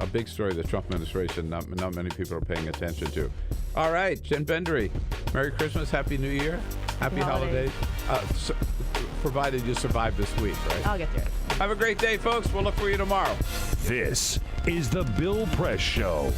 [SPEAKER 2] a big story the Trump administration not many people are paying attention to. All right, Jen Bendery, Merry Christmas, Happy New Year, Happy Holidays. Provided you survive this week, right?
[SPEAKER 19] I'll get through it.
[SPEAKER 2] Have a great day, folks. We'll look for you tomorrow.
[SPEAKER 1] This is the Bill Press Show.